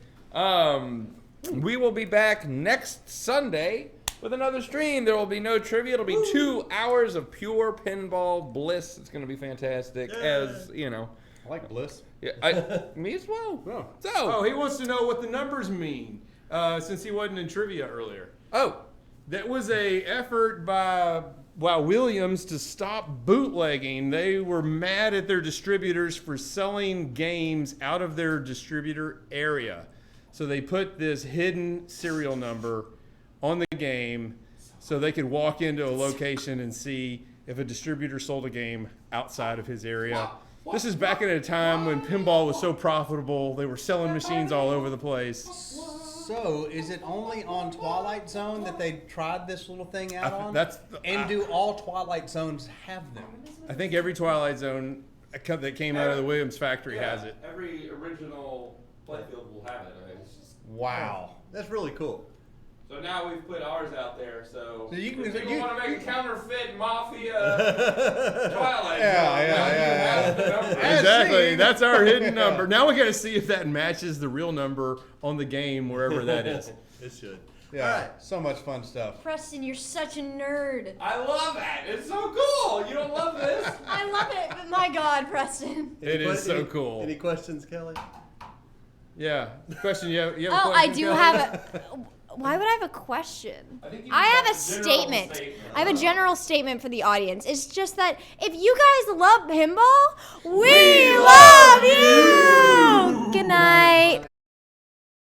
We will be back next Sunday with another stream. There will be no trivia. It'll be 2 hours of pure pinball bliss. It's going to be fantastic. As you know, I like Bliss. yeah, me as well. Oh. So, Oh, he wants to know what the numbers mean, since he wasn't in trivia earlier. oh, That was a effort by Williams to stop bootlegging. They were mad at their distributors for selling games out of their distributor area. So they put this hidden serial number on the game so they could walk into a location and see if a distributor sold a game outside of his area. This is back at a time when pinball was so profitable. They were selling machines all over the place. So, is it only on Twilight Zone that they tried this little thing out on? And do all Twilight Zones have them? I think every Twilight Zone that came out of the Williams factory has it. Every original playfield will have it. I mean, Wow. That's really cool. so now we've put ours out there. So, So you can- if people you- want to make a counterfeit Mafia Twilight Yeah, Zone, yeah, now you yeah. have the number. Exactly. That's our hidden number. Now we got to see if that matches the real number on the game, wherever that is. It should. Yeah. All right. So much fun stuff. Preston, you're such a nerd. I love that. It's so cool. You don't love this? I love it, but my God, Preston. It is so cool. Any questions, Kelly? Yeah. Question. You have a Oh, question, I do Kelly? have a. Why would I have a question? I think you I just have a have a general statement. statement. I have a general statement for the audience. It's just that if you guys love pinball, we love you. Good night.